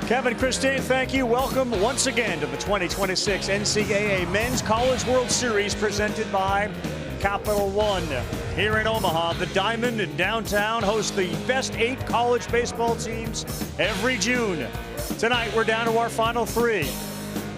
Kevin, Christine, thank you. Welcome once again to the 2026 NCAA Men's College World Series presented by Capital One. Here in Omaha, the Diamond in downtown hosts the best 8 college baseball teams every June. Tonight, we're down to our final 3.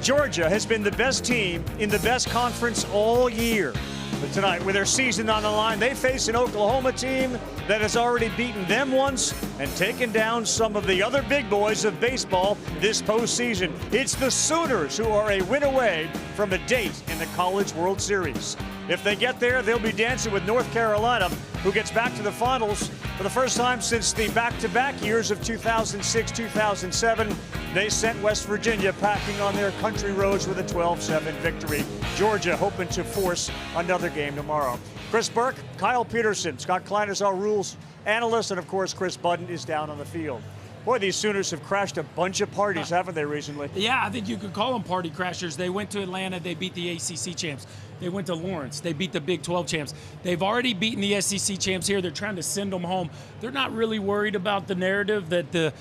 Georgia has been the best team in the best conference all year. But tonight, with their season on the line, they face an Oklahoma team that has already beaten them once and taken down some of the other big boys of baseball this postseason. It's the Sooners who are a win away from a date in the College World Series. If they get there, they'll be dancing with North Carolina, who gets back to the finals for the first time since the back-to-back years of 2006-2007. They sent West Virginia packing on their country roads with a 12-7 victory. Georgia hoping to force another game tomorrow. Chris Burke, Kyle Peterson, Scott Klein is our rules analyst, and of course Chris Budden is down on the field. Boy, these Sooners have crashed a bunch of parties, haven't they, recently? Yeah, I think you could call them party crashers. They went to Atlanta, they beat the ACC champs. They went to Lawrence, they beat the Big 12 champs. They've already beaten the SEC champs here. They're trying to send them home. They're not really worried about the narrative that the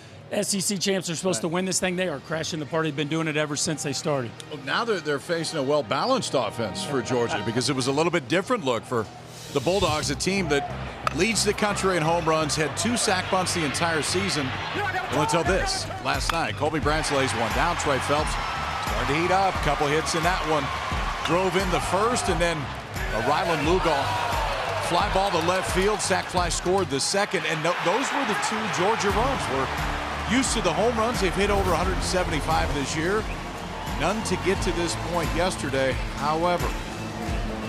SEC champs are supposed to win this thing. They are crashing the party. They've been doing it ever since they started. Well, now they're facing a well-balanced offense for Georgia because it was a little bit different look for the Bulldogs, a team that leads the country in home runs, had 2 sack bunts the entire season. Well, until this, last night, Colby Branch lays one down. Trey Phelps starting to heat up. A couple hits in that one. Drove in the first, and then a Ryland Lugal fly ball to left field. Sac fly scored the second, and those were the 2 Georgia runs. We're used to the home runs. They've hit over 175 this year. None to get to this point yesterday. However,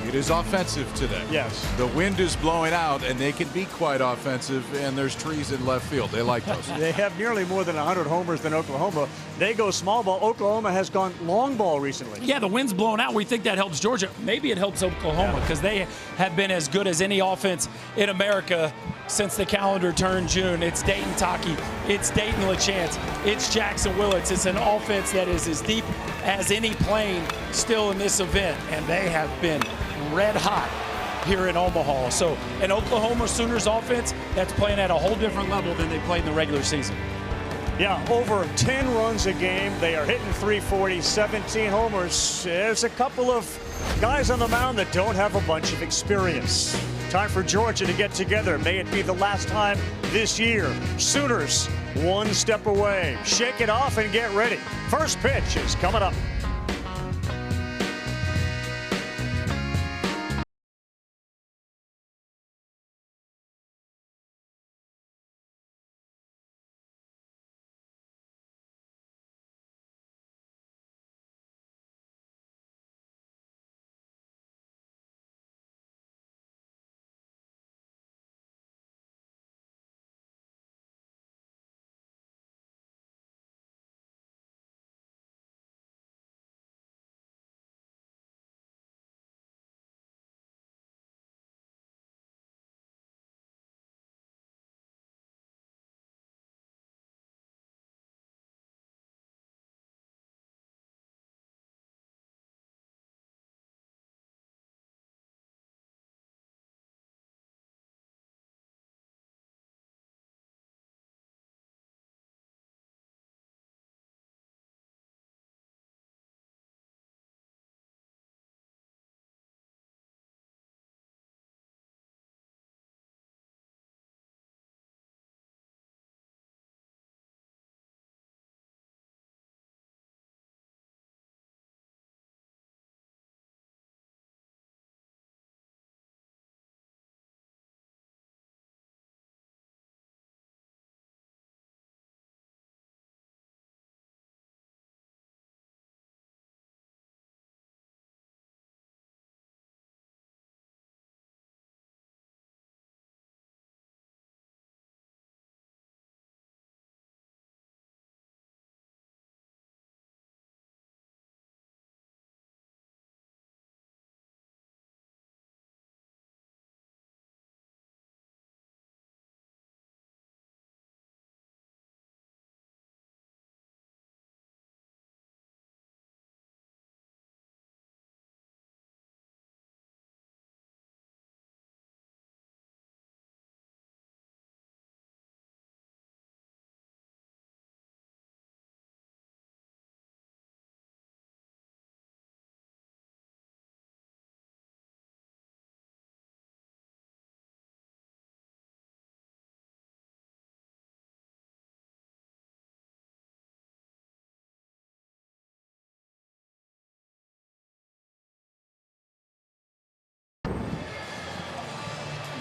it is offensive today. Yes. The wind is blowing out, and they can be quite offensive, and there's trees in left field. They like those. They have nearly more than 100 homers than Oklahoma. They go small ball. Oklahoma has gone long ball recently. Yeah, the wind's blowing out. We think that helps Georgia. Maybe it helps Oklahoma because they have been as good as any offense in America since the calendar turned June. It's Dayton Taki. It's Dayton LaChance. It's Jackson Willits. It's an offense that is as deep as any plane still in this event, and they have been red hot here in Omaha. So an Oklahoma Sooners offense that's playing at a whole different level than they played in the regular season. Yeah, over 10 runs a game. They are hitting 340, 17 homers. There's a couple of guys on the mound that don't have a bunch of experience. Time for Georgia to get together. May it be the last time this year. Sooners one step away. Shake it off and get ready. First pitch is coming up.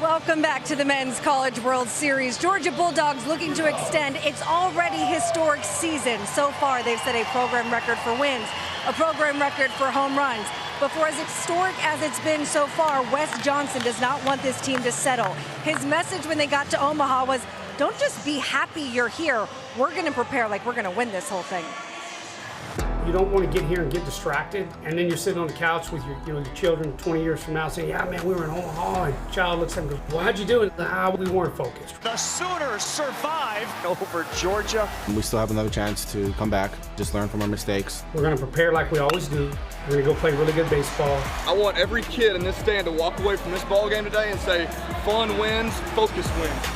Welcome back to the Men's College World Series. Georgia Bulldogs looking to extend its already historic season. So far, they've set a program record for wins, a program record for home runs. But for as historic as it's been so far, Wes Johnson does not want this team to settle. His message when they got to Omaha was, don't just be happy you're here. We're going to prepare like we're going to win this whole thing. You don't want to get here and get distracted, and then you're sitting on the couch with your children 20 years from now saying, yeah, man, we were in Omaha, and child looks at them and goes, well, how'd you do it? We weren't focused. The Sooners survive over Georgia. We still have another chance to come back, just learn from our mistakes. We're going to prepare like we always do. We're going to go play really good baseball. I want every kid in this stand to walk away from this ball game today and say, fun wins, focus wins.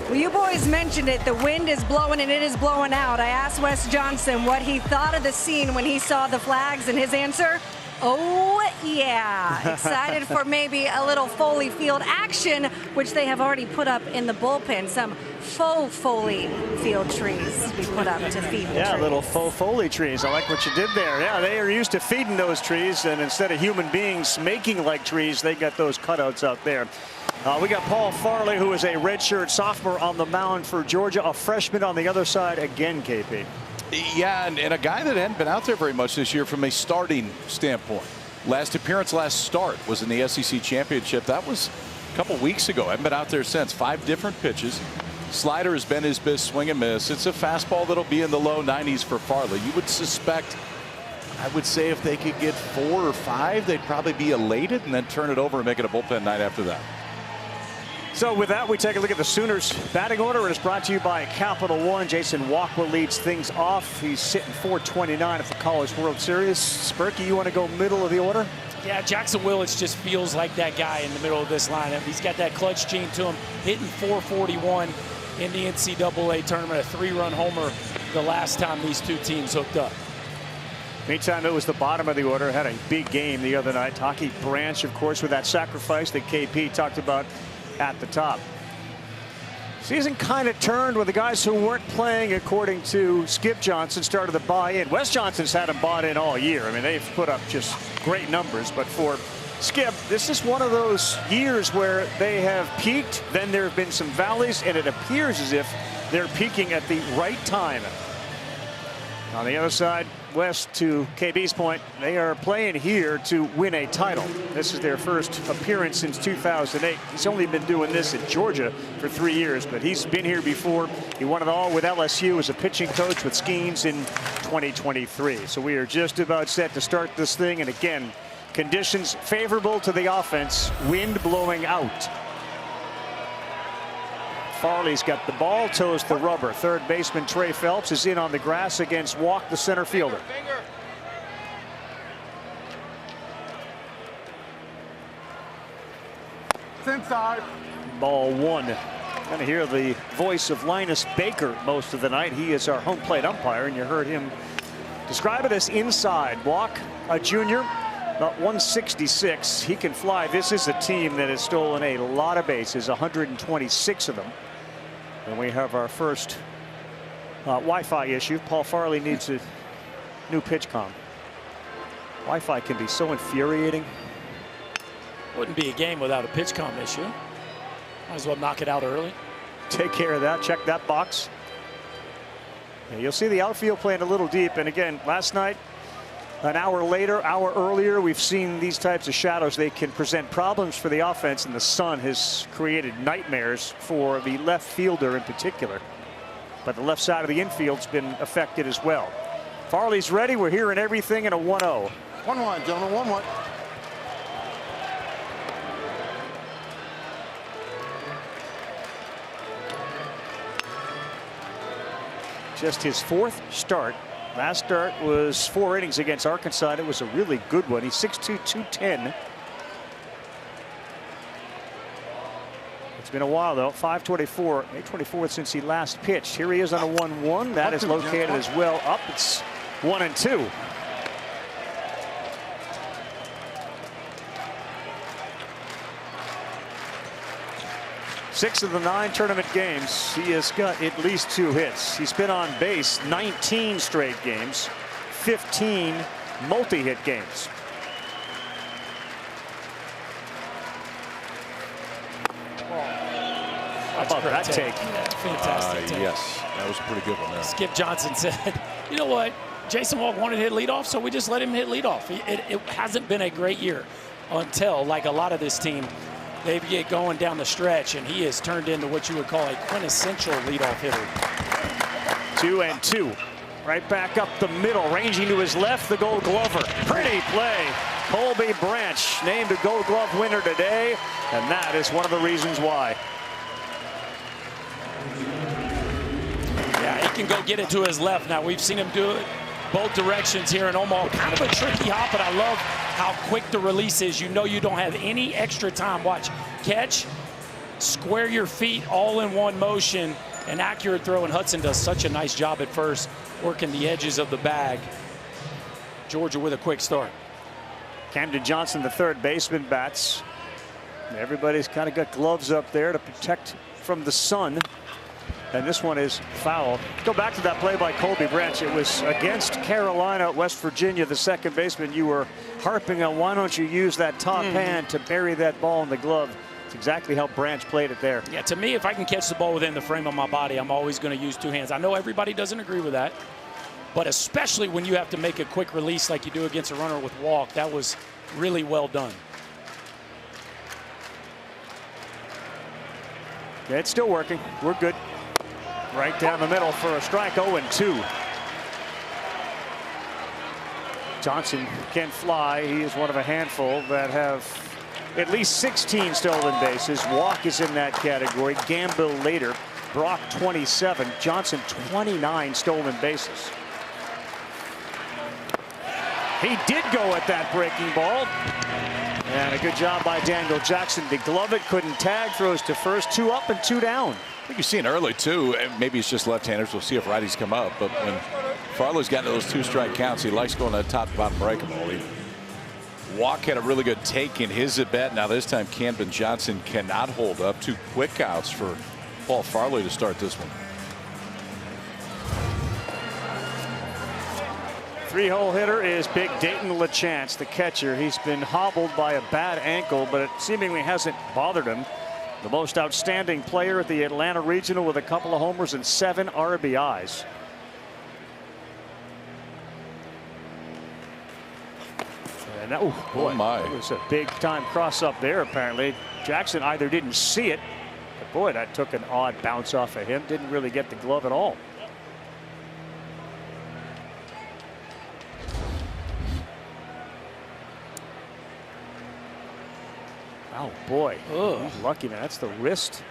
Well, you boys mentioned it. The wind is blowing and it is blowing out. I asked Wes Johnson what he thought of the scene when he saw the flags, and his answer, oh, yeah. Excited for maybe a little Foley Field action, which they have already put up in the bullpen. Some faux Foley Field trees we put up to feed the trees. Little faux Foley trees. I like what you did there. Yeah, they are used to feeding those trees, and instead of human beings making like trees, they got those cutouts out there. We got Paul Farley, who is a redshirt sophomore on the mound for Georgia, a freshman on the other side again, KP. Yeah, and a guy that hadn't been out there very much this year from a starting standpoint. Last appearance, last start was in the SEC championship. That was a couple weeks ago. Haven't been out there since. 5 different pitches. Slider has been his best swing and miss. It's a fastball that'll be in the low 90s for Farley. You would suspect, I would say, if they could get 4 or 5, they'd probably be elated and then turn it over and make it a bullpen night after that. So with that, we take a look at the Sooners batting order. It is brought to you by Capital One. Jason Walker leads things off. He's sitting 429 at the College World Series. Sparky, you want to go middle of the order? Yeah, Jackson Willits just feels like that guy in the middle of this lineup. He's got that clutch gene to him, hitting 441 in the NCAA tournament, a 3-run homer the last time these two teams hooked up. Meantime, it was the bottom of the order. Had a big game the other night. Taki Branch, of course, with that sacrifice that KP talked about at the top. Season kind of turned with the guys who weren't playing, according to Skip Johnson, started to buy in. Wes Johnson's had them bought in all year. I mean, they've put up just great numbers, but for Skip, this is one of those years where they have peaked, then there have been some valleys, and it appears as if they're peaking at the right time. On the other side, West, to KB's point, they are playing here to win a title. This is their first appearance since 2008. He's only been doing this at Georgia for 3 years, but he's been here before. He won it all with LSU as a pitching coach with Skeens in 2023. So we are just about set to start this thing. And again, conditions favorable to the offense, wind blowing out. Farley's got the ball, toes the rubber. Third baseman Trey Phelps is in on the grass against Walk, the center fielder. It's inside. Ball 1. Going to hear the voice of Linus Baker most of the night. He is our home plate umpire, and you heard him describe it as inside. Walk, a junior, about 166. He can fly. This is a team that has stolen a lot of bases, 126 of them. And we have our first Wi-Fi issue. Paul Farley needs a new pitch comm. Wi-Fi can be so infuriating. Wouldn't be a game without a pitch comm issue. Might as well knock it out early. Take care of that. Check that box. Yeah, you'll see the outfield playing a little deep. And again, last night, an hour later, hour earlier, we've seen these types of shadows. They can present problems for the offense, and the sun has created nightmares for the left fielder in particular. But the left side of the infield's been affected as well. Farley's ready. We're hearing everything in a 1-0. 1-1, gentlemen, 1-1. Just his 4th start. Last start was 4 innings against Arkansas. It was a really good one. He's 6'2", 210. It's been a while, though. 524, 824 since he last pitched. Here he is on a 1-1. That is located as well up. It's 1-2. Six of the 9 tournament games, he has got at least 2 hits. He's been on base 19 straight games, 15 multi-hit games. How about that take? Yeah, fantastic take. Yes, that was a pretty good one there. Skip Johnson said, you know what? Jason Walk wanted to hit leadoff, so we just let him hit leadoff. It hasn't been a great year until, like a lot of this team, they get going down the stretch, and he has turned into what you would call a quintessential leadoff hitter. 2-2. Right back up the middle, ranging to his left, the Gold Glover. Pretty play. Colby Branch named a Gold Glove winner today, and that is one of the reasons why. Yeah, he can go get it to his left now. We've seen him do it both directions here in Omaha. Kind of a tricky hop, but I love how quick the release is. You know you don't have any extra time. Watch, catch, square your feet all in one motion, an accurate throw, and Hudson does such a nice job at first, working the edges of the bag. Georgia with a quick start. Camden Johnson, the third baseman, bats. Everybody's kind of got gloves up there to protect from the sun. And this one is foul. Go back to that play by Colby Branch. It was against Carolina, West Virginia, the second baseman. You were harping on, why don't you use that top hand to bury that ball in the glove? It's exactly how Branch played it there. Yeah, to me, if I can catch the ball within the frame of my body, I'm always going to use two hands. I know everybody doesn't agree with that, but especially when you have to make a quick release like you do against a runner with walk, that was really well done. Yeah, it's still working. We're good. Right down the middle for a strike, 0-2. Johnson can fly. He is one of a handful that have at least 16 stolen bases. Walk is in that category. Gambill later. Brock 27. Johnson 29 stolen bases. He did go at that breaking ball. And a good job by Daniel Jackson to glove it. Couldn't tag. Throws to first. 2 up and 2 down. I think you've seen early too. Maybe it's just left-handers. We'll see if righties come up. But when Farlow's gotten to those 2-strike counts, he likes going that top to bottom breaking ball. Walk had a really good take in his at bat. Now this time Camden Johnson cannot hold up. 2 quick outs for Paul Farley to start this one. 3-hole hitter is big Dayton LaChance, the catcher. He's been hobbled by a bad ankle, but it seemingly hasn't bothered him. The most outstanding player at the Atlanta Regional with a couple of homers and 7 RBIs. And that, oh boy, it was a big time cross up there apparently. Jackson either didn't see it, but boy, that took an odd bounce off of him. Didn't really get the glove at all. Oh boy, he's lucky, man. That's the wrist.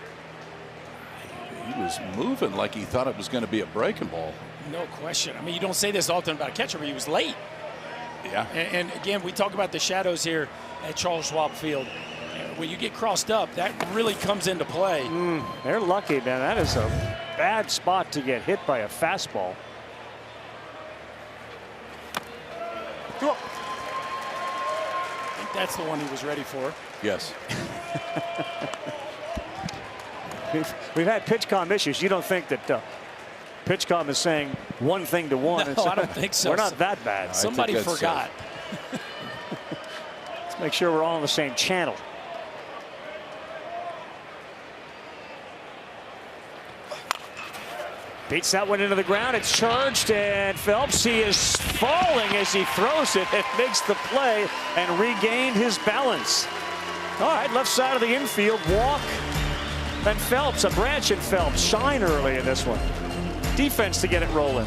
He was moving like he thought it was going to be a breaking ball. No question. I mean, you don't say this often about a catcher, but he was late. Yeah. And again, we talk about the shadows here at Charles Schwab Field. When you get crossed up, that really comes into play. They're lucky, man. That is a bad spot to get hit by a fastball. I think that's the one he was ready for. Yes. We've had PitchCom issues. You don't think that PitchCom is saying one thing to one? No, I don't think so. We're not that bad. Somebody forgot. Let's make sure we're all on the same channel. Beats that one into the ground. It's charged, and Phelps, he is falling as he throws it and makes the play and regained his balance. All right, left side of the infield, Walk and Phelps, a Branch and Phelps shine early in this one. Defense to get it rolling.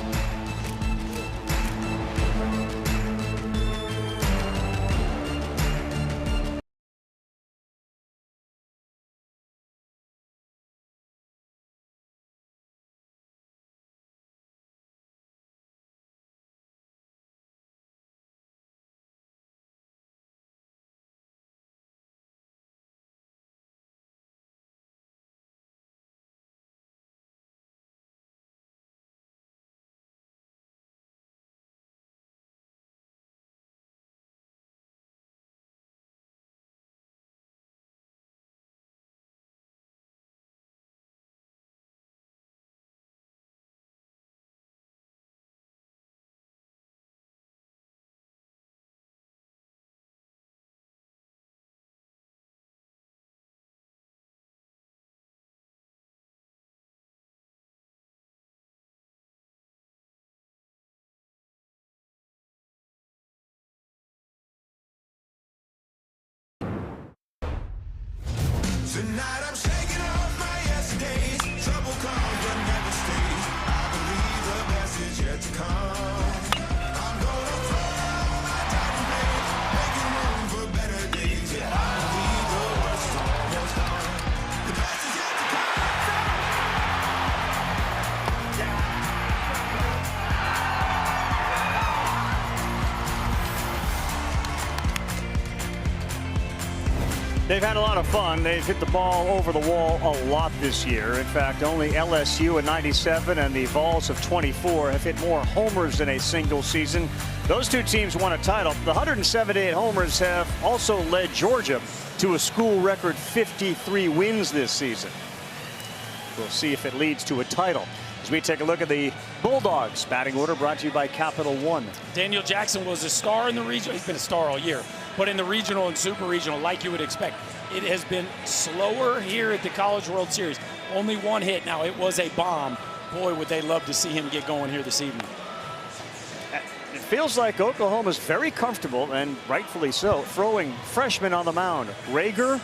Tonight I'm shaking off my yesterdays. Trouble comes but never stays. I believe the best is yet to come. I'm gonna throw all my diamond rings, making room for better days. Yeah, I believe the worst is almost gone. The best is yet to come. They've had a lot of fun. They've hit the ball over the wall a lot this year. In fact, only LSU in '97 and the Vols of '24 have hit more homers in a single season. Those two teams won a title. The 178 homers have also led Georgia to a school record 53 wins this season. We'll see if it leads to a title. As we take a look at the Bulldogs batting order, brought to you by Capital One. Daniel Jackson was a star in the region. He's been a star all year. But in the regional and super regional, like you would expect, it has been slower here at the College World Series. Only one hit. Now, it was a bomb. Boy, would they love to see him get going here this evening. It feels like Oklahoma's very comfortable, and rightfully so, throwing freshmen on the mound. Rager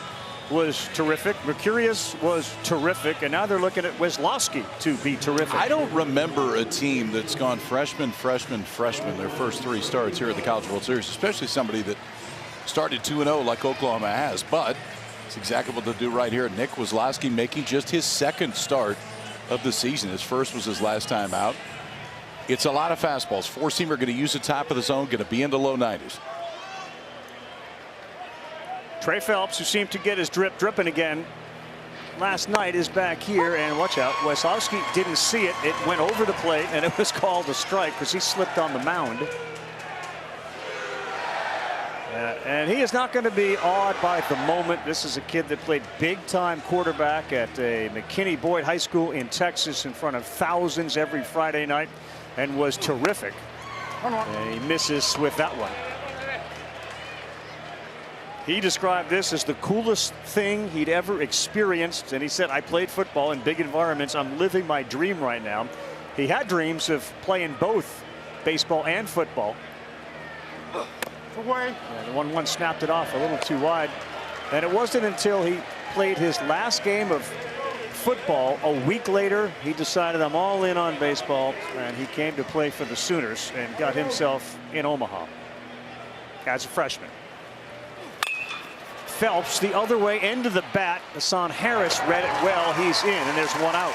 was terrific. Mercurius was terrific. And now they're looking at Weslowski to be terrific. I don't remember a team that's gone freshman their first three starts here at the College World Series, especially somebody that started 2-0 like Oklahoma has. But it's exactly what they'll do right here. Nick Weslowski making just his second start of the season. His first was his last time out. It's a lot of fastballs. Four-seamer going to use the top of the zone, going to be in the low 90s. Trey Phelps, who seemed to get his dripping again last night, is back here. And watch out, Weslowski didn't see it. It went over the plate, and it was called a strike because he slipped on the mound. And he is not going to be awed by the moment. This is a kid that played big-time quarterback at a McKinney Boyd High School in Texas in front of thousands every Friday night and was terrific. And he misses with that one. He described this as the coolest thing he'd ever experienced. And he said, I played football in big environments. I'm living my dream right now. He had dreams of playing both baseball and football. Away. Yeah, the 1-1 snapped it off a little too wide. And it wasn't until he played his last game of football a week later, he decided I'm all in on baseball, and he came to play for the Sooners and got himself in Omaha as a freshman. Phelps the other way, end of the bat. Hassan Harris read it well. He's in, and there's one out.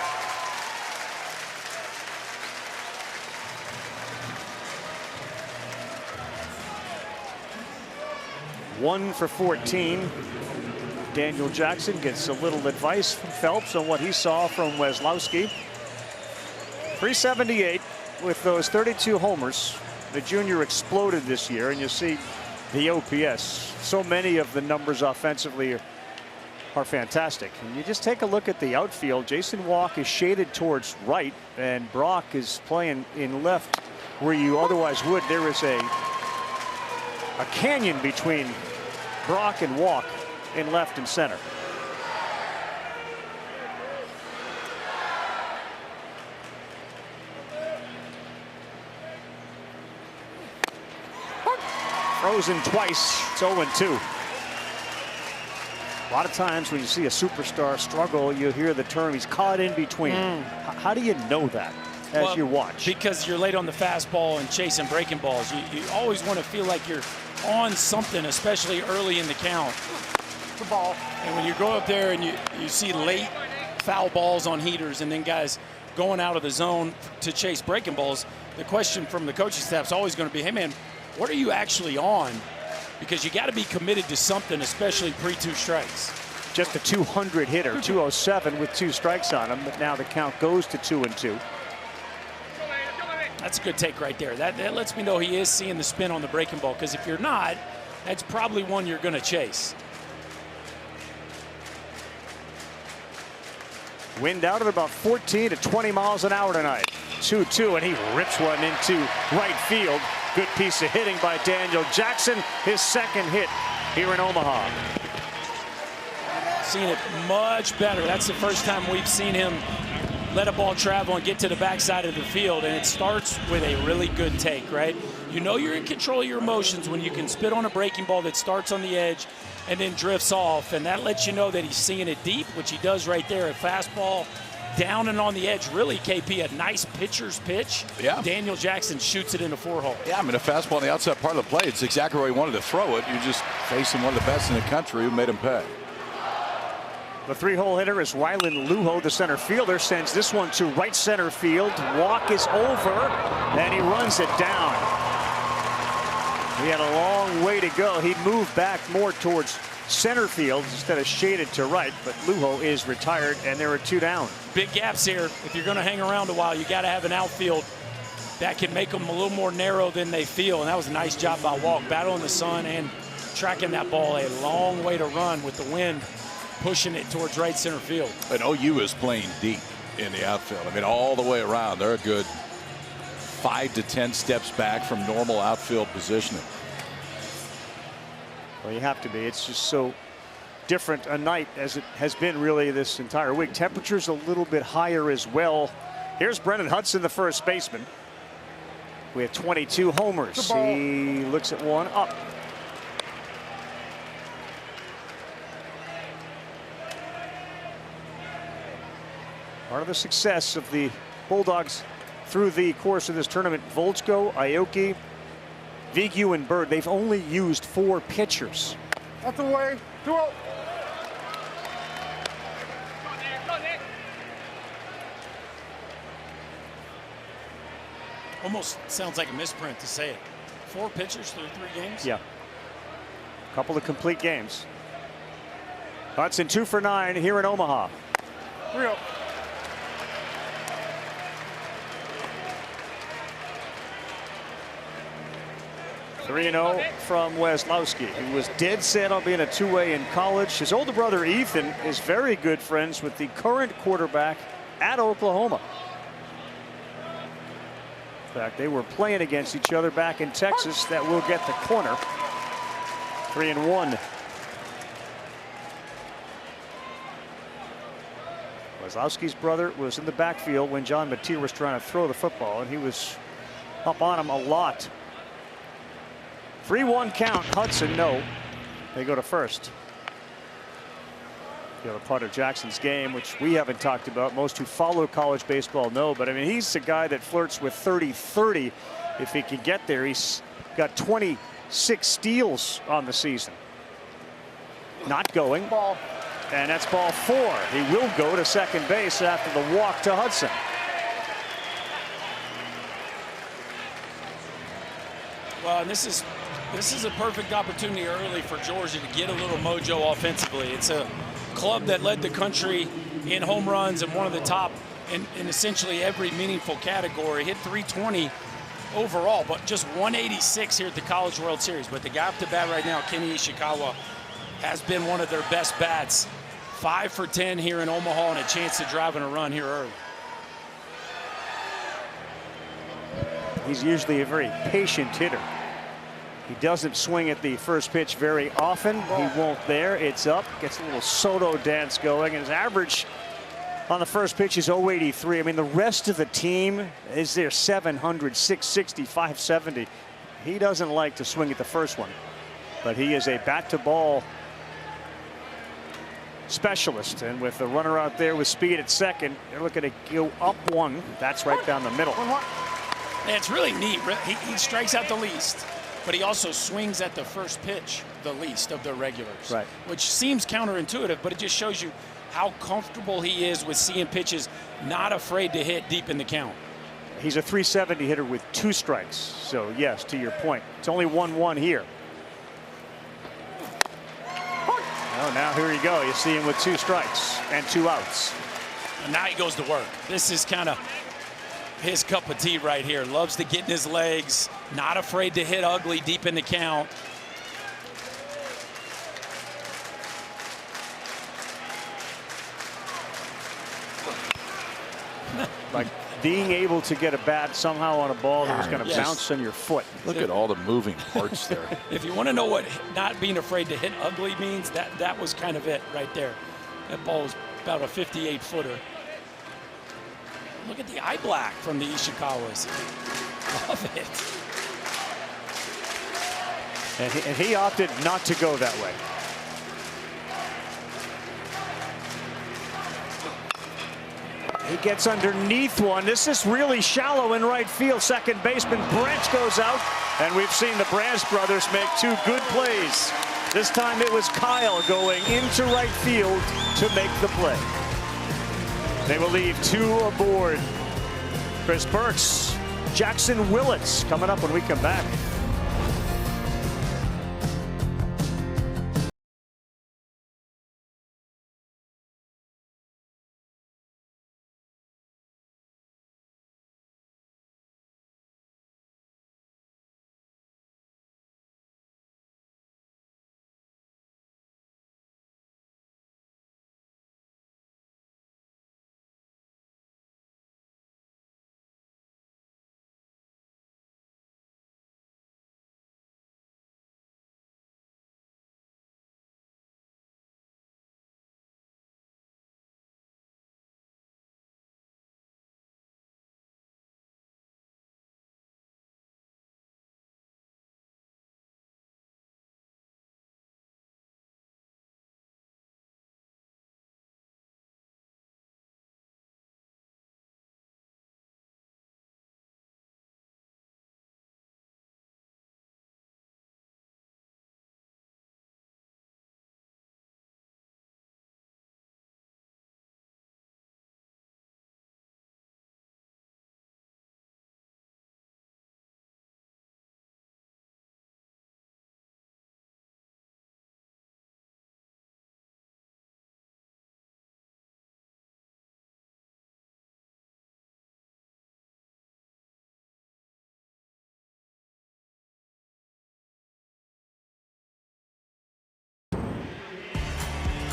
One for 14. Daniel Jackson gets a little advice from Phelps on what he saw from Weslowski. 378 with those 32 homers. The junior exploded this year, and you see the OPS. So many of the numbers offensively are fantastic. And you just take a look at the outfield. Jason Walk is shaded towards right, and Brock is playing in left where you otherwise would. There is a canyon between Brock and Walk in left and center. Frozen twice. It's 0-2. A lot of times when you see a superstar struggle, you hear the term he's caught in between. How do you know that as you watch? Because you're late on the fastball and chasing breaking balls. You always want to feel like you're on something, especially early in the count. The ball. And when you go up there and you see late foul balls on heaters and then guys going out of the zone to chase breaking balls, the question from the coaching staff is always going to be, hey man, what are you actually on? Because you got to be committed to something, especially pre-2 strikes. Just a 200 hitter, 207 with 2 strikes on him, but now the count goes to 2-2. That's a good take right there. That lets me know he is seeing the spin on the breaking ball, because if you're not, that's probably one you're going to chase. Wind out at about 14 to 20 miles an hour tonight. 2-2, and he rips one into right field. Good piece of hitting by Daniel Jackson, his second hit here in Omaha. Seeing it much better. That's the first time we've seen him let a ball travel and get to the backside of the field, and it starts with a really good take, right? You know you're in control of your emotions when you can spit on a breaking ball that starts on the edge and then drifts off, and that lets you know that he's seeing it deep, which he does right there. A fastball down and on the edge. Really, KP, a nice pitcher's pitch. Yeah. Daniel Jackson shoots it in the 4-hole. Yeah, I mean, a fastball on the outside part of the plate. It's exactly where he wanted to throw it. You're just facing one of the best in the country who made him pay. The 3-hole hitter is Wylan Luho, the center fielder, sends this one to right center field. Walk is over, and he runs it down. He had a long way to go. He moved back more towards center field instead of shaded to right, but Luho is retired, and there are 2 down. Big gaps here. If you're going to hang around a while, you got to have an outfield that can make them a little more narrow than they feel, and that was a nice job by Walk, battling the sun and tracking that ball a long way to run with the wind pushing it towards right center field. And OU is playing deep in the outfield. I mean, all the way around. They're a good 5 to 10 steps back from normal outfield positioning. Well, you have to be. It's just so different a night as it has been really this entire week. Temperatures a little bit higher as well. Here's Brennan Hudson, the first baseman. We have 22 homers. He looks at one up. Part of the success of the Bulldogs through the course of this tournament, Volchko, Aoki, Vigu, and Bird, they've only used 4 pitchers. That's the way. 2-0. Almost sounds like a misprint to say it. 4 pitchers through 3 games? Yeah. A couple of complete games. Hudson 2 for 9 here in Omaha. 3-0. Three-0 from Weslowski, who was dead set on being a two-way in college. His older brother Ethan is very good friends with the current quarterback at Oklahoma. In fact, they were playing against each other back in Texas. That will get the corner. 3-1. Weslowski's brother was in the backfield when John Mateer was trying to throw the football, and he was up on him a lot. 3-1 count. Hudson, no. They go to first. The other part of Jackson's game, which we haven't talked about, most who follow college baseball know, but I mean, he's a guy that flirts with 30-30 if he can get there. He's got 26 steals on the season. Not going. And that's ball 4. He will go to second base after the walk to Hudson. Well, and this is a perfect opportunity early for Georgia to get a little mojo offensively. It's a club that led the country in home runs and one of the top in essentially every meaningful category. Hit 320 overall, but just 186 here at the College World Series. But the guy up to bat right now, Kenny Ishikawa, has been one of their best bats. 5 for 10 here in Omaha and a chance to drive in a run here early. He's usually a very patient hitter. He doesn't swing at the first pitch very often. He won't there. It's up. Gets a little Soto dance going. And his average on the first pitch is 083. I mean, the rest of the team is there 700, 660, 570. He doesn't like to swing at the first one. But he is a bat-to-ball specialist. And with the runner out there with speed at second, they're looking to go up 1. That's right down the middle. And it's really neat. He strikes out the least, but he also swings at the first pitch the least of the regulars. Right. Which seems counterintuitive, but it just shows you how comfortable he is with seeing pitches, not afraid to hit deep in the count. He's a 370 hitter with 2 strikes. So, yes, to your point, it's only 1-1 here. Oh, now here you go. You see him with 2 strikes and 2 outs. And now he goes to work. This is kind of his cup of tea right here. Loves to get in his legs, not afraid to hit ugly deep in the count. Like being able to get a bat somehow on a ball that was going to bounce on your foot. Look at all the moving parts there. If you want to know what not being afraid to hit ugly means, that was kind of it right there. That ball was about a 58-footer. Look at the eye black from the Ishikawas. Love it. And he opted not to go that way. He gets underneath one. This is really shallow in right field. Second baseman Brent goes out, and we've seen the Branch brothers make two good plays. This time it was Kyle going into right field to make the play. They will leave two aboard. Chris Burks, Jackson Willits coming up when we come back.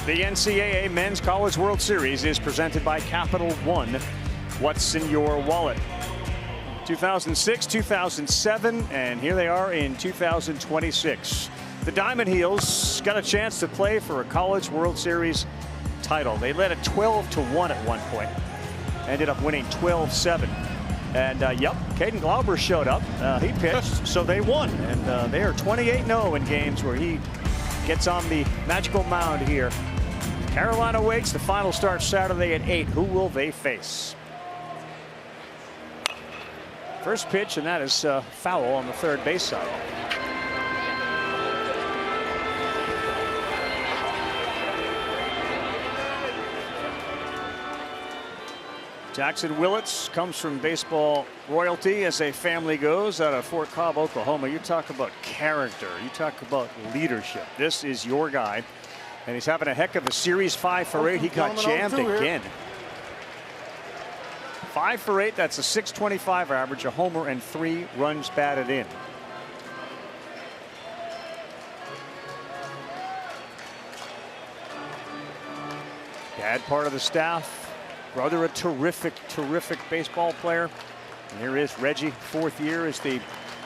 The NCAA Men's College World Series is presented by Capital One. What's in your wallet? 2006, 2007, and here they are in 2026. The Diamond Heels got a chance to play for a College World Series title. They led at 12-1 at one point. Ended up winning 12-7. And yep, Caden Glauber showed up. He pitched, so they won. And they are 28-0 in games where he gets on the magical mound here. Carolina waits. The final starts Saturday at 8. Who will they face? First pitch, and that is foul on the third base side. Jackson Willits comes from baseball royalty as a family goes out of Fort Cobb, Oklahoma. You talk about character. You talk about leadership. This is your guy. And he's having a heck of a series. 5 for 8. He got jammed again. 5 for 8. That's a .625 average, a homer, and 3 runs batted in. Dad part of the staff. Brother a terrific baseball player. And here is Reggie, 4th year as the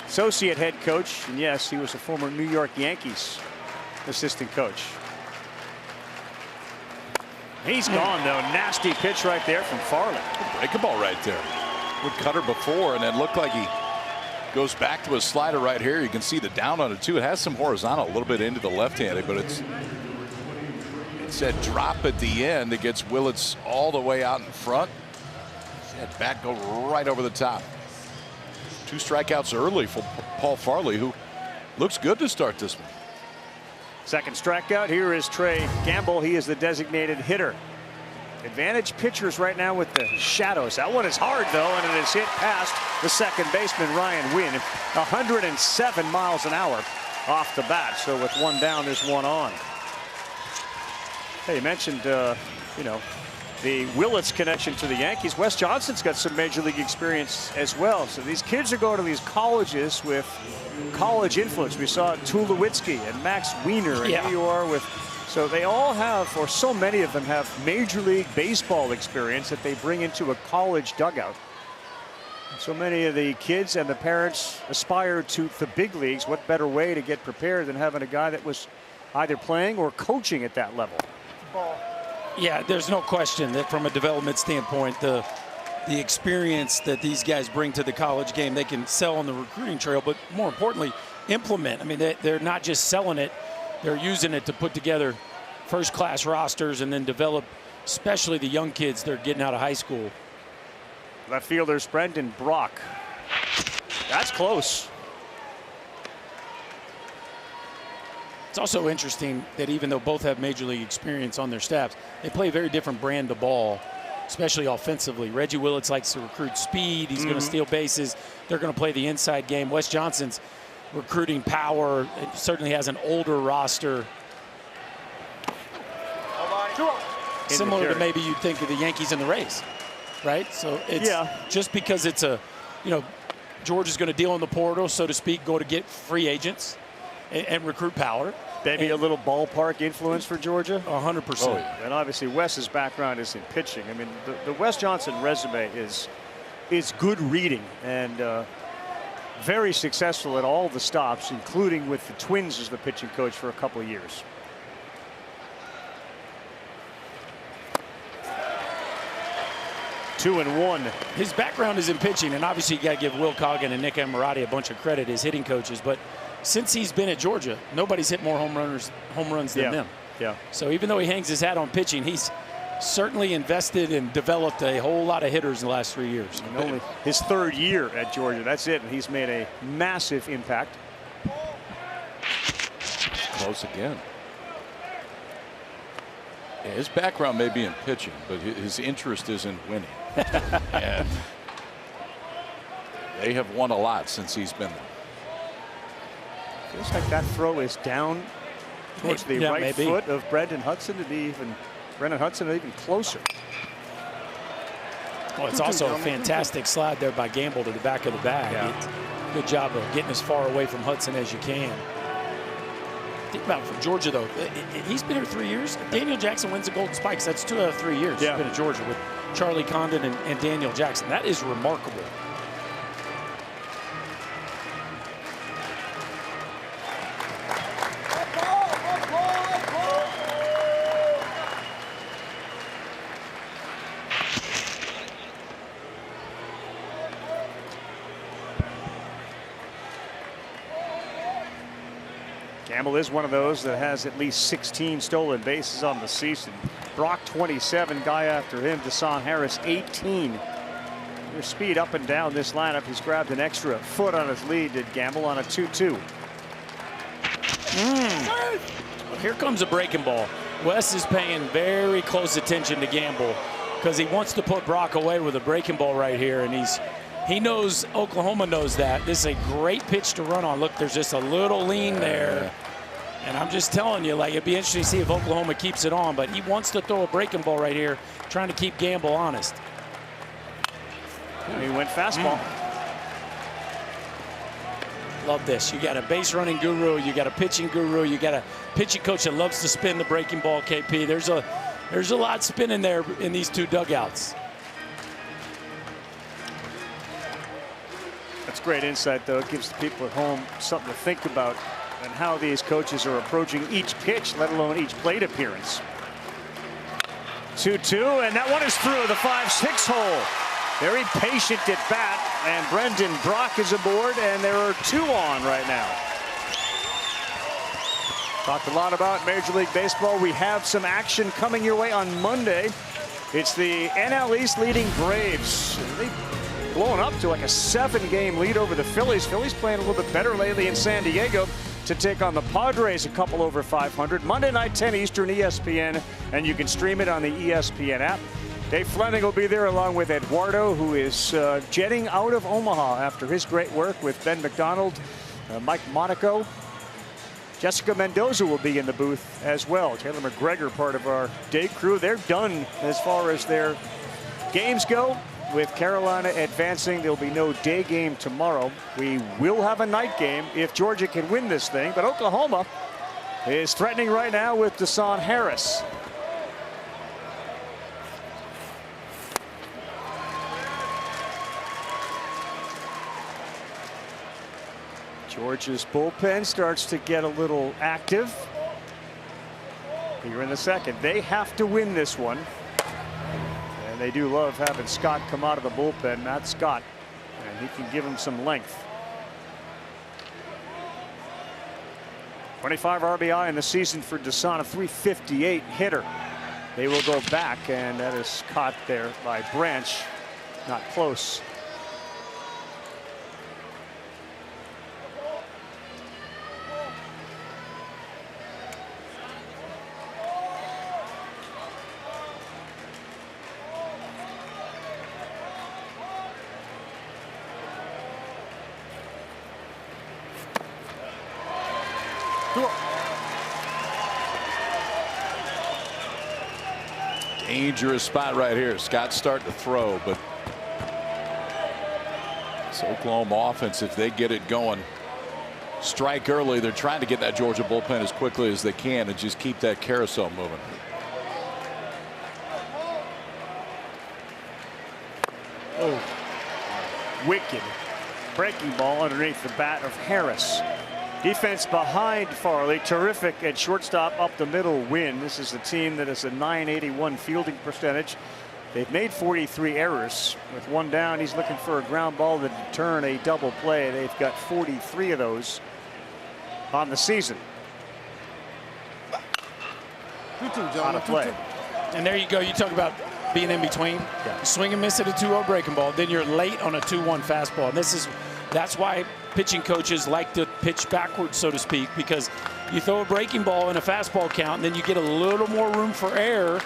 associate head coach. And yes, he was a former New York Yankees assistant coach. He's gone, though. Nasty pitch right there from Farley. Break a ball right there. Would cutter before, and then looked like he goes back to his slider right here. You can see the down on it, too. It has some horizontal, a little bit into the left-handed, but it said drop at the end. It gets Willits all the way out in front. That bat go right over the top. 2 strikeouts early for Paul Farley, who looks good to start this one. Second strikeout. Here is Trey Gamble. He is the designated hitter. Advantage pitchers right now with the shadows. That one is hard, though, and it is hit past the second baseman, Ryan Wynn. 107 miles an hour off the bat. So with one down, there's one on. Hey, you mentioned, you know, the Willits connection to the Yankees. Wes Johnson's got some major league experience as well. So these kids are going to these colleges with college influence. We saw Tulowitzki and Max Wiener, and here you are with. So they all have, or so many of them have, Major League Baseball experience that they bring into a college dugout. So many of the kids and the parents aspire to the big leagues. What better way to get prepared than having a guy that was either playing or coaching at that level? Yeah, there's no question that from a development standpoint, the experience that these guys bring to the college game, they can sell on the recruiting trail, but more importantly, implement. I mean, they're not just selling it, they're using it to put together first-class rosters and then develop, especially the young kids that are getting out of high school, Left fielder's Brendan Brock. That's close. It's also interesting that even though both have major league experience on their staffs, they play a very different brand of ball, especially offensively. Reggie Willits likes to recruit speed. He's going to steal bases. They're going to play the inside game. Wes Johnson's recruiting power. It certainly has an older roster. Similar to maybe you'd think of the Yankees and the Rays, right? So it's just because it's a, George is going to deal in the portal, so to speak, go to get free agents and recruit power. Maybe a little ballpark influence for Georgia? 100%. Oh, yeah. And obviously Wes's background is in pitching. I mean, the Wes Johnson resume is good reading and very successful at all the stops, including with the Twins as the pitching coach for a couple of years. Two and one. His background is in pitching, and obviously you got to give Will Coggin and Nick Emirati a bunch of credit as hitting coaches. But since he's been at Georgia, nobody's hit more home runs than them. Yeah. So even though he hangs his hat on pitching, he's certainly invested and developed a whole lot of hitters in the last 3 years. And only his third year at Georgia. That's it. And he's made a massive impact. Close again. Yeah, his background may be in pitching, but his interest is in winning. And they have won a lot since he's been there. Feels like that throw is down towards the right foot of Brendan Hudson to be even closer. Well, it's also a fantastic slide there by Gamble to the back of the bag. Good job of getting as far away from Hudson as you can. Think about it for Georgia, though. He's been here 3 years. Daniel Jackson wins the Golden Spikes. That's 2 out of 3 years. He's been at Georgia with Charlie Condon and Daniel Jackson. That is remarkable. Gamble is one of those that has at least 16 stolen bases on the season. Brock 27, guy after him, Desan Harris 18. Their speed up and down this lineup. He's grabbed an extra foot on his lead, did Gamble, on a 2-2. Well, here comes a breaking ball. Wes is paying very close attention to Gamble because he wants to put Brock away with a breaking ball right here, and he knows, Oklahoma knows that. This is a great pitch to run on. Look, there's just a little lean there. And I'm just telling you, like, it'd be interesting to see if Oklahoma keeps it on, but he wants to throw a breaking ball right here, trying to keep Gamble honest. He went fastball. Love this. You got a base running guru, you got a pitching guru, you got a pitching coach that loves to spin the breaking ball, KP. There's a lot spinning there in these two dugouts. That's great insight, though. It gives the people at home something to think about and how these coaches are approaching each pitch, let alone each plate appearance. 2-2, and that one is through the 5-6 hole. Very patient at bat, and Brendan Brock is aboard, and there are 2 on right now. Talked a lot about Major League Baseball. We have some action coming your way on Monday. It's the NL East leading Braves. They've blown up to like a 7-game lead over the Phillies. Phillies playing a little bit better lately in San Diego to take on the Padres, a couple over 500. Monday night, 10 Eastern, ESPN, and you can stream it on the ESPN app. Dave Fleming will be there along with Eduardo, who is jetting out of Omaha after his great work with Ben McDonald, Mike Monaco. Jessica Mendoza will be in the booth as well. Taylor McGregor, part of our day crew. They're done as far as their games go. With Carolina advancing, there'll be no day game tomorrow. We will have a night game if Georgia can win this thing. But Oklahoma is threatening right now with Desan Harris. Georgia's bullpen starts to get a little active. Here in the second, they have to win this one. And they do love having Scott come out of the bullpen, Matt Scott, and he can give him some length. 25 RBI in the season for Desan, a 358 hitter. They will go back, and that is caught there by Branch. Not close. Dangerous spot right here. Scott's starting to throw, but this Oklahoma offense, if they get it going, strike early. They're trying to get that Georgia bullpen as quickly as they can and just keep that carousel moving. Oh, wicked breaking ball underneath the bat of Harris. Defense behind Farley, terrific at shortstop, up the middle. Win. This is a team that has a .981 fielding percentage. They've made 43 errors. With one down, he's looking for a ground ball to turn a double play. They've got 43 of those on the season. Out of play. And there you go. You talk about being in between. Yeah. Swing and miss at a 2-0 breaking ball. Then you're late on a 2-1 fastball. And that's why pitching coaches like to pitch backwards, so to speak, because you throw a breaking ball in a fastball count, and then you get a little more room for error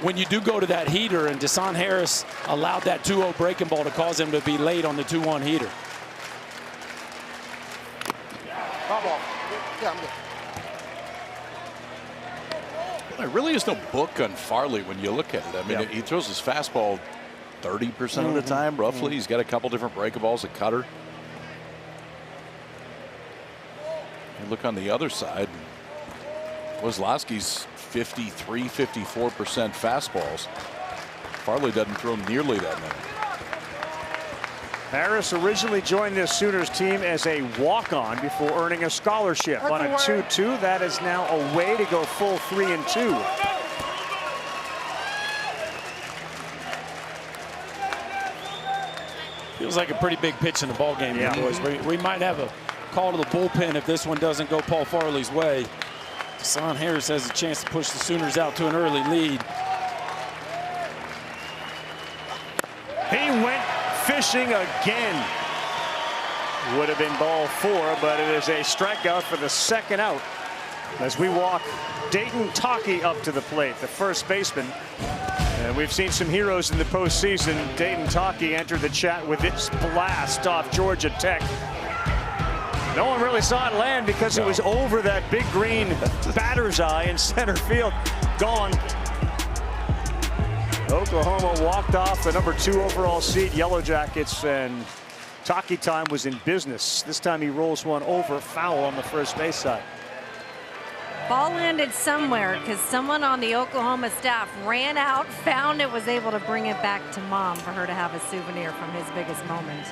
when you do go to that heater. And Desan Harris allowed that 2-0 breaking ball to cause him to be late on the 2-1 heater. There really is no book on Farley when you look at it. I mean, he throws his fastball 30% of the time, roughly. He's got a couple different breaking balls, a cutter. And look on the other side. Kozlowski's 53, 54% fastballs. Farley doesn't throw nearly that many. Harris originally joined this Sooners team as a walk-on before earning a scholarship on a 2-2. That is now a way to go full 3-2. Feels like a pretty big pitch in the ball game, Yeah. boys. We might have a call to the bullpen if this one doesn't go Paul Farley's way. Desan Harris has a chance to push the Sooners out to an early lead. He went fishing again. Would have been ball 4, but it is a strikeout for the second out as we walk Dayton Taki up to the plate, the first baseman. And we've seen some heroes in the postseason. Dayton Taki entered the chat with this blast off Georgia Tech. No one really saw it land because it was over that big green batter's eye in center field. Gone. Oklahoma walked off the #2 overall seed Yellow Jackets, and Taki time was in business. This time he rolls one over, foul on the first base side. Ball landed somewhere because someone on the Oklahoma staff ran out, found it, was able to bring it back to Mom for her to have a souvenir from his biggest moment.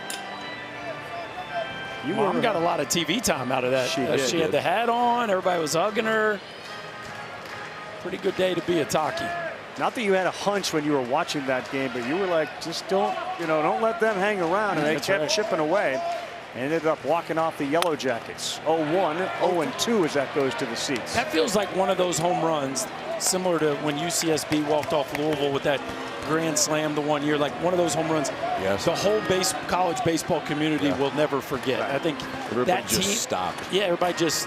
Mom got a lot of TV time out of that. She had the hat on. Everybody was hugging her. Pretty good day to be a Taki. Not that you had a hunch when you were watching that game, but you were like, just don't let them hang around. And they kept chipping away. Ended up walking off the Yellow Jackets. 0-1, 0-2 as that goes to the seats. That feels like one of those home runs, similar to when UCSB walked off Louisville with that grand slam the one year. Like one of those home runs. Yes. The whole college baseball community will never forget. I think Everybody that just team stopped. Yeah, everybody just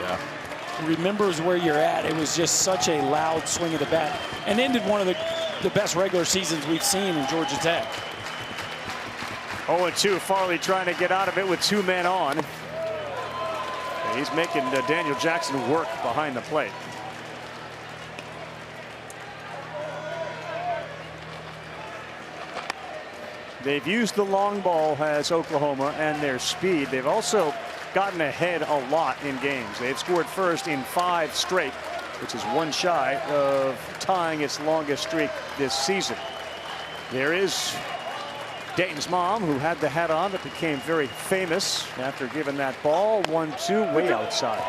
remembers where you're at. It was just such a loud swing of the bat, and ended one of the best regular seasons we've seen in Georgia Tech. 0-2, Farley trying to get out of it with 2 men on. And he's making Daniel Jackson work behind the plate. They've used the long ball as Oklahoma and their speed. They've also gotten ahead a lot in games. They've scored first in 5 straight, which is 1 shy of tying its longest streak this season. There is Dayton's mom, who had the hat on that became very famous after giving that ball 1-2 way outside.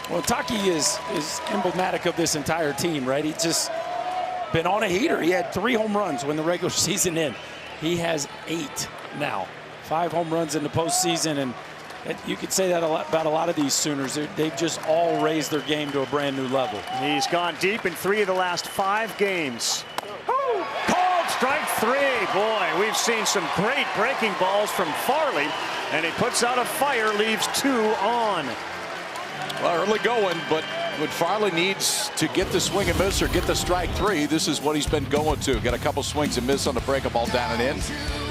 Well, Taki is emblematic of this entire team, right? He's just been on a heater. He had 3 home runs when the regular season ended. He has 8 now. 5 home runs in the postseason, and you could say that about a lot of these Sooners. They've just all raised their game to a brand new level. He's gone deep in 3 of the last 5 games. Called strike three. Boy, we've seen some great breaking balls from Farley, and he puts out a fire, leaves 2 on. Well, early going, but when Farley needs to get the swing and miss or get the strike three, this is what he's been going to. Got a couple swings and miss on the breaking ball down and in.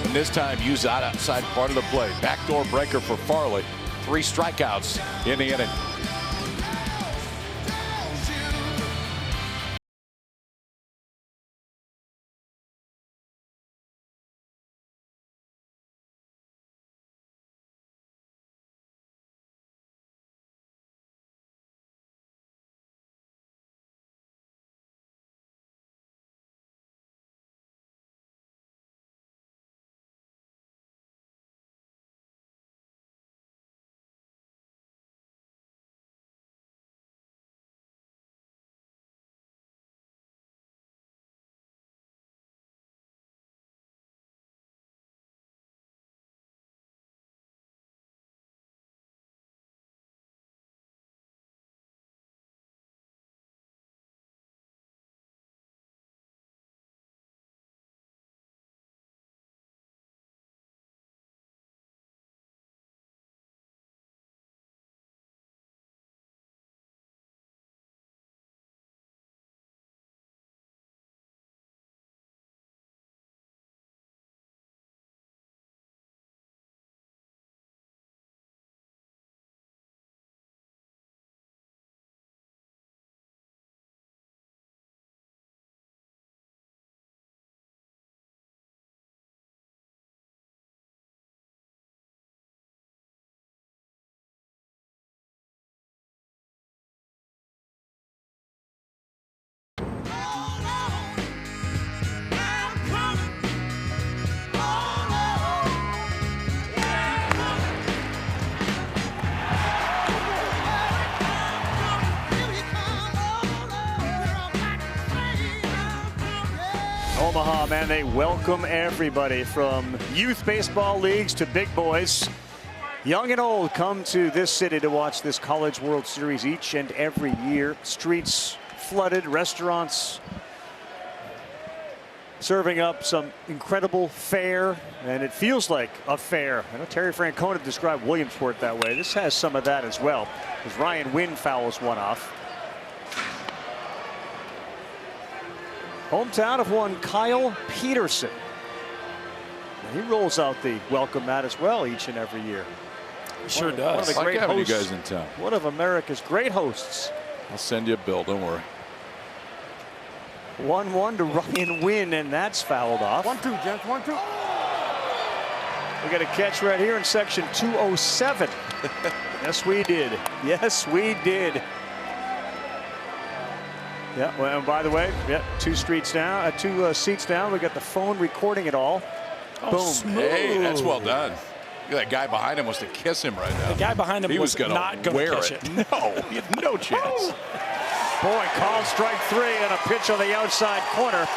And this time, use that outside part of the plate. Backdoor breaker for Farley. 3 strikeouts in the inning. Omaha, man, they welcome everybody from youth baseball leagues to big boys. Young and old come to this city to watch this College World Series each and every year. Streets flooded, restaurants serving up some incredible fare, and it feels like a fair. I know Terry Francona described Williamsport that way. This has some of that as well, as Ryan Wynn fouls one off. Hometown of one Kyle Peterson. He rolls out the welcome mat as well each and every year. He sure does. One of the Like great having you hosts. guys in town. One of America's great hosts. I'll send you a bill, don't worry. 1-1 to Ryan Wynn, and that's fouled off. 1-2, gents, 1-2. We got a catch right here in section 207. Yes, we did. Yes, we did. Yeah, well, and by the way, yeah, 2 seats down. We got the phone recording it all. Oh, Boom. smooth. Hey, that's well done. Look at that guy behind him wants to kiss him right now. The guy behind him He was not gonna going to wear catch it. it. No, he had no chance. Boy, called strike 3 and a pitch on the outside corner.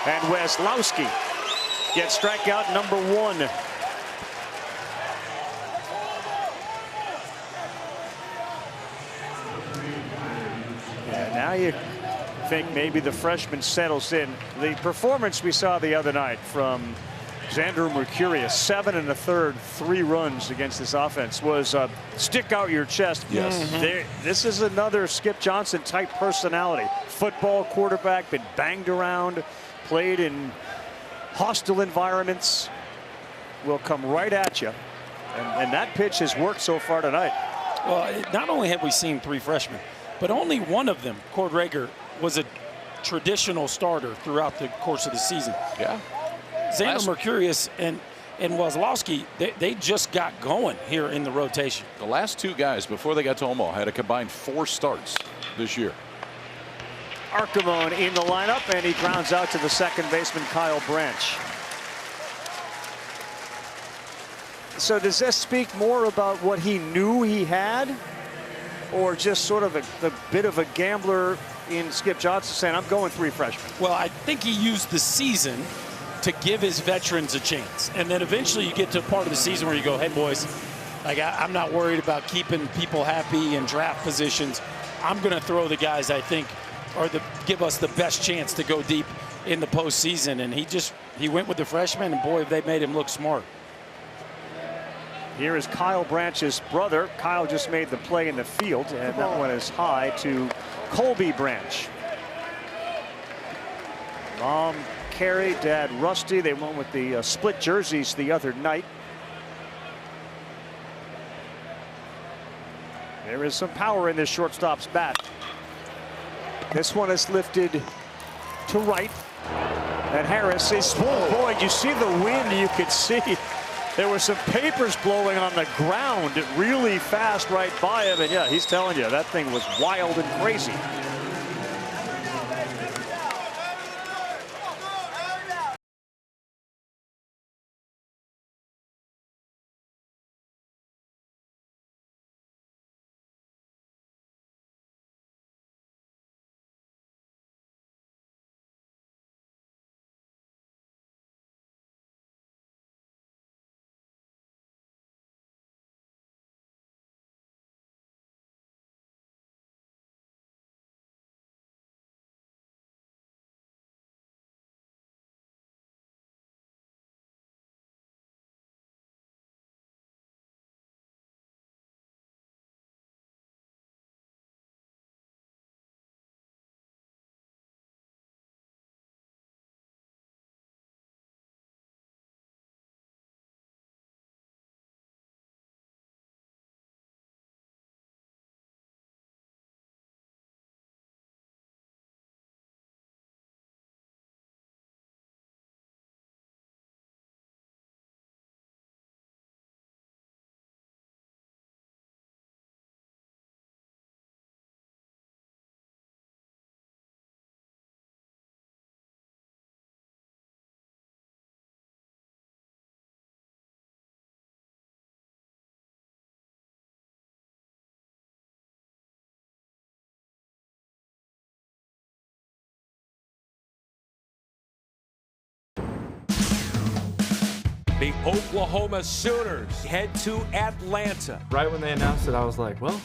And Weslowski gets strikeout number 1. Yeah, now you think maybe the freshman settles in. The performance we saw the other night from Xander Mercurius, 7 1/3, 3 runs against this offense, was stick out your chest. Yes. This is another Skip Johnson type personality. Football quarterback, been banged around, played in hostile environments, will come right at you. And that pitch has worked so far tonight. Well, not only have we seen 3 freshmen, but only one of them, Cord Rager, was a traditional starter throughout the course of the season. Yeah. Xander Mercurius and Weslowski, they just got going here in the rotation. The last 2 guys before they got to Omaha had a combined 4 starts this year. Archimon in the lineup, and he grounds out to the second baseman, Kyle Branch. So does this speak more about what he knew he had, or just sort of a bit of a gambler in Skip Johnson saying, I'm going 3 freshmen? Well, I think he used the season to give his veterans a chance. And then eventually you get to a part of the season where you go, hey, boys, like I'm not worried about keeping people happy in draft positions. I'm going to throw the guys I think or give us the best chance to go deep in the postseason. And he went with the freshman, and boy, they made him look smart. Here is Kyle Branch's brother. Kyle just made the play in the field, and that one is high to Colby Branch. Mom, Carrie, Dad, Rusty. They went with the split jerseys the other night. There is some power in this shortstop's bat. This one is lifted to right. And Harris is, oh boy, you see the wind. You could see there were some papers blowing on the ground really fast right by him. And yeah, he's telling you that thing was wild and crazy. The Oklahoma Sooners head to Atlanta. Right when they announced it, I was like, well,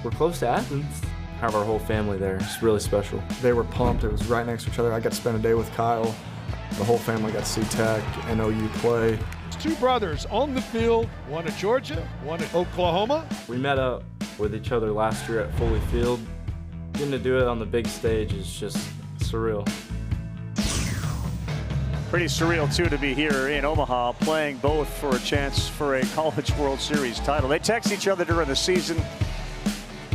we're close to Athens. Have our whole family there. It's really special. They were pumped. It was right next to each other. I got to spend a day with Kyle. The whole family got to see Tech and OU play. Two brothers on the field, one at Georgia, one at Oklahoma. We met up with each other last year at Foley Field. Getting to do it on the big stage is just surreal. Pretty surreal, too, to be here in Omaha playing both for a chance for a College World Series title. They text each other during the season.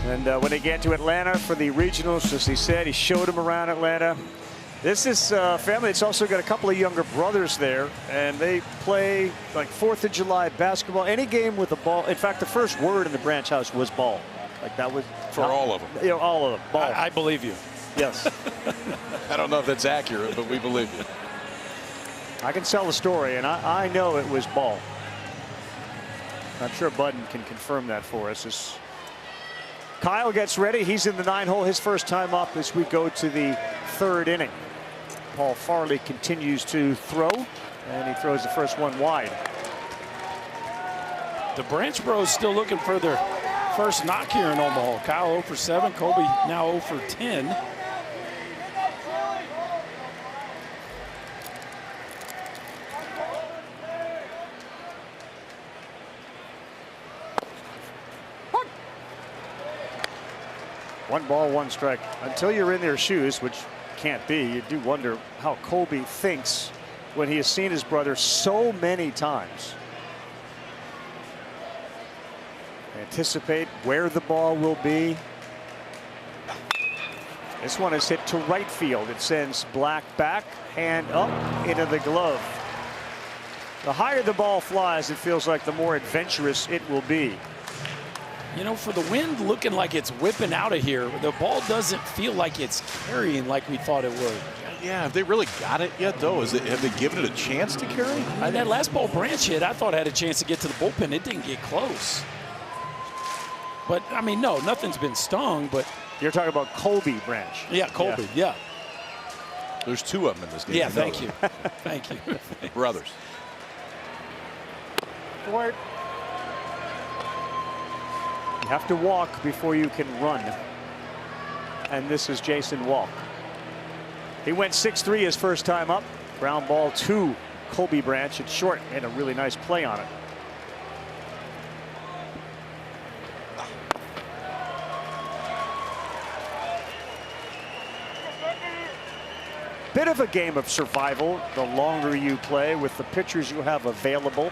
And when they get to Atlanta for the regionals, as he said, he showed him around Atlanta. This is a family that's also got a couple of younger brothers there, and they play like 4th of July basketball. Any game with a ball. In fact, the first word in the Branch house was ball. Like that was for all of them. You know, all of them. Ball. I believe you. Yes. I don't know if that's accurate, but we believe you. I can tell the story, and I know it was ball. I'm sure Budden can confirm that for us. As Kyle gets ready, he's in the 9-hole, his first time up as we go to the 3rd inning. Paul Farley continues to throw, and he throws the first one wide. The Branch Bros still looking for their first knock here in Omaha. Kyle 0 for 7, Colby now 0 for 10. One ball, one strike. Until you're in their shoes, which can't be, you do wonder how Colby thinks when he has seen his brother so many times. Anticipate where the ball will be. This one is hit to right field. It sends Black back, hand up into the glove. The higher the ball flies, it feels like the more adventurous it will be. You know, for the wind looking like it's whipping out of here, the ball doesn't feel like it's carrying like we thought it would. Yeah, have they really got it yet, though? Have they given it a chance to carry? That last ball Branch hit, I thought had a chance to get to the bullpen. It didn't get close. But, I mean, no, nothing's been stung, but. You're talking about Colby Branch. Yeah, Colby, yeah. There's 2 of them in this game. Yeah, thank you. Thank you. Brothers. Forward. You have to walk before you can run. and this is Jason Walk. He went 6-3 his first time up. Ground ball to Colby Branch at short. Made a really nice play on it. Bit of a game of survival the longer you play with the pitchers you have available.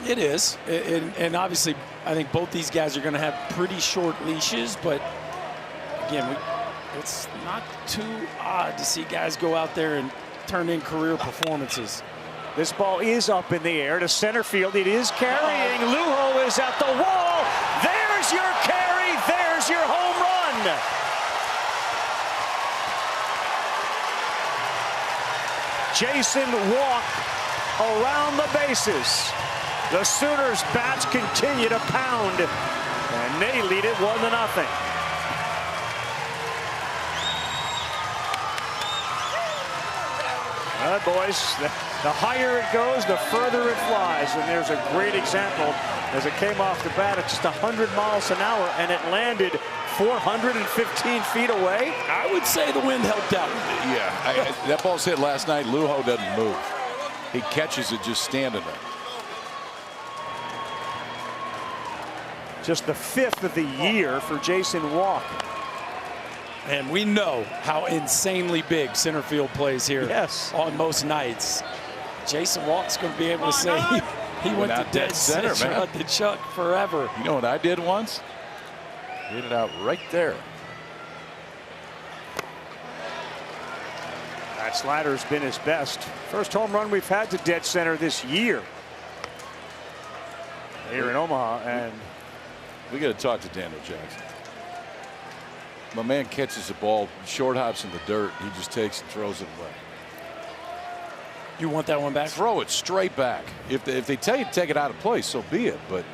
It is, and obviously I think both these guys are going to have pretty short leashes, but again, it's not too odd to see guys go out there and turn in career performances. This ball is up in the air to center field. It is carrying. Lujo is at the wall. There's your carry. There's your home run. Jason Walk around the bases. The Sooners bats continue to pound, and they lead it 1-0. All right, boys, the higher it goes, the further it flies, and there's a great example as it came off the bat at just 100 miles an hour, and it landed 415 feet away. I would say the wind helped out. Yeah, that ball's hit last night. Lujo doesn't move. He catches it just standing there. Just the 5th of the year for Jason Walk. And we know how insanely big center field plays here. Yes. On most nights. Jason Walk's going to be able to say he went to dead center, man. At the Chuck forever. You know what I did once? Hit it out right there. That slider's been his best. First home run we've had to dead center this year here in Omaha, and we got to talk to Daniel Jackson. My man catches the ball, short hops in the dirt. He just takes and throws it away. You want that one back? Throw it straight back. If they tell you to take it out of play, so be it. But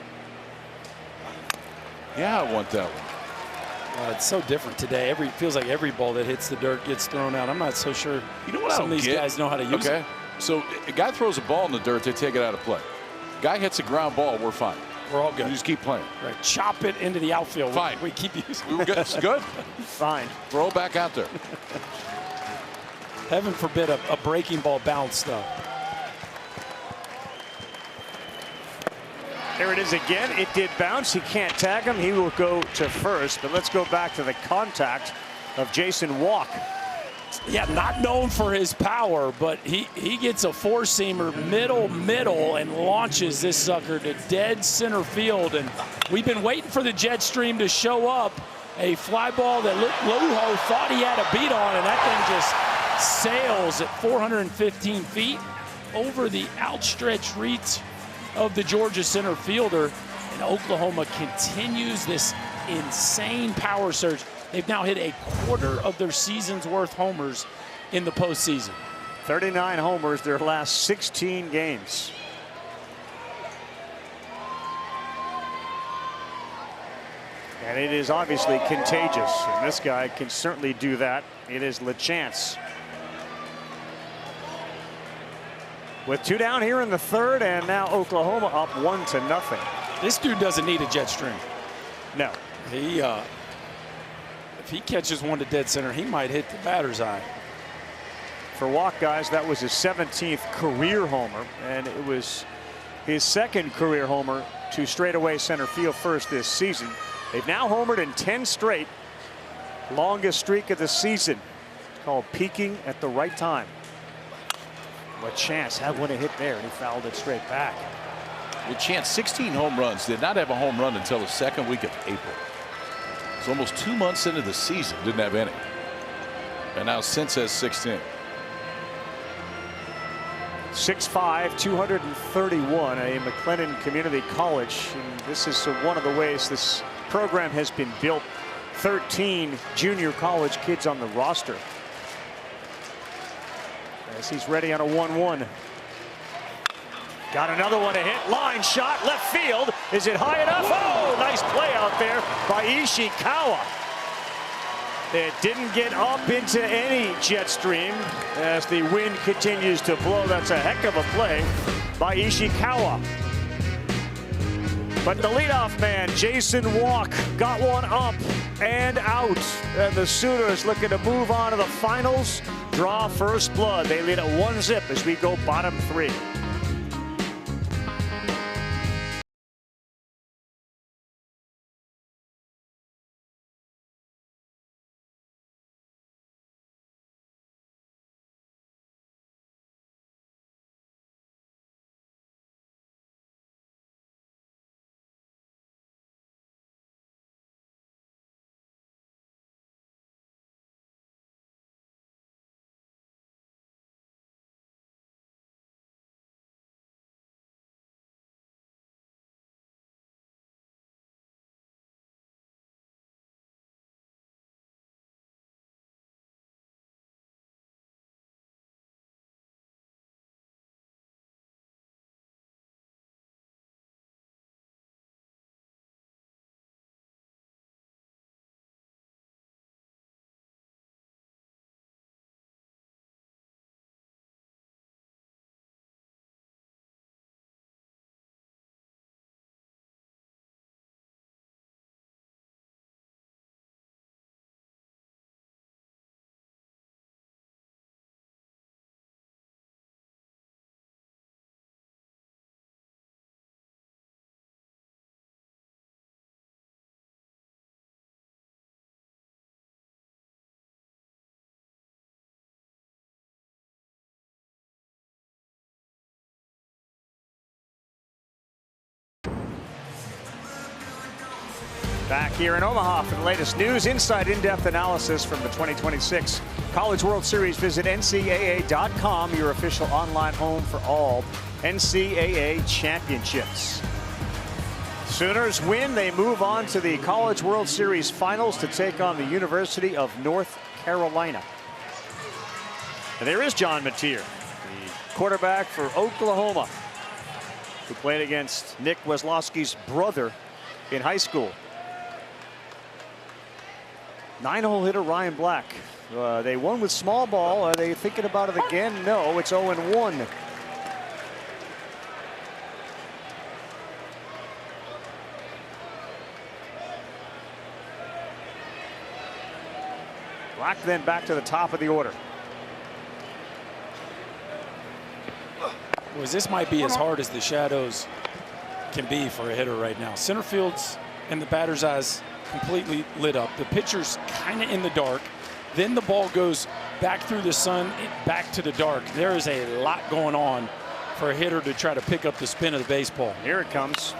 yeah, I want that one. It's so different today. It feels like every ball that hits the dirt gets thrown out. I'm not so sure. You know what? Some of these guys know how to use it. So a guy throws a ball in the dirt, they take it out of play. Guy hits a ground ball, we're fine. We're all good. You just keep playing. Right. Chop it into the outfield. Fine. We keep using it. It's good. Fine. Throw it back out there. Heaven forbid a breaking ball bounce, though. There it is again. It did bounce. He can't tag him. He will go to first. But let's go back to the contact of Jason Walk. Yeah, not known for his power, but he gets a four-seamer middle and launches this sucker to dead center field. And we've been waiting for the jet stream to show up. A fly ball that Lujo thought he had a beat on, and that thing just sails at 415 feet over the outstretched reach of the Georgia center fielder. And Oklahoma continues this insane power surge. They've now hit a quarter of their season's worth homers in the postseason. 39 homers their last 16 games. And it is obviously contagious, and this guy can certainly do that. It is LaChance. With 2 down here in the 3rd, and now Oklahoma up 1-0. This dude doesn't need a jet stream. No. If he catches one to dead center, he might hit the batter's eye. For Walk, guys, that was his 17th career homer, and it was his 2nd career homer to straightaway center field first this season. They've now homered in 10 straight. Longest streak of the season. It's called peaking at the right time. LaChance had one to hit there, and he fouled it straight back. LaChance, 16 home runs, did not have a home run until the 2nd week of April. It's almost 2 months into the season, didn't have any. And now since has 16. 6'5", 231, a McLennan Community College. And this is one of the ways this program has been built. 13 junior college kids on the roster. As he's ready on a 1-1. Got another one to hit. Line shot, left field. Is it high enough? Oh, nice play out there by Ishikawa. It didn't get up into any jet stream as the wind continues to blow. That's a heck of a play by Ishikawa. But the leadoff man, Jason Walk, got one up and out. And the Sooners looking to move on to the finals, draw first blood. They lead at 1-0 as we go bottom 3. Back here in Omaha for the latest news, insight, in-depth analysis from the 2026 College World Series. Visit NCAA.com, your official online home for all NCAA championships. Sooners win. They move on to the College World Series finals to take on the University of North Carolina. And there is John Mateer, the quarterback for Oklahoma, who played against Nick Weslowski's brother in high school. 9-hole hitter Ryan Black. They won with small ball. Are they thinking about it again? No, it's 0-1. Black then back to the top of the order. Boys, this might be as hard as the shadows can be for a hitter right now. Center field's in the batter's eyes completely lit up. The pitcher's kind of in the dark. Then the ball goes back through the sun, back to the dark. There is a lot going on for a hitter to try to pick up the spin of the baseball. Here it comes.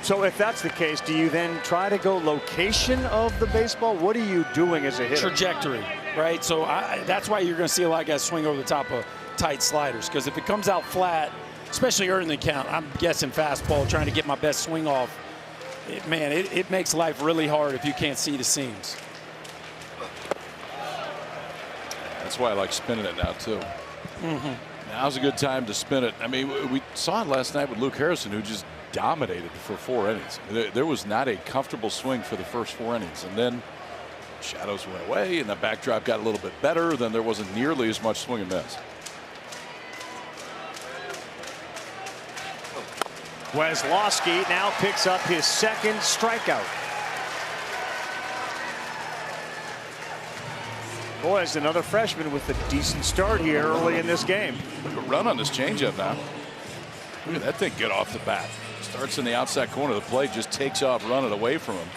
So if that's the case, do you then try to go location of the baseball? What are you doing as a hitter? Trajectory, right? So that's why you're going to see a lot of guys swing over the top of tight sliders, because if it comes out flat, especially early in the count, I'm guessing fastball, trying to get my best swing off. It makes life really hard if you can't see the seams. That's why I like spinning it now, too. Now's a good time to spin it. I mean, we saw it last night with Luke Harrison, who just dominated for 4 innings. There was not a comfortable swing for the first 4 innings. And then shadows went away, and the backdrop got a little bit better. Then there wasn't nearly as much swing and miss. Weslowski now picks up his second strikeout. Boys, another freshman with a decent start here early in this game. Look at a run on this changeup now. Look at that thing get off the bat. Starts in the outside corner of the plate, just takes off running away from him.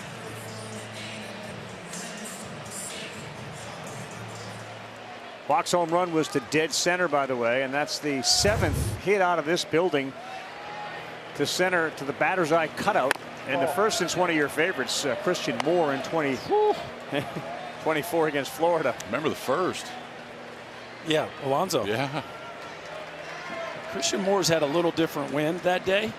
Walk's home run was to dead center, by the way, and that's the 7th hit out of this building to center, to the batter's eye cutout, and the first since one of your favorites, Christian Moore, in 24 against Florida. Remember the first? Yeah, Alonzo. Yeah. Christian Moore's had a little different wind that day.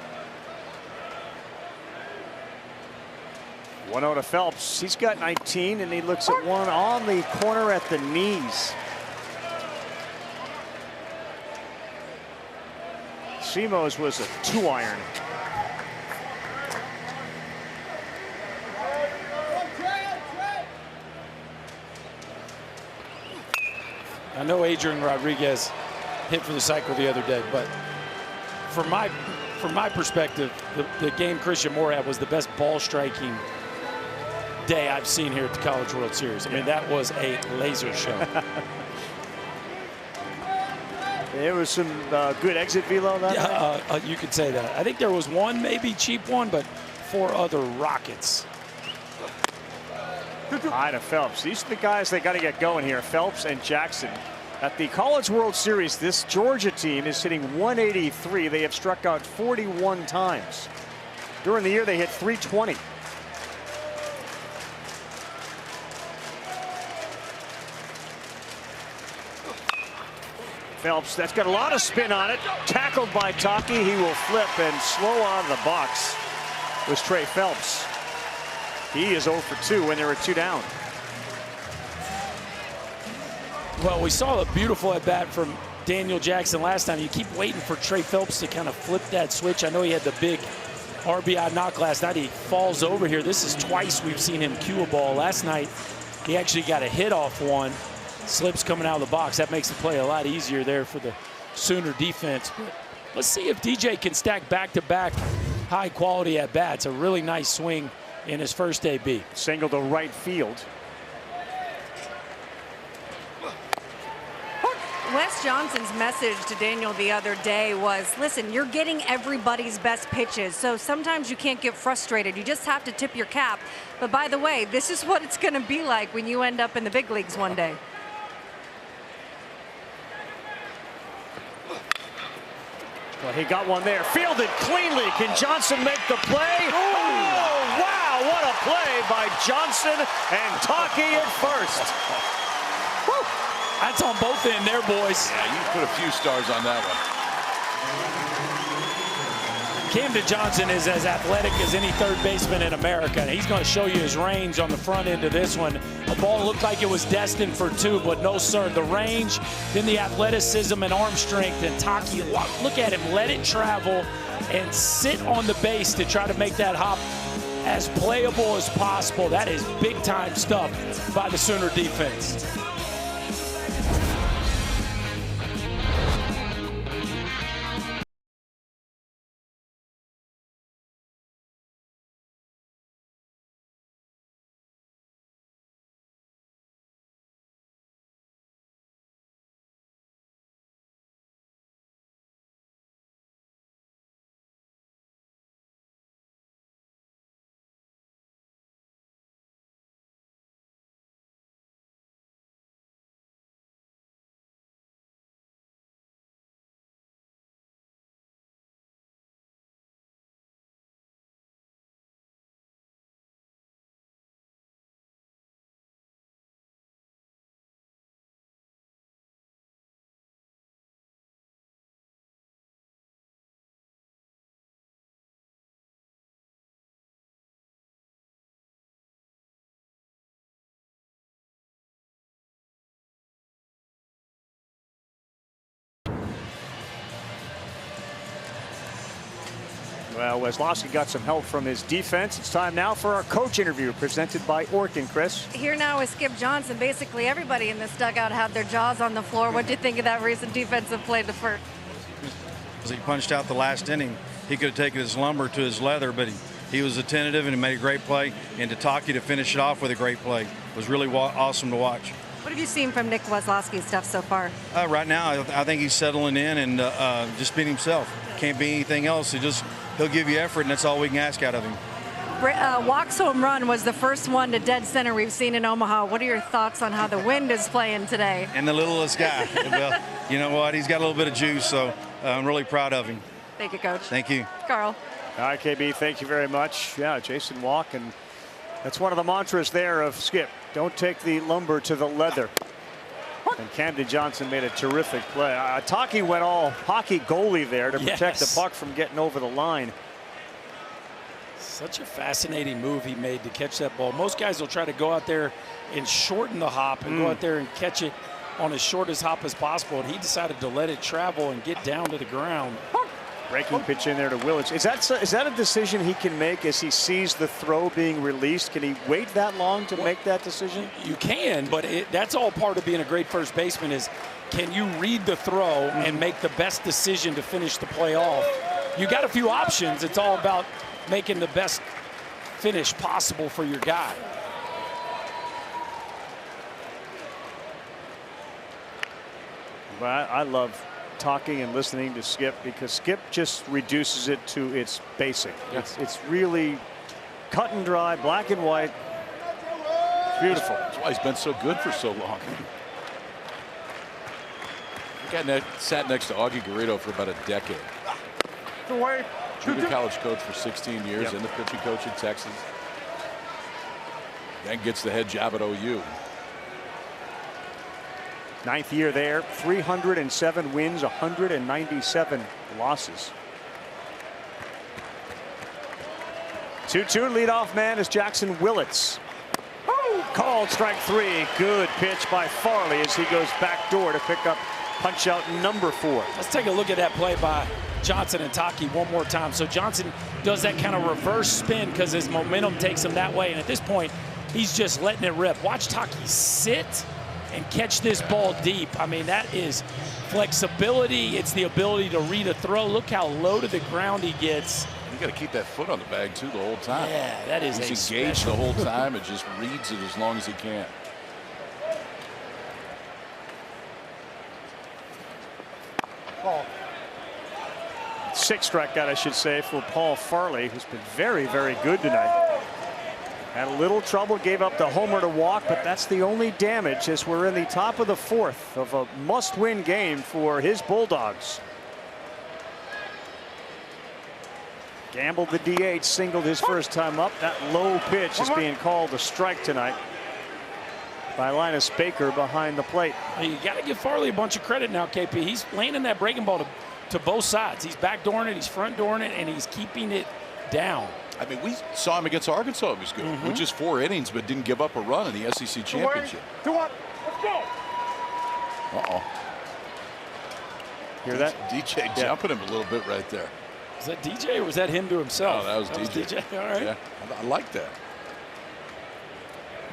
1-0 to Phelps. He's got 19, and he looks at one on the corner at the knees. Simo's was a 2-iron. I know Adrian Rodriguez hit for the cycle the other day, but for my from my perspective, the game Christian Moore had was the best ball striking day I've seen here at the College World Series. I mean, that was a laser show. There was some good exit velo that night. You could say that. I think there was one maybe cheap one, but 4 other rockets. Ida Phelps. These are the guys they got to get going here. Phelps and Jackson. At the College World Series, this Georgia team is hitting 183. They have struck out 41 times. During the year, they hit 320. Phelps, that's got a lot of spin on it. Tackled by Taki. He will flip and slow out of the box was Trey Phelps. He is 0 for 2 when there were 2 down. Well, we saw a beautiful at-bat from Daniel Jackson last time. You keep waiting for Trey Phelps to kind of flip that switch. I know he had the big RBI knock last night. He falls over here. This is twice we've seen him cue a ball. Last night, he actually got a hit off one. Slips coming out of the box. That makes the play a lot easier there for the Sooner defense. But let's see if DJ can stack back-to-back high-quality at-bats. A really nice swing in his first AB. Single to right field. Wes Johnson's message to Daniel the other day was, listen, you're getting everybody's best pitches, so sometimes you can't get frustrated. You just have to tip your cap. But by the way, this is what it's going to be like when you end up in the big leagues one day. Well, he got one there. Fielded cleanly. Can Johnson make the play? Oh, wow, what a play by Johnson and Taki at first. Woo. That's on both ends there, boys. Yeah, you put a few stars on that one. Camden Johnson is as athletic as any third baseman in America. And he's going to show you his range on the front end of this one. The ball looked like it was destined for 2, but no, sir. The range, then the athleticism and arm strength. And Taki, look at him, let it travel and sit on the base to try to make that hop as playable as possible. That is big-time stuff by the Sooner defense. Well, Weslowski got some help from his defense. It's time now for our coach interview presented by Orkin. Chris. Here now is Skip Johnson. Basically everybody in this dugout had their jaws on the floor. What do you think of that recent defensive play to first? As he punched out the last inning, he could have taken his lumber to his leather, but he was attentive and he made a great play. And to Taki to finish it off with a great play was really awesome to watch. What have you seen from Nick Weslowski's stuff so far? Right now, I think he's settling in and just being himself. Can't be anything else. He'll give you effort, and that's all we can ask out of him. Walk's home run was the first one to dead center we've seen in Omaha. What are your thoughts on how the wind is playing today? And the littlest guy. Well, you know what? He's got a little bit of juice, so I'm really proud of him. Thank you, Coach. Thank you. Carl. All right, KB, thank you very much. Yeah, Jason Walk, and that's one of the mantras there of Skip. Don't take the lumber to the leather. And Camden Johnson made a terrific play. Taki went all hockey goalie there to protect the puck from getting over the line. Such a fascinating move he made to catch that ball. Most guys will try to go out there and shorten the hop and go out there and catch it on as short as hop as possible. And he decided to let it travel and get down to the ground. Breaking pitch in there to Willits. Is that a decision he can make as he sees the throw being released? Can he wait that long to make that decision? You can, but that's all part of being a great first baseman is can you read the throw and make the best decision to finish the play off? you got a few options. It's all about making the best finish possible for your guy. But I love talking and listening to Skip because Skip just reduces it to its basic. Yeah. It's really cut and dry, black and white. Beautiful. That's why he's been so good for so long. He sat next to Augie Garrido for about a decade. Junior college coach for 16 years, and the pitching coach in Texas. Then gets the head job at OU. 9th year there, 307 wins, 197 losses. 2-2 leadoff man is Jackson Willits. Called strike 3. Good pitch by Farley as he goes back door to pick up punch out number 4. Let's take a look at that play by Johnson and Taki one more time. So Johnson does that kind of reverse spin because his momentum takes him that way. And at this point, he's just letting it rip. Watch Taki sit and catch this ball deep. I mean, that is flexibility. It's the ability to read a throw. Look how low to the ground he gets. You got to keep that foot on the bag too the whole time. Yeah, that is He's a engaged special. the whole time and just reads it as long as he can. Sixth strikeout, I should say, for Paul Farley, who's been very, very good tonight. Had a little trouble, gave up the homer to walk, but that's the only damage as we're in the top of the 4th of a must-win game for his Bulldogs. Gamble, the DH, singled his first time up. That low pitch is being called a strike tonight by Linus Baker behind the plate. You got to give Farley a bunch of credit now, KP. He's landing that breaking ball to both sides. He's backdooring it, he's frontdooring it, and he's keeping it down. I mean, we saw him against Arkansas. He was good. With just 4 innings, but didn't give up a run in the SEC championship. 2-1. Let's go. Uh-oh. Hear that? DJ jumping him a little bit right there. Was that DJ or was that him to himself? Oh, that was DJ. All right. Yeah, I like that.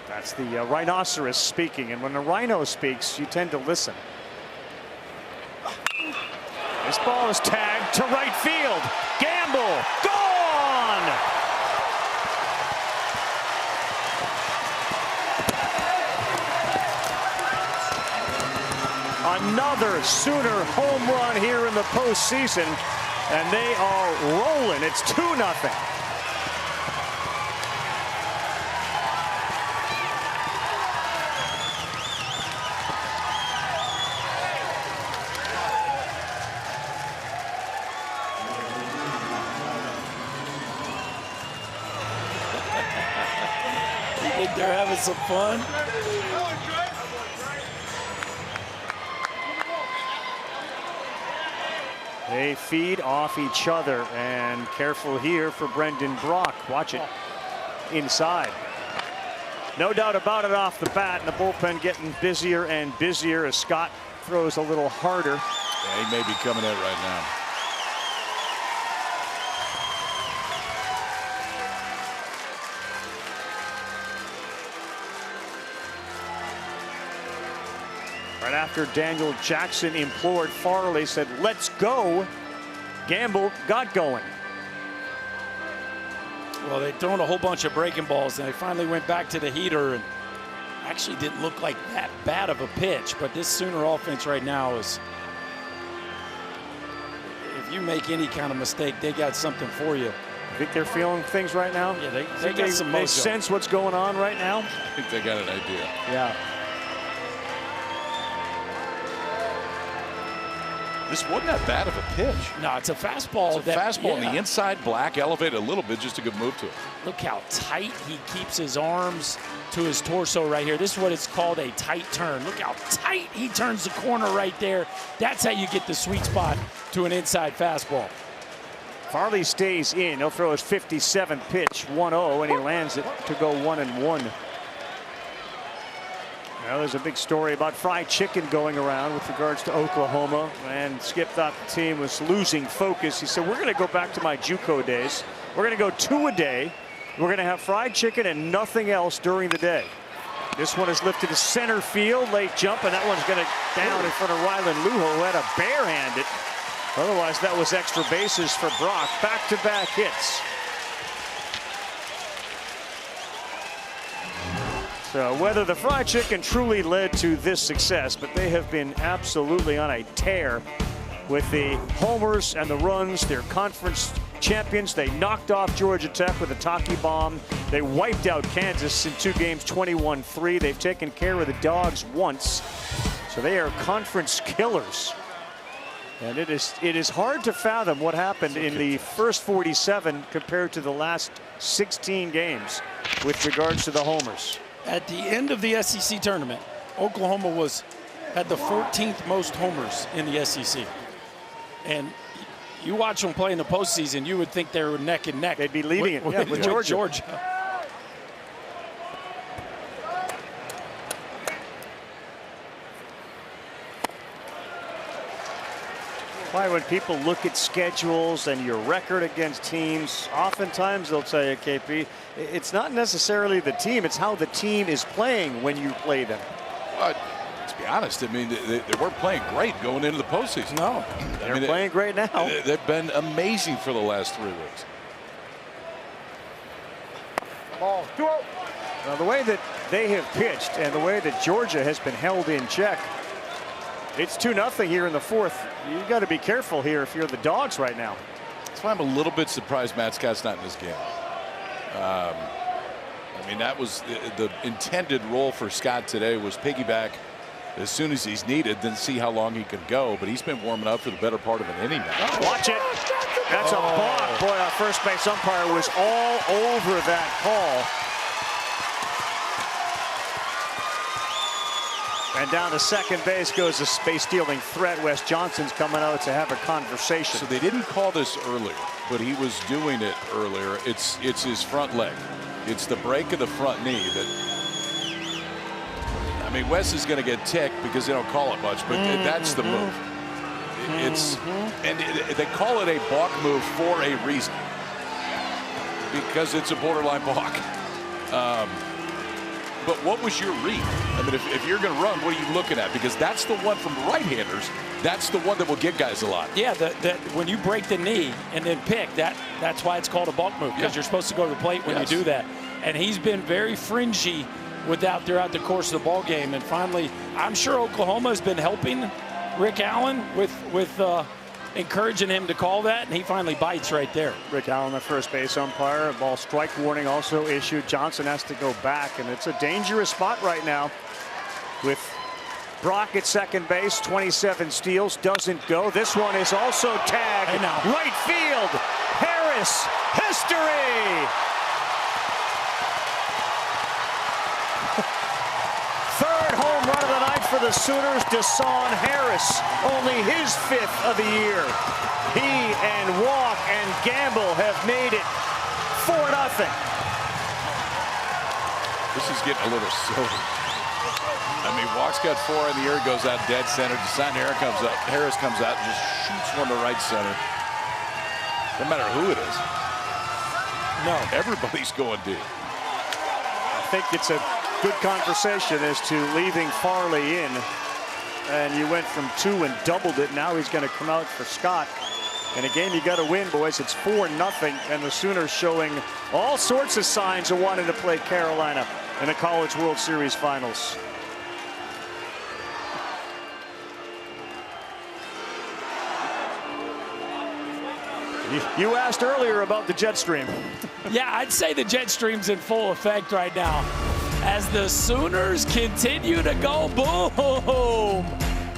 That's the rhinoceros speaking, and when a rhino speaks, you tend to listen. This ball is tagged to right field. Gamble, gone! Another Sooner home run here in the postseason, and they are rolling. It's 2-0. They're having some fun. They feed off each other, and careful here for Brendan Brock. Watch it inside. No doubt about it off the bat, and the bullpen getting busier and busier as Scott throws a little harder. Yeah, he may be coming in right now. Right after Daniel Jackson implored Farley, said, "Let's go," Gamble got going. Well, they'd thrown a whole bunch of breaking balls, and they finally went back to the heater, and actually didn't look like that bad of a pitch. But this Sooner offense right now is, if you make any kind of mistake, they got something for you. I think they're feeling things right now. Yeah, they got some They mojo. sense what's going on right now. I think they got an idea. Yeah. This wasn't that bad of a pitch. No, it's a fastball. It's a fastball on the inside, black, elevated a little bit, just a good move to it. Look how tight he keeps his arms to his torso right here. This is what it's called a tight turn. Look how tight he turns the corner right there. That's how you get the sweet spot to an inside fastball. Farley stays in. He'll throw his 57th pitch, 1-0, and he lands it to go 1-1. Now there's a big story about fried chicken going around with regards to Oklahoma, and Skip thought the team was losing focus. He said, "We're going to go back to my JUCO days. We're going to go 2 a day. We're going to have fried chicken and nothing else during the day." This one is lifted to center field, late jump, and that one's going to down in front of Rylan Luho, who had a bare-handed Otherwise, that was extra bases for Brock. Back-to-back hits. So whether the fried chicken truly led to this success, but they have been absolutely on a tear with the homers and the runs. They're conference champions. They knocked off Georgia Tech with a Taki bomb. They wiped out Kansas in 2 games, 21-3. They've taken care of the Dogs once. So they are conference killers. And it is hard to fathom what happened in the first 47 compared to the last 16 games with regards to the homers. At the end of the SEC tournament, Oklahoma had the 14th most homers in the SEC. And you watch them play in the postseason, you would think they were neck and neck. They'd be leading with Georgia. Why, when people look at schedules and your record against teams, oftentimes they'll tell you, KP, it's not necessarily the team, it's how the team is playing when you play them. Let's be honest, I mean, they weren't playing great going into the postseason. No, they're playing great now. They've been amazing for the last 3 weeks. Ball, 2-0. Now, the way that they have pitched and the way that Georgia has been held in check, it's 2-0 here in the 4th. You got to be careful here if you're the Dogs right now. That's why I'm a little bit surprised Matt Scott's not in this game. I mean, that was the intended role for Scott today, was piggyback as soon as he's needed, then see how long he can go. But he's been warming up for the better part of an inning now. Watch it. That's a balk. Boy, our first base umpire was all over that call. And down to second base goes the base stealing threat. Wes Johnson's coming out to have a conversation. So they didn't call this earlier, but he was doing it earlier. It's his front leg. It's the break of the front knee that, I mean, Wes is going to get ticked because they don't call it much, but that's the move. They call it a balk move for a reason, because it's a borderline balk. But what was your read? I mean, if you're going to run, what are you looking at? Because that's the one from right-handers. That's the one that will get guys a lot. Yeah, when you break the knee and then pick, that's why it's called a balk move, because you're supposed to go to the plate when you do that. And he's been very fringy throughout the course of the ball game. And finally, I'm sure Oklahoma has been helping Rick Allen with encouraging him to call that, and he finally bites right there. Rick Allen, the first base umpire. A ball strike warning also issued. Johnson has to go back, and it's a dangerous spot right now with Brock at second base. 27 steals, doesn't go. This one is also tagged. Right field. Harris, history. Third home run of the night for the Sooners. Deshaun Harris, only his 5th of the year. He and Walk and Gamble have made it 4-0. This is getting a little silly. I mean, Walk's got 4 in the year, goes out dead center. Deshaun Harris comes out and just shoots one to right center. No matter who it is. No. Everybody's going deep. I think it's a good conversation as to leaving Farley in. And you went from 2 and doubled it. Now he's going to come out for Scott. In a game you got to win, boys. It's 4-0, and the Sooners showing all sorts of signs of wanting to play Carolina in the College World Series Finals. You asked earlier about the jet stream. Yeah, I'd say the jet stream's in full effect right now as the Sooners continue to go boom.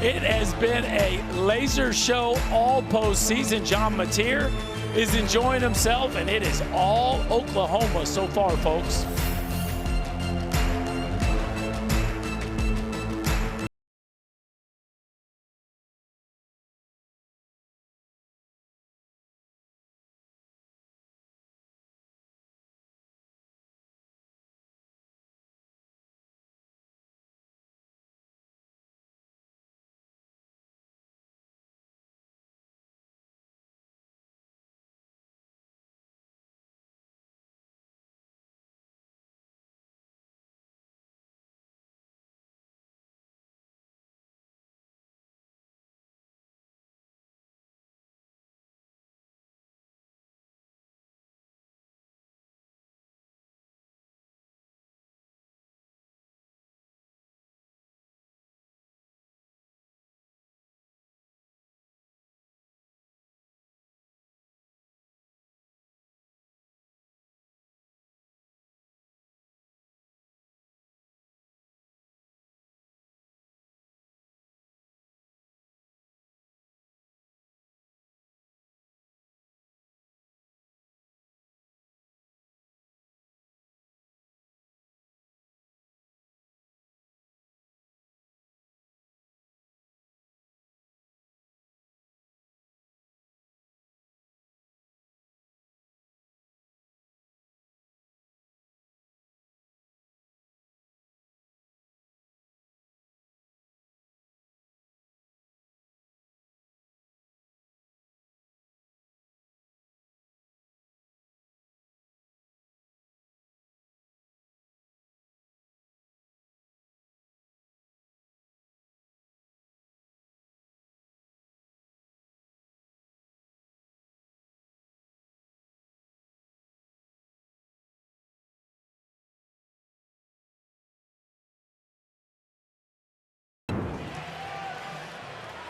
It has been a laser show all postseason. John Mateer is enjoying himself, and it is all Oklahoma so far, folks.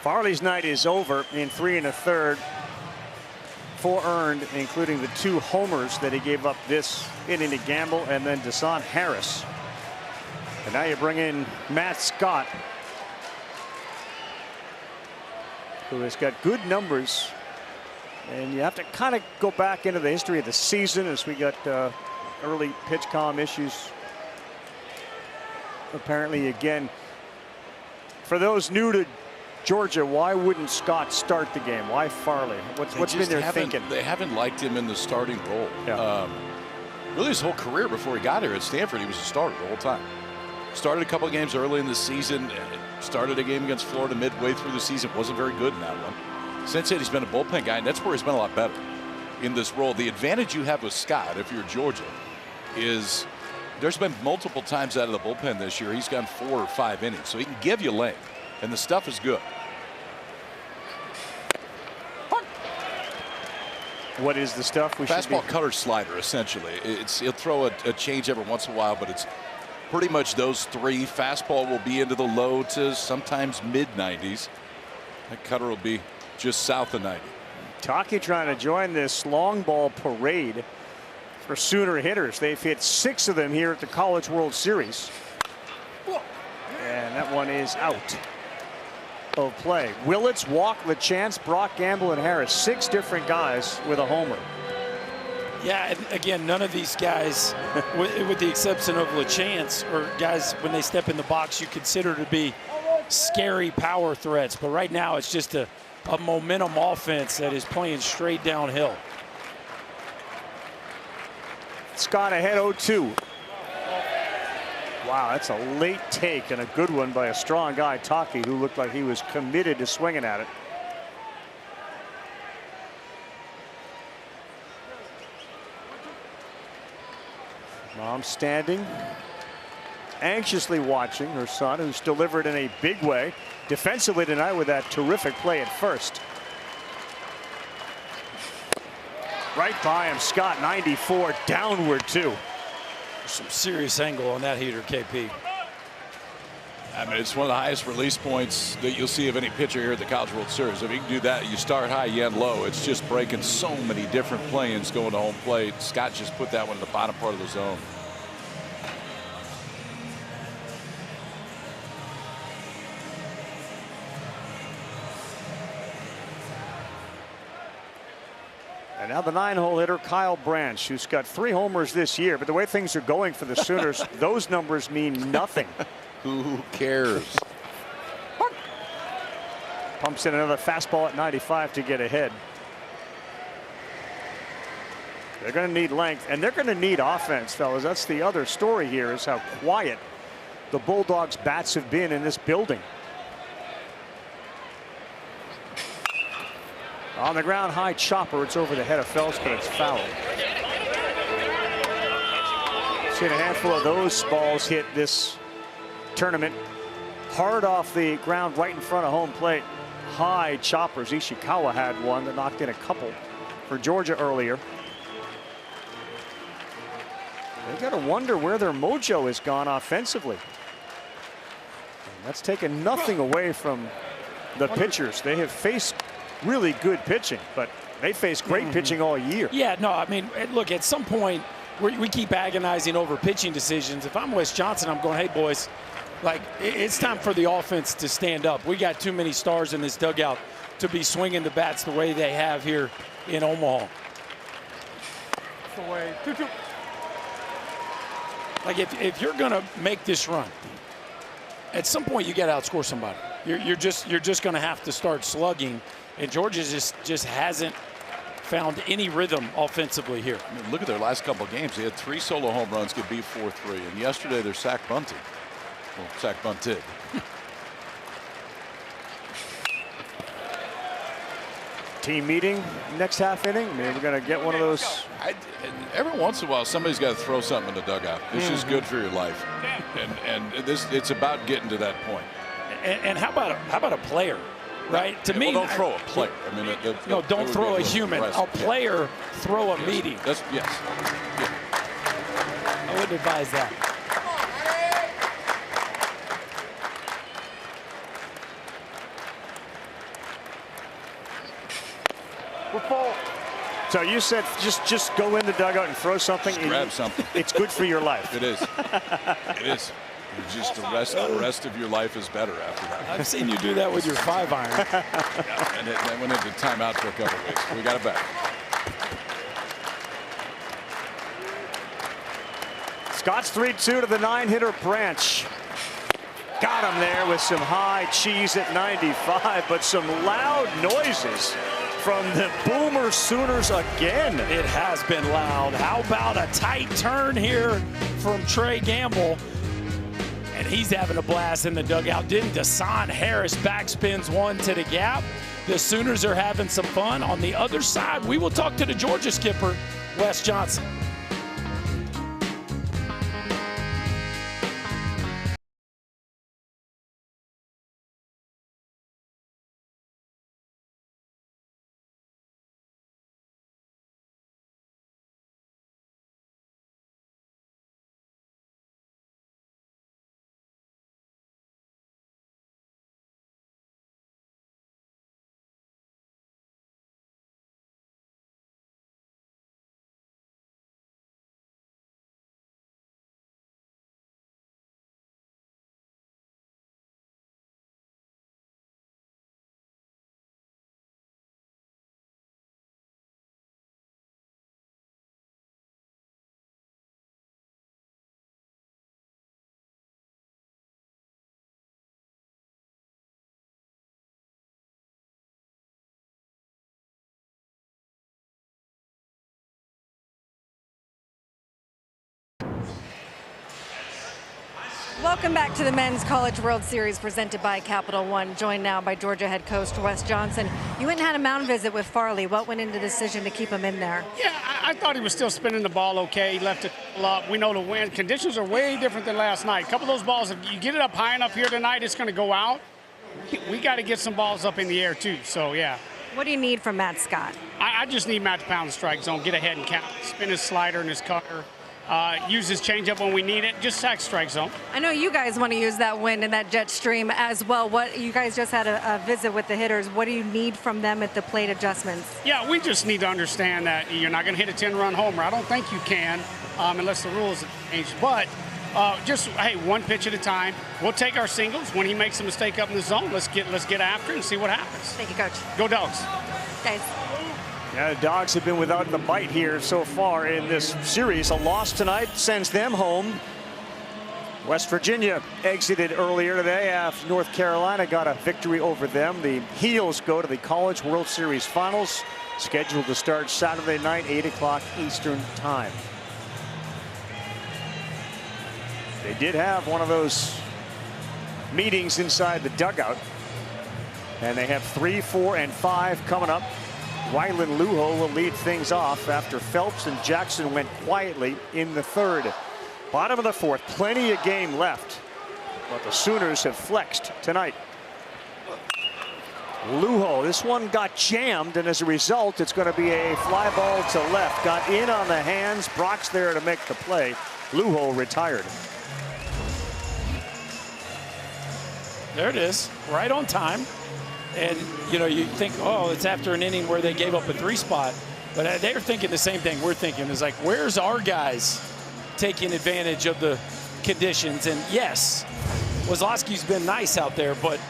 Farley's night is over in 3 1/3. 4 earned, including the 2 homers that he gave up this inning to Gamble, and then Deshaun Harris. And now you bring in Matt Scott, who has got good numbers. And you have to kind of go back into the history of the season as we got early pitch comm issues. Apparently, again, for those new to Georgia, why wouldn't Scott start the game? Why Farley? What's been their thinking? They haven't liked him in the starting role. Yeah. Really, his whole career before he got here at Stanford, he was a starter the whole time. Started a couple of games early in the season. Started a game against Florida midway through the season. Wasn't very good in that one. Since then, he's been a bullpen guy, and that's where he's been a lot better in this role. The advantage you have with Scott, if you're Georgia, is there's been multiple times out of the bullpen this year he's gone 4 or 5 innings, so he can give you length, and the stuff is good. What is the stuff? We Fastball, cutter, slider, essentially. He'll throw a change every once in a while, but it's pretty much those 3. Fastball will be into the low to sometimes mid-90s. That cutter will be just south of 90. Taki trying to join this long ball parade for Sooner hitters. They've hit 6 of them here at the College World Series. And that one is out of play. Willits, Walk, LaChance, Brock, Gamble, and Harris. 6 different guys with a homer. Yeah, and again, none of these guys, with the exception of LaChance, or guys when they step in the box you consider to be scary power threats. But right now it's just a momentum offense that is playing straight downhill. Scott ahead 0-2. Wow, that's a late take and a good one by a strong guy, Taki, who looked like he was committed to swinging at it. Mom standing, anxiously watching her son, who's delivered in a big way defensively tonight with that terrific play at first. Right by him, Scott, 94, downward too. Some serious angle on that heater, KP. I mean, it's one of the highest release points that you'll see of any pitcher here at the College World Series. If you can do that, you start high, you end low. It's just breaking so many different planes going to home plate. Scott just put that one in the bottom part of the zone. And now the 9-hole hitter, Kyle Branch, who's got 3 homers this year. But the way things are going for the Sooners, those numbers mean nothing. Who cares? Pumps in another fastball at 95 to get ahead. They're going to need length, and they're going to need offense, fellas. That's the other story here, is how quiet the Bulldogs' bats have been in this building. On the ground, high chopper. It's over the head of Phelps, but it's foul. Seen a handful of those balls hit this tournament. Hard off the ground right in front of home plate. High choppers. Ishikawa had one that knocked in a couple for Georgia earlier. They got to wonder where their mojo has gone offensively. And that's taken nothing away from the pitchers. They have faced really good pitching, but they face great pitching all year. Yeah, no, I mean, look, at some point we keep agonizing over pitching decisions. If I'm Wes Johnson, I'm going, hey boys, like, it's time for the offense to stand up. We got too many stars in this dugout to be swinging the bats the way they have here in Omaha. Like, if you're gonna make this run, at some point you got to outscore somebody. You're just going to have to start slugging. And Georgia just hasn't found any rhythm offensively here. I mean, look at their last couple of games. They had 3 solo home runs, get beat 4-3. And yesterday they're sack bunted. Well, sack bunted. Team meeting next half inning. Maybe we're going to get one of those. Every once in a while, somebody's got to throw something in the dugout. It's just good for your life. And it's about getting to that point. And how about a player? Right? To me, don't throw a player. I mean, no, don't throw a human. A player throw a meeting. Yes. Yeah. I wouldn't advise that. So you said just go in the dugout and throw something. Just grab something. It's good for your life. It is. It is. Just the rest of your life is better after that. I've seen you do that with your 5-iron. Yeah, and it went into timeout for a couple of weeks. We got it back. Scott's 3-2 to the 9-hitter Branch. Got him there with some high cheese at 95, but some loud noises from the Boomer Sooners again. It has been loud. How about a tight turn here from Trey Gamble? And he's having a blast in the dugout. Didn't Dasan Harris backspins one to the gap? The Sooners are having some fun. On the other side, we will talk to the Georgia skipper, Wes Johnson. Welcome back to the Men's College World Series presented by Capital One. Joined now by Georgia head coach Wes Johnson. You went and had a mound visit with Farley. What went into the decision to keep him in there? Yeah, I thought he was still spinning the ball okay. He left it up. We know the wind conditions are way different than last night. A couple of those balls, if you get it up high enough here tonight, it's going to go out. We got to get some balls up in the air too. So yeah. What do you need from Matt Scott? I just need Matt to pound the strike zone, get ahead and count, spin his slider and his cutter. Use his changeup when we need it. Just sack strike zone. I know you guys want to use that wind and that jet stream as well. What you guys just had a visit with the hitters. What do you need from them at the plate adjustments? Yeah, we just need to understand that you're not going to hit a 10-run homer. I don't think you can, unless the rules change. But just hey, one pitch at a time. We'll take our singles. When he makes a mistake up in the zone, let's get after it and see what happens. Thank you, Coach. Go Dogs. Guys. Yeah, the Dogs have been without the bite here so far in this series. A loss tonight sends them home. West Virginia exited earlier today after North Carolina got a victory over them. The Heels go to the College World Series Finals, scheduled to start Saturday night, 8 o'clock Eastern Time. They did have one of those meetings inside the dugout, and they have 3, 4, and 5 coming up. Rylan Luho will lead things off after Phelps and Jackson went quietly in the third. Bottom of the fourth, plenty of game left, but the Sooners have flexed tonight. Luho, this one got jammed, and as a result, it's going to be a fly ball to left. Got in on the hands. Brock's there to make the play. Luho retired. There it is, right on time. And, you know, you think, oh, it's after an inning where they gave up a 3 spot. But they're thinking the same thing we're thinking. Is like, where's our guys taking advantage of the conditions? And, yes, Wazlowski's been nice out there, but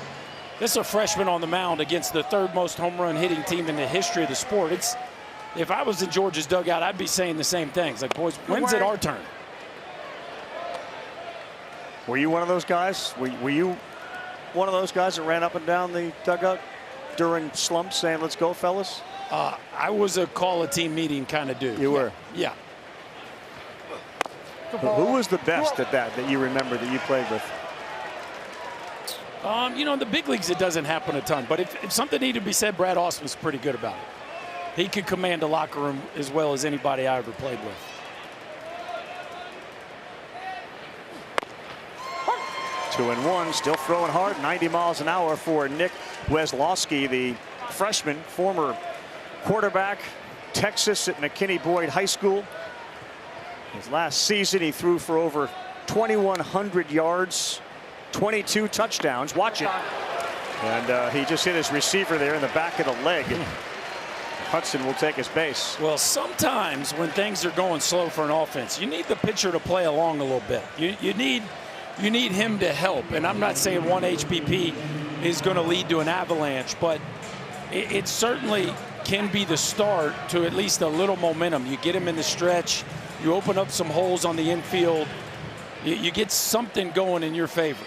this is a freshman on the mound against the 3rd most home run hitting team in the history of the sport. If I was in Georgia's dugout, I'd be saying the same things. Like, boys, when's it our turn? Were you one of those guys? Were you one of those guys that ran up and down the dugout during slumps saying, let's go, fellas? I was a call a team meeting kind of dude. You were? Yeah. Who was the best at that you remember that you played with? You know, in the big leagues, it doesn't happen a ton. But if something needed to be said, Brad Austin was pretty good about it. He could command a locker room as well as anybody I ever played with. Two and one, still throwing hard, 90 miles an hour for Nick Wazlowski, the freshman, former quarterback, Texas at McKinney Boyd High School. His last season, he threw for over 2,100 yards, 22 touchdowns. Watch it. And he just hit his receiver there in the back of the leg. Hudson will take his base. Well, sometimes when things are going slow for an offense, you need the pitcher to play along a little bit. You need him to help. And I'm not saying one HBP is going to lead to an avalanche, but it certainly can be the start to at least a little momentum. You get him in the stretch, you open up some holes on the infield, you get something going in your favor.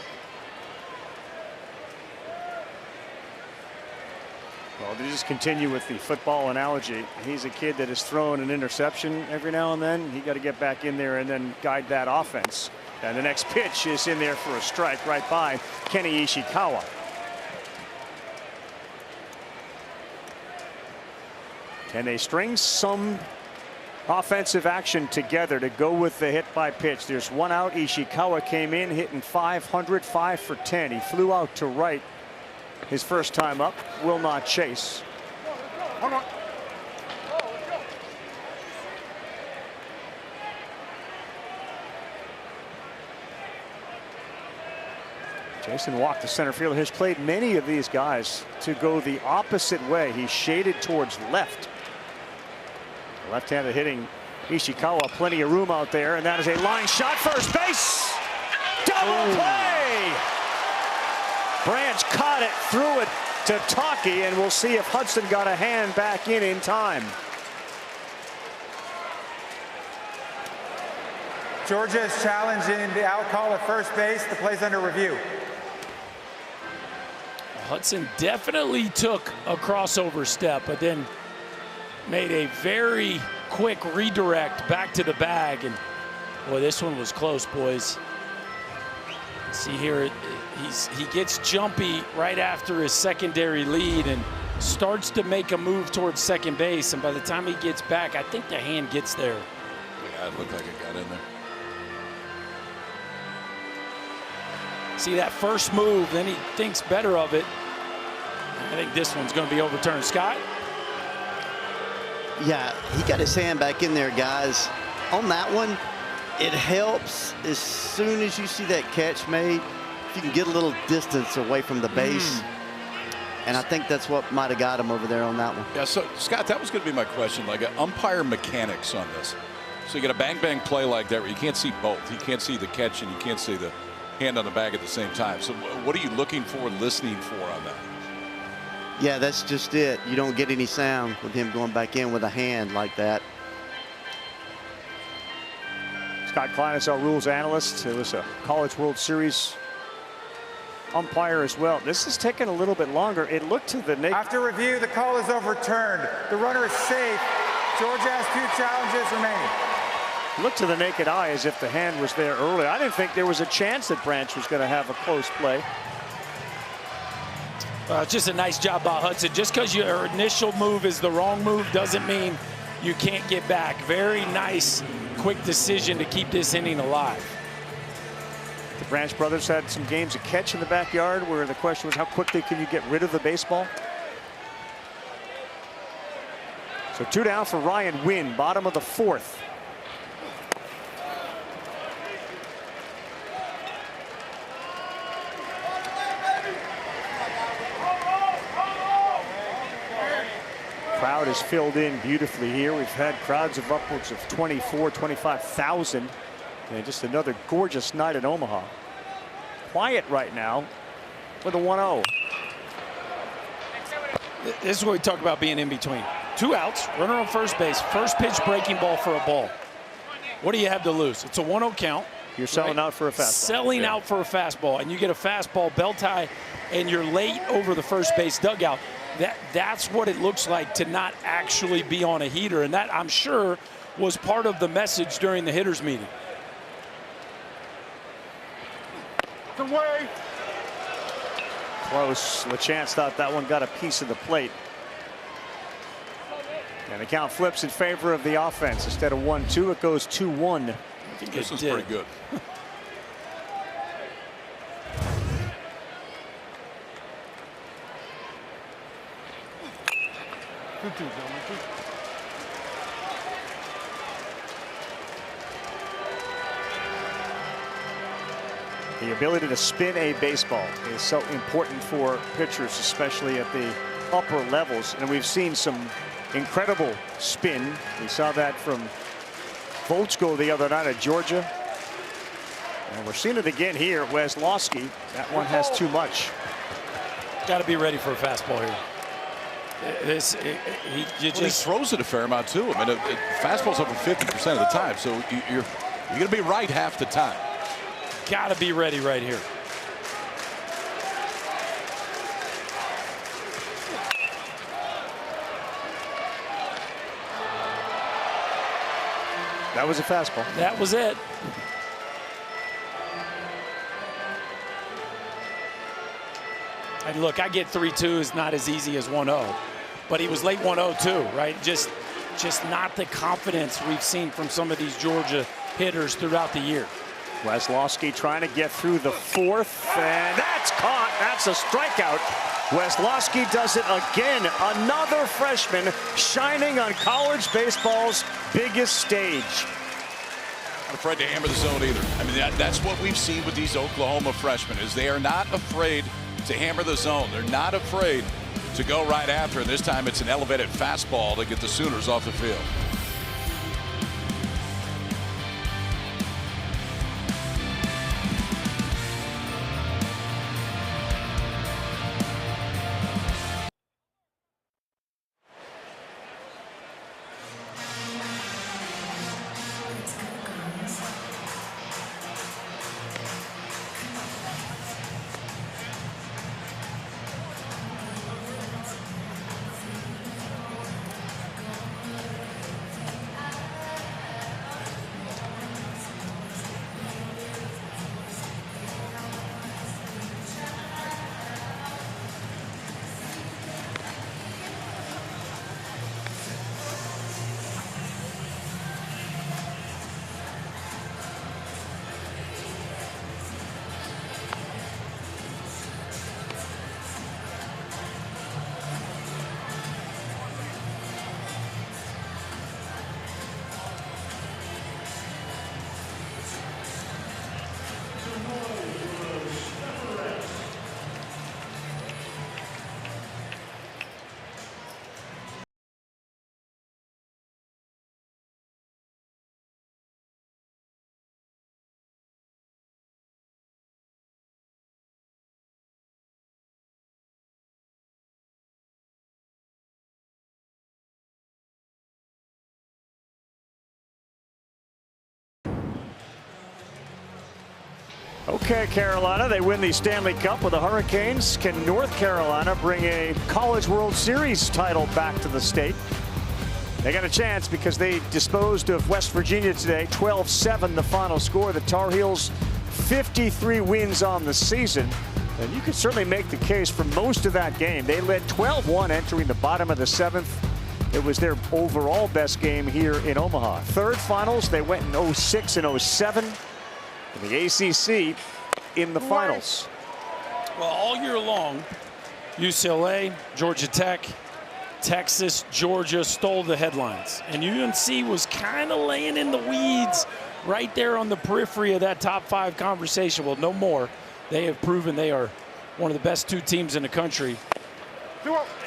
Well, to just continue with the football analogy, he's a kid that has thrown an interception every now and then. He got to get back in there and then guide that offense. And the next pitch is in there for a strike right by Kenny Ishikawa. Can they string some offensive action together to go with the hit by pitch? There's one out. Ishikawa came in hitting 500, 5 for 10. He flew out to right his first time up. Will not chase. Jason walked to center field. Has played many of these guys to go the opposite way. He's shaded towards left. Left-handed hitting Ishikawa, plenty of room out there, and that is a line shot, first base. Double play. Branch caught it, threw it to Taki, and we'll see if Hudson got a hand back in time. Georgia is challenging the out call at first base. The play's under review. Hudson definitely took a crossover step, but then made a very quick redirect back to the bag. And boy, this one was close, boys. See here, he gets jumpy right after his secondary lead and starts to make a move towards second base. And by the time he gets back, I think the hand gets there. Yeah, it looked like it got in there. See that first move, then he thinks better of it. I think this one's going to be overturned. Scott? Yeah, he got his hand back in there, guys. On that one, it helps as soon as you see that catch made, if you can get a little distance away from the base. And I think that's what might have got him over there on that one. Yeah, so, Scott, that was going to be my question, like umpire mechanics on this. So you get a bang-bang play like that where you can't see both. You can't see the catch and you can't see the hand on the bag at the same time. So what are you looking for, listening for on that? Yeah, that's just it. You don't get any sound with him going back in with a hand like that. Scott Klein, our rules analyst. It was a College World Series umpire as well. This is taking a little bit longer. It looked to the naked. After review, the call is overturned. The runner is safe. Georgia has 2 challenges remaining. Looked to the naked eye as if the hand was there early. I didn't think there was a chance that Branch was going to have a close play. Just a nice job by Hudson. Just because your initial move is the wrong move doesn't mean you can't get back. Very nice, quick decision to keep this inning alive. The Branch brothers had some games of catch in the backyard where the question was how quickly can you get rid of the baseball? So 2 down for Ryan Wynn, bottom of the 4th. Crowd is filled in beautifully here. We've had crowds of upwards of 24, 25,000. And just another gorgeous night in Omaha. Quiet right now with a 1-0. This is what we talk about being in between. 2 outs, runner on first base, first pitch breaking ball for a ball. What do you have to lose? It's a 1-0 count. You're selling out for a fastball. Selling out for a fastball, and you get a fastball belt high, and you're late over the first base dugout. That's what it looks like to not actually be on a heater, and that, I'm sure, was part of the message during the hitters meeting. Close. LaChance thought that one got a piece of the plate. And the count flips in favor of the offense. Instead of 1-2, it goes 2-1. This is pretty good. The ability to spin a baseball is so important for pitchers, especially at the upper levels. And we've seen some incredible spin. We saw that from Volchko the other night at Georgia. And we're seeing it again here. Weslowski, that one has too much. Got to be ready for a fastball here. He throws it a fair amount too. I mean, fastball's over 50% of the time, so you're going to be right half the time. Got to be ready right here. That was a fastball. That was it. And look, I get 3-2 is not as easy as 1-0, but he was late 1-0 too, right? Just not the confidence we've seen from some of these Georgia hitters throughout the year. Weslowski trying to get through the fourth, and that's caught. That's a strikeout. Weslowski does it again. Another freshman shining on college baseball's biggest stage. Not afraid to hammer the zone either. I mean, that's what we've seen with these Oklahoma freshmen, is they are not afraid to hammer the zone. They're not afraid to go right after, and this time it's an elevated fastball to get the Sooners off the field. Okay, Carolina, they win the Stanley Cup with the Hurricanes. Can North Carolina bring a College World Series title back to the state? They got a chance because they disposed of West Virginia today, 12-7 the final score. The Tar Heels 53 wins on the season. And you could certainly make the case for most of that game. They led 12-1 entering the bottom of the seventh. It was their overall best game here in Omaha. Third finals, they went in 06 and 07. And the ACC in the finals. Well, all year long, UCLA, Georgia Tech, Texas, Georgia stole the headlines. And UNC was kind of laying in the weeds right there on the periphery of that top five conversation. Well, no more. They have proven they are one of the best two teams in the country.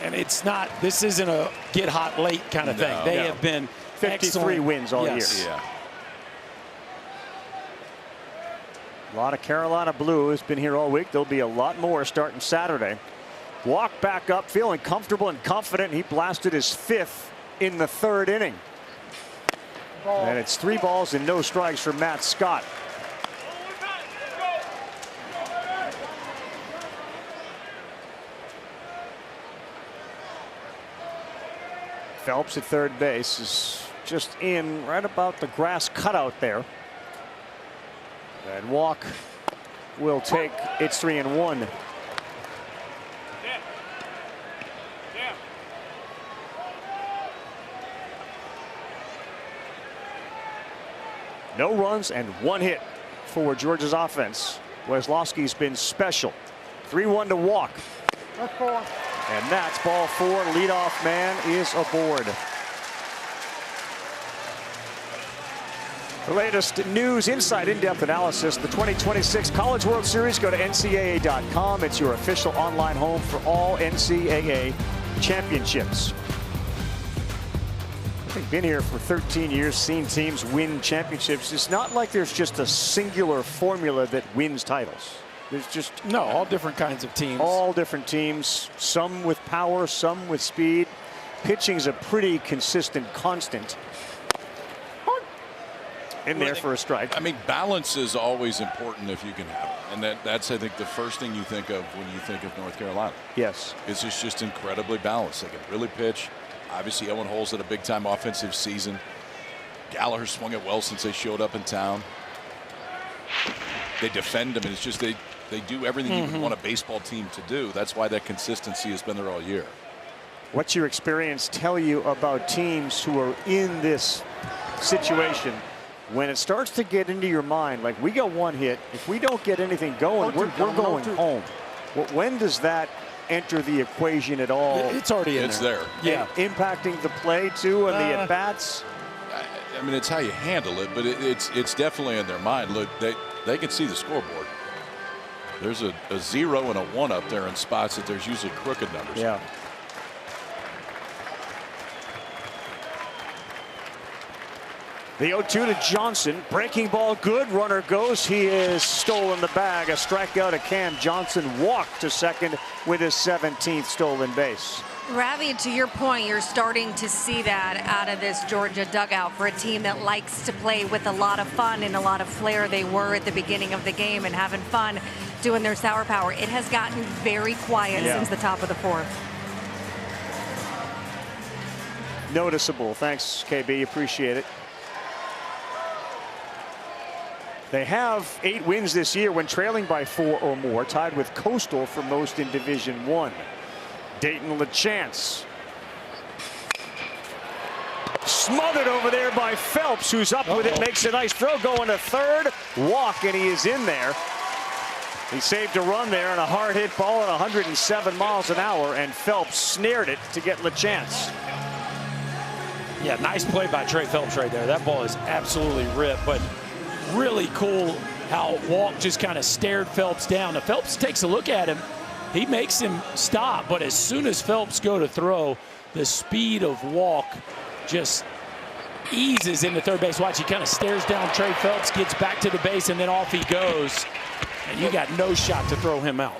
And it's not, this isn't a get hot late kind of thing. They have been 53 excellent. wins all year. Yeah. A lot of Carolina blue has been here all week. There'll be a lot more starting Saturday. Walk back up, feeling comfortable and confident. He blasted his fifth in the third inning. And it's 3 balls and no strikes for Matt Scott. Phelps at third base is just in right about the grass cutout there. And Walk will take, it's 3-1. No runs and 1 hit for Georgia's offense. Weslowski's been special. 3-1 to Walk. That's 4. And that's ball 4. Leadoff man is aboard. The latest news, insight, in-depth analysis, the 2026 College World Series. Go to NCAA.com. It's your official online home for all NCAA championships. I've been here for 13 years, seen teams win championships. It's not like there's just a singular formula that wins titles. There's just all different kinds of teams. All different teams, some with power, some with speed. Pitching's a pretty consistent constant. In there for a strike. I mean, balance is always important if you can have it. And that's, I think, the first thing you think of when you think of North Carolina. Yes. It's just incredibly balanced. They can really pitch. Obviously, Owen Hull's had a big-time offensive season. Gallagher swung it well since they showed up in town. They defend them, and it's just they do everything you would want a baseball team to do. That's why that consistency has been there all year. What's your experience tell you about teams who are in this situation? When it starts to get into your mind, like we got one hit, if we don't get anything going, we're going home. When does that enter the equation at all? It's already in there. Yeah. And impacting the play too and the at-bats? I mean, it's how you handle it, but it's definitely in their mind. Look, they can see the scoreboard. There's a 0 and a 1 up there in spots that there's usually crooked numbers. Yeah. The 0-2 to Johnson. Breaking ball good. Runner goes. He is stolen the bag. A strikeout to Cam Johnson. Walked to second with his 17th stolen base. Ravi, to your point, you're starting to see that out of this Georgia dugout for a team that likes to play with a lot of fun and a lot of flair. They were at the beginning of the game and having fun doing their sour power. It has gotten very quiet since the top of the fourth. Noticeable. Thanks, KB. Appreciate it. They have 8 wins this year when trailing by 4 or more, tied with Coastal for most in Division I. Dayton LaChance. Smothered over there by Phelps, who's up with it, makes a nice throw, going to third. Walk, and he is in there. He saved a run there on a hard hit ball at 107 miles an hour, and Phelps snared it to get LaChance. Yeah, nice play by Trey Phelps right there. That ball is absolutely ripped, but really cool how Walk just kind of stared Phelps down. Now Phelps takes a look at him. He makes him stop, but as soon as Phelps go to throw, the speed of Walk just eases into third base. Watch, he kind of stares down Trey Phelps, gets back to the base, and then off he goes. And you got no shot to throw him out.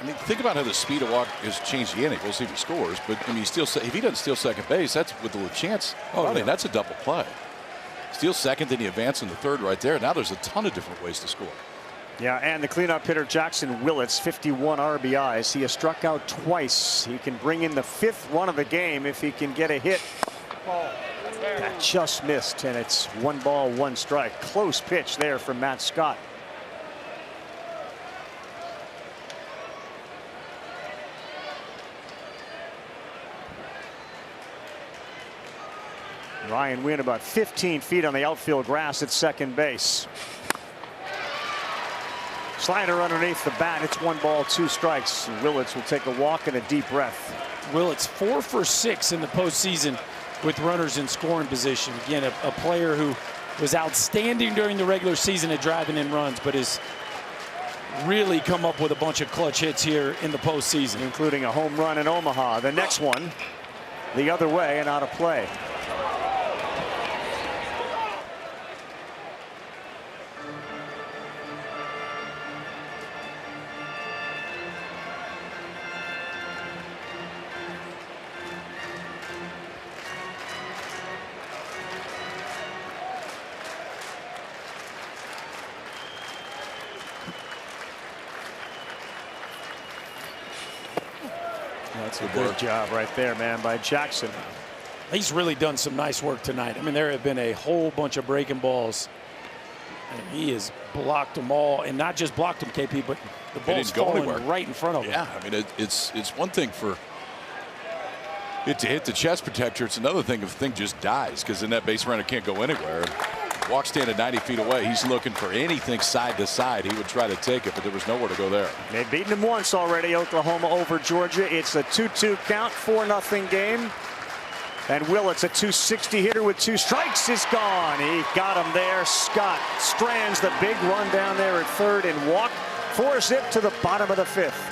I mean, think about how the speed of Walk has changed the inning. We'll see if he scores, but I mean, if he doesn't steal second base, that's with the LaChance running. That's a double play. Steals second, then he advances in the third right there. Now there's a ton of different ways to score. Yeah, and the cleanup hitter Jackson Willits, 51 RBIs. He has struck out twice. He can bring in the 5th run of the game if he can get a hit. That just missed, and it's 1 ball, 1 strike. Close pitch there from Matt Scott. Ryan Wynn about 15 feet on the outfield grass at second base. Slider underneath the bat. It's 1 ball, 2 strikes. Willits will take a walk and a deep breath. Willits 4 for 6 in the postseason with runners in scoring position. Again, a player who was outstanding during the regular season at driving in runs, but has really come up with a bunch of clutch hits here in the postseason, including a home run in Omaha. The next one the other way and out of play. That's a good job right there, man, by Jackson. He's really done some nice work tonight. I mean, there have been a whole bunch of breaking balls, and he has blocked them all, and not just blocked them, KP, but the ball's falling right in front of him. Yeah, I mean, it's one thing for it to hit the chest protector. It's another thing if the thing just dies, because then that base runner can't go anywhere. Walk standing 90 feet away. He's looking for anything side to side. He would try to take it, but there was nowhere to go there. They've beaten him once already, Oklahoma over Georgia. It's a 2-2 count, 4-0 game. And Willits, a 260 hitter with 2 strikes, is gone. He got him there. Scott strands the big run down there at third and Walk. 4-zip to the bottom of the 5th.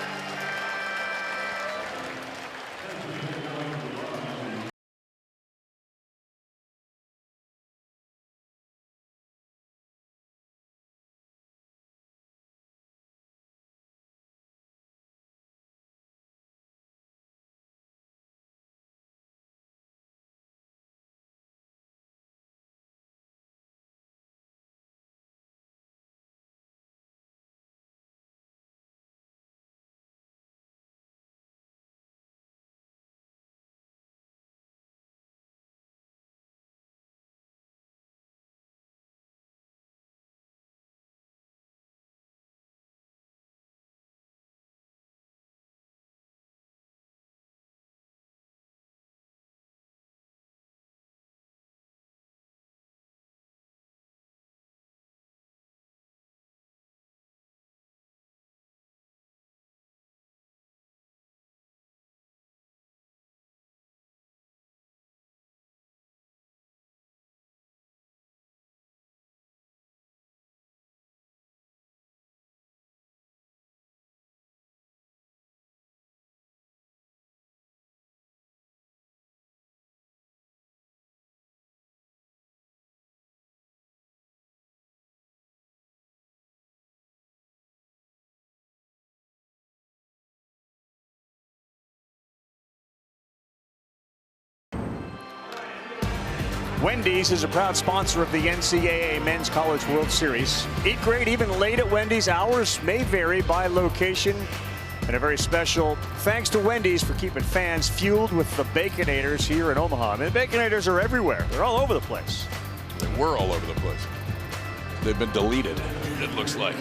Wendy's is a proud sponsor of the NCAA Men's College World Series. Eat great even late at Wendy's. Hours may vary by location. And a very special thanks to Wendy's for keeping fans fueled with the Baconators here in Omaha. I mean, the Baconators are everywhere. They're all over the place. They were all over the place. They've been deleted, it looks like.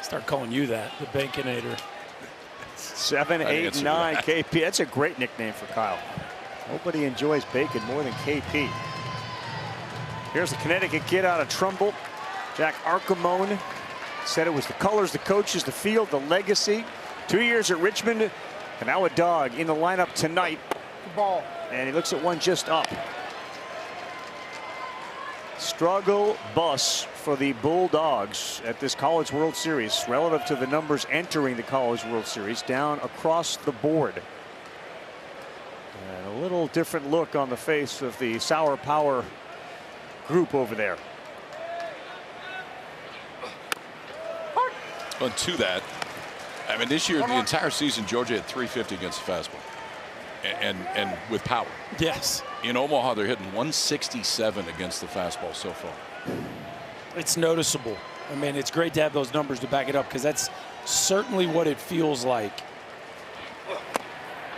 Start calling you that, the Baconator. 7, 8, 9, KP. That's a great nickname for Kyle. Nobody enjoys bacon more than KP. Here's the Connecticut kid out of Trumbull. Jack Archimone said it was the colors, the coaches, the field, the legacy. 2 years at Richmond, and now a Dog in the lineup tonight. Ball. And he looks at one just up. Struggle bus for the Bulldogs at this College World Series relative to the numbers entering the College World Series, down across the board. And a little different look on the face of the Sauer Power group over there. And to that, I mean, this year, the entire season, Georgia had 350 against the fastball. And with power. Yes. In Omaha, they're hitting 167 against the fastball so far. It's noticeable. I mean, it's great to have those numbers to back it up, because that's certainly what it feels like.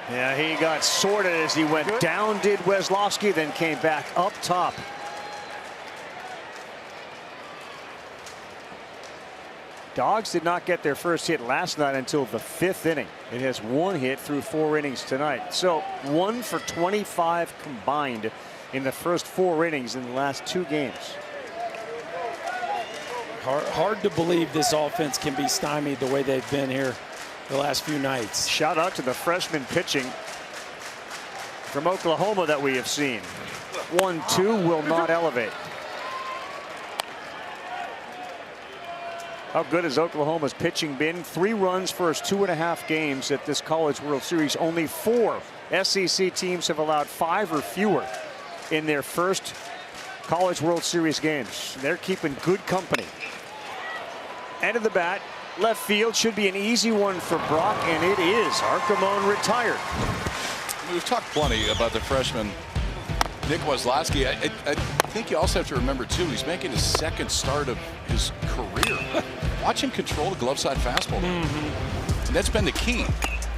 Yeah, he got sorted as he went down, did Weslowski, then came back up top. Dogs did not get their first hit last night until the 5th inning. It has one hit through 4 innings tonight. So 1 for 25 combined in the first 4 innings in the last 2 games. Hard to believe this offense can be stymied the way they've been here the last few nights. Shout out to the freshman pitching from Oklahoma that we have seen. 1-2 will not elevate. How good has Oklahoma's pitching been? 3 runs for his 2.5 games at this College World Series. Only 4 SEC teams have allowed 5 or fewer in their first College World Series games. They're keeping good company. End of the bat, left field, should be an easy one for Brock, and it is. Archimone retired. We've talked plenty about the freshman Nick Weslowski. I think you also have to remember, too, he's making his 2nd start of his career. Watch him control the glove side fastball. And that's been the key.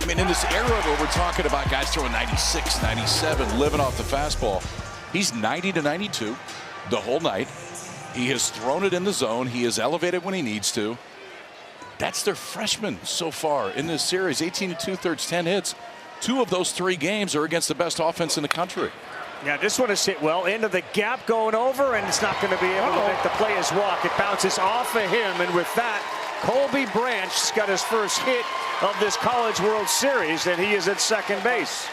I mean, in this era where we're talking about guys throwing 96, 97, living off the fastball, he's 90 to 92 the whole night. He has thrown it in the zone. He is elevated when he needs to. That's their freshman so far in this series. 18 2/3, 10 hits. 2 of those 3 games are against the best offense in the country. Yeah, this one is hit well into the gap, going over, and it's not going to be able to make the play as walk. It bounces off of him, and with that, Colby Branch's got his first hit of this College World Series, and he is at second base.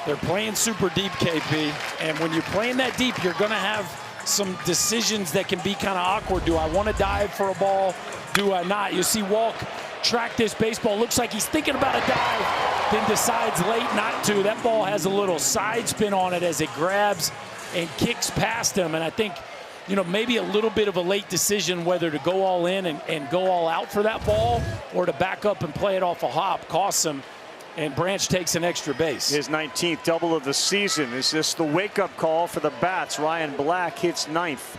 They're playing super deep, KP, and when you're playing that deep, you're going to have some decisions that can be kind of awkward. Do I want to dive for a ball? Do I not? You see Walk track this baseball. Looks like he's thinking about a dive, then decides late not to. That ball has a little side spin on it as it grabs and kicks past him. And I think, you know, maybe a little bit of a late decision whether to go all in and go all out for that ball or to back up and play it off a hop costs him. And Branch takes an extra base. His 19th double of the season. Is this the wake-up call for the bats? Ryan Black hits 9th.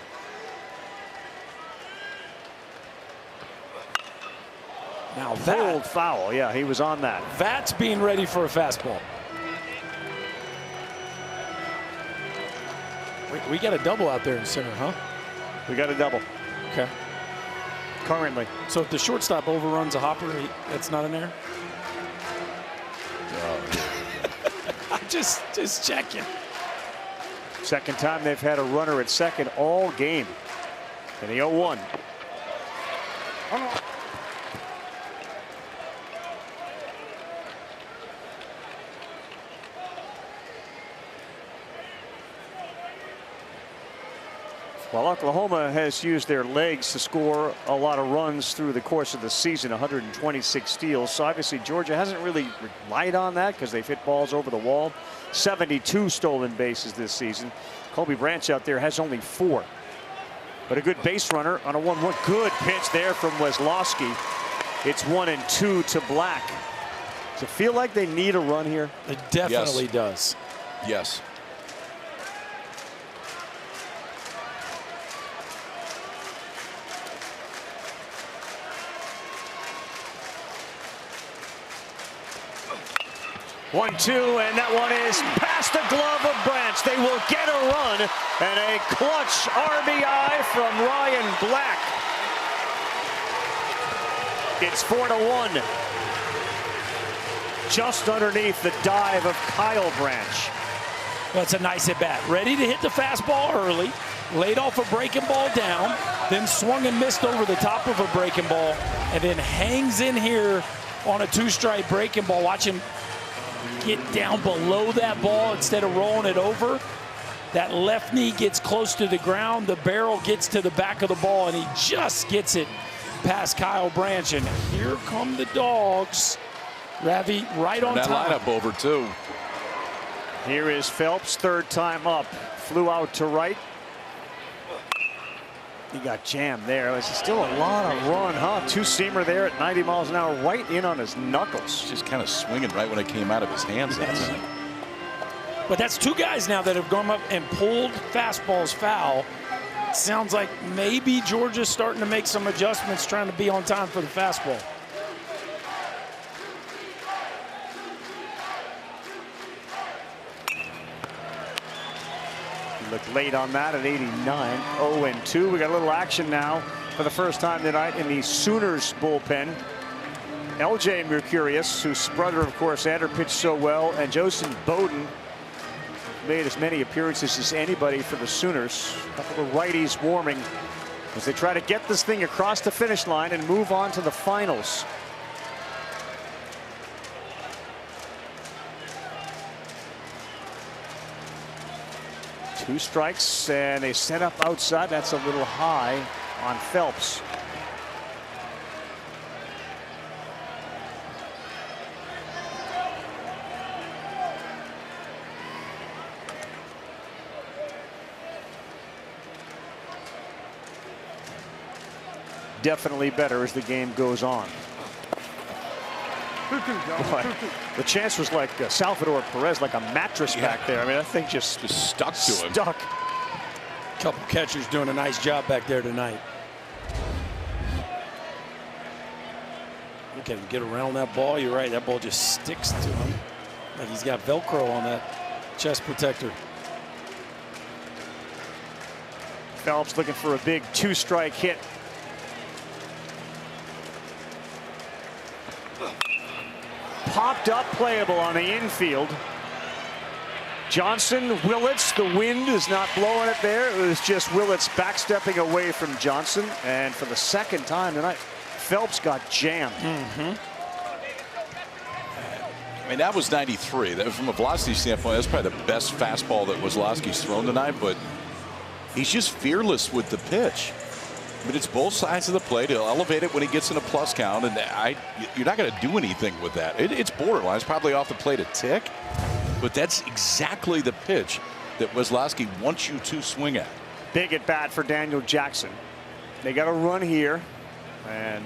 Now that old foul. Yeah, he was on that. That's being ready for a fastball. We got a double out there in center, huh? We got a double. Okay. Currently. So if the shortstop overruns a hopper, that's not in there? Just checking. Second time they've had a runner at second all game. And the 0-1. Well, Oklahoma has used their legs to score a lot of runs through the course of the season, 126 steals. So obviously Georgia hasn't really relied on that because they've hit balls over the wall. 72 stolen bases this season. Colby Branch out there has only 4. But a good base runner on a 1-1. Good pitch there from Weslowski. It's 1-2 to Black. Does it feel like they need a run here? It definitely does. Yes. One, two, and that one is past the glove of Branch. They will get a run and a clutch RBI from Ryan Black. It's 4-1. Just underneath the dive of Kyle Branch. Well, it's a nice at bat. Ready to hit the fastball early, laid off a breaking ball down, then swung and missed over the top of a breaking ball, and then hangs in here on a 2-strike breaking ball. Watch him get down below that ball instead of rolling it over. That left knee gets close to the ground. The barrel gets to the back of the ball, and he just gets it past Kyle Branch. And here come the Dogs. Ravi right on time. That lineup over, too. Here is Phelps, third time up. Flew out to right. He got jammed there. It's still a lot of run, huh? Two-seamer there at 90 miles an hour, right in on his knuckles. Just kind of swinging right when it came out of his hands. But that's two guys now that have gone up and pulled fastballs foul. It sounds like maybe Georgia's starting to make some adjustments, trying to be on time for the fastball. Looked late on that at 89. 0-2. We got a little action now for the first time tonight in the Sooners bullpen. LJ Mercurius, whose brother, of course, Andrew pitched so well, and Joseph Bowden made as many appearances as anybody for the Sooners. A couple of righties warming as they try to get this thing across the finish line and move on to the finals. Two strikes, and they set up outside. That's a little high on Phelps. Definitely better as the game goes on. Boy, the chance was like Salvador Perez, like a mattress back there. I mean, that thing just stuck to him. Stuck. Couple catchers doing a nice job back there tonight. Look at him get around that ball. You're right. That ball just sticks to him. Like he's got Velcro on that chest protector. Phelps looking for a big two-strike hit. Popped up, playable on the infield. Johnson, Willits, the wind is not blowing it there. It was just Willits backstepping away from Johnson. And for the second time tonight, Phelps got jammed. I mean, that was 93. That, from a velocity standpoint, that's probably the best fastball that Wislowski's thrown tonight, but he's just fearless with the pitch. But it's both sides of the plate. He'll elevate it when he gets in a plus count, and you're not going to do anything with that. It's borderline. It's probably off the plate a tick, but that's exactly the pitch that Wislowski wants you to swing at. Big at bat for Daniel Jackson. They got a run here, and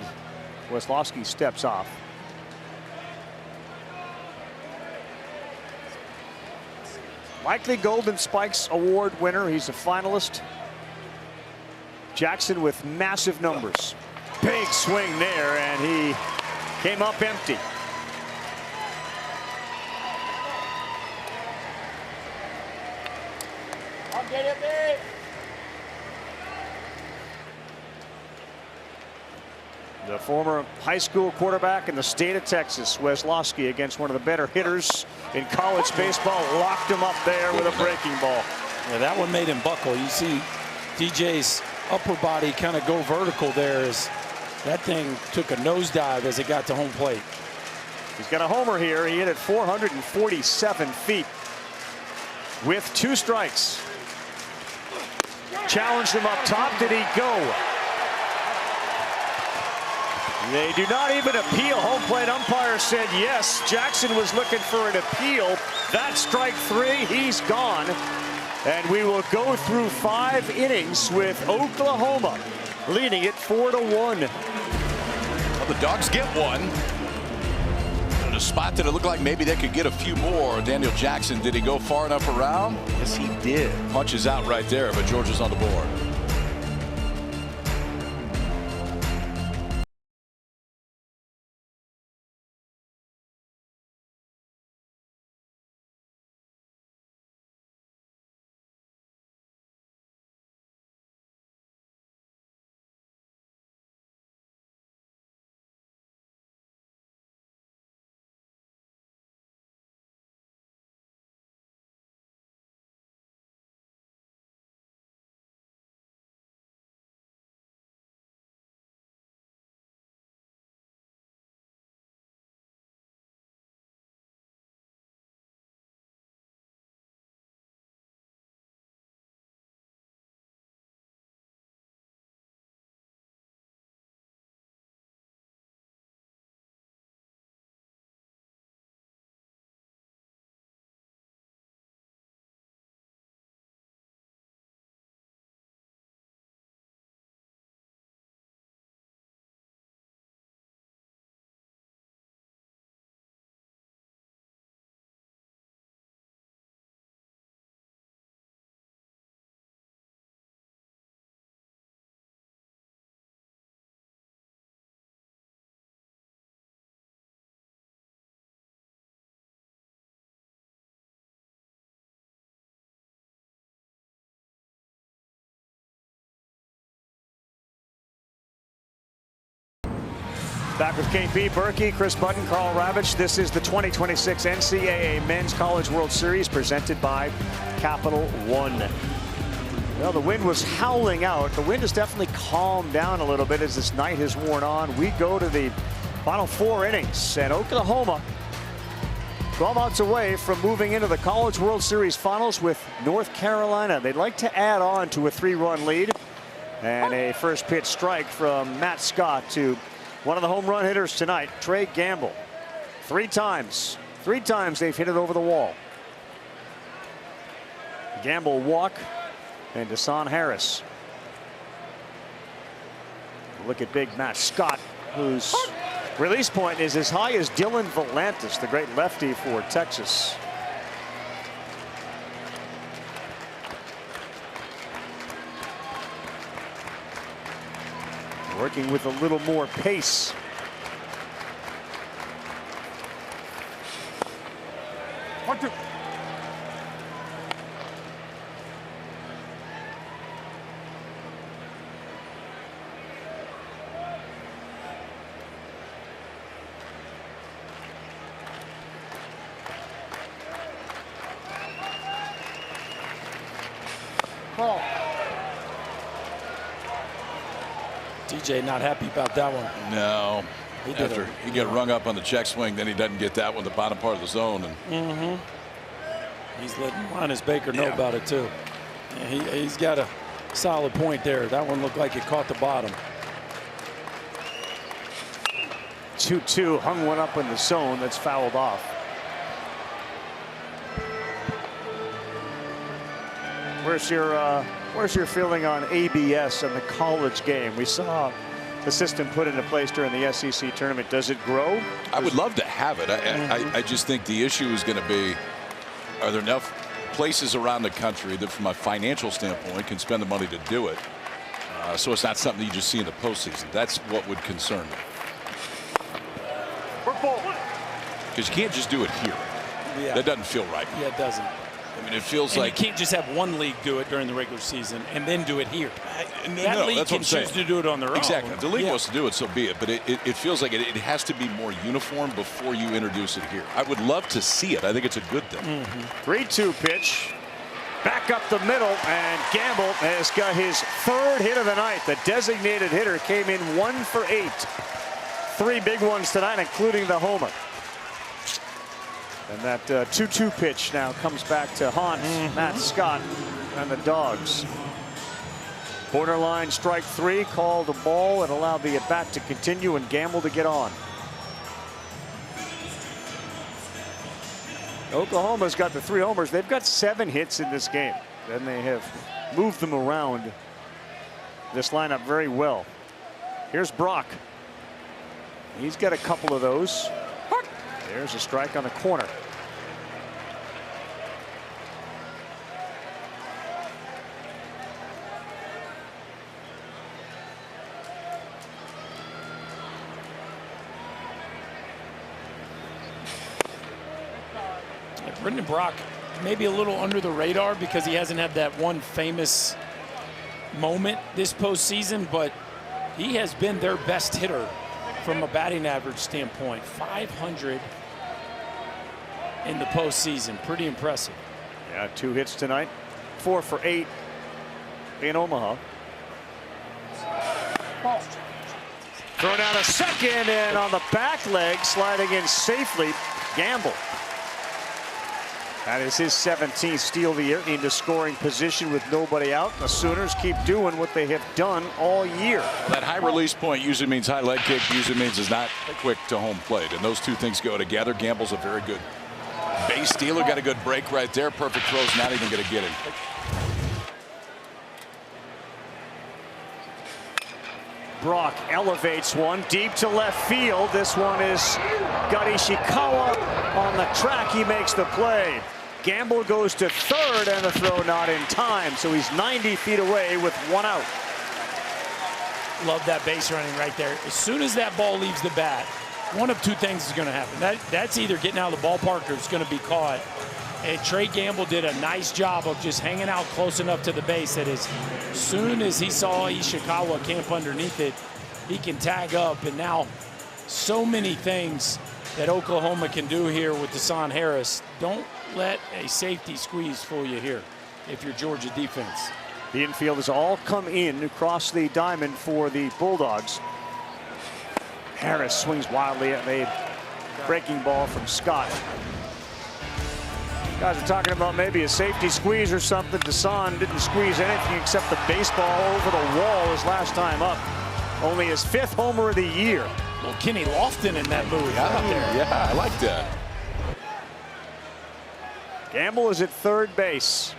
Wislowski steps off. Likely Golden Spikes Award winner. He's a finalist. Jackson with massive numbers. Big swing there, and he came up empty. I'll get it, big. The former high school quarterback in the state of Texas, Wislowski, against one of the better hitters in college baseball, locked him up there with a breaking ball. Yeah, that one made him buckle. You see DJ's upper body kind of go vertical there as that thing took a nosedive as it got to home plate. He's got a homer here. He hit it 447 feet with 2 strikes. Challenged him up top. Did he go? They do not even appeal. Home plate umpire said yes. Jackson was looking for an appeal. That's strike 3. He's gone. And we will go through 5 innings with Oklahoma leading it 4-1. Well, the Dogs get one. In a spot that it looked like maybe they could get a few more. Daniel Jackson, did he go far enough around? Yes, he did. Punches out right there, but Georgia's on the board. Back with KP, Berkey, Chris Button, Carl Ravitch. This is the 2026 NCAA Men's College World Series presented by Capital One. Well, the wind was howling out. The wind has definitely calmed down a little bit as this night has worn on. We go to the final 4 innings, and Oklahoma 12 outs away from moving into the College World Series finals with North Carolina. They'd like to add on to a 3-run lead, and a first pitch strike from Matt Scott to one of the home run hitters tonight, Trey Gamble. 3 times they've hit it over the wall. Gamble walk and Desan Harris. Look at big Matt Scott, whose release point is as high as Dylan Volantis, the great lefty for Texas. Working with a little more pace. 1-2. Ball. DJ not happy about that one. No. He did After he got rung up on the check swing, then he doesn't get that one, the bottom part of the zone. And He's letting Linus Baker know about it too. Yeah, he's got a solid point there. That one looked like it caught the bottom. 2-2, hung one up in the zone that's fouled off. Where's your feeling on ABS and the college game? We saw the system put into place during the SEC tournament. Does it grow? I would love to have it. I just think the issue is going to be, are there enough places around the country that from a financial standpoint can spend the money to do it? So it's not something you just see in the postseason. That's what would concern me. Because you can't just do it here. Yeah. That doesn't feel right. Yeah, it doesn't. I mean, it feels and like you can't just have one league do it during the regular season and then do it here. That league that's can what I'm saying. choose to do it on their own. Exactly. If the league wants to do it, so be it. But it feels like it has to be more uniform before you introduce it here. I would love to see it. I think it's a good thing. 3-2 pitch. Back up the middle, and Gamble has got his 3rd hit of the night. The designated hitter came in 1 for 8. 3 big ones tonight, including the homer. And that 2-2 pitch now comes back to haunt Matt Scott and the Dogs. Borderline strike 3, called a ball and allowed the at-bat to continue and Gamble to get on. Oklahoma's got the 3 homers. They've got 7 hits in this game. And they have moved them around this lineup very well. Here's Brock. He's got a couple of those. There's a strike on the corner. Brendan Brock maybe a little under the radar because he hasn't had that one famous moment this postseason, but he has been their best hitter from a batting average standpoint. 500 in the postseason. Pretty impressive. Yeah, 2 hits tonight. 4 for 8 in Omaha. Thrown out a second, and on the back leg, sliding in safely, Gamble. That is his 17th steal of the year into scoring position with nobody out. The Sooners keep doing what they have done all year. That high release point usually means high leg kick, usually means it's not quick to home plate. And those two things go together. Gamble's a very good base stealer, got a good break right there. Perfect throw's not even going to get him. Brock elevates one deep to left field. This one is got Ishikawa on the track. He makes the play. Gamble goes to third, and the throw not in time. So he's 90 feet away with 1 out. Love that base running right there. As soon as that ball leaves the bat, one of 2 things is going to happen. That's either getting out of the ballpark or it's going to be caught. And Trey Gamble did a nice job of just hanging out close enough to the base that as soon as he saw Ishikawa camp underneath it, he can tag up. And now so many things that Oklahoma can do here with Deshaun Harris. Don't let a safety squeeze fool you here if you're Georgia defense. The infield has all come in across the diamond for the Bulldogs. Harris swings wildly at a breaking ball from Scott. Guys are talking about maybe a safety squeeze or something. Deshaun didn't squeeze anything except the baseball over the wall his last time up. Only his 5th homer of the year. Little Kenny Lofton in that movie. Yeah, out there. Yeah, I like that. Gamble is at third base.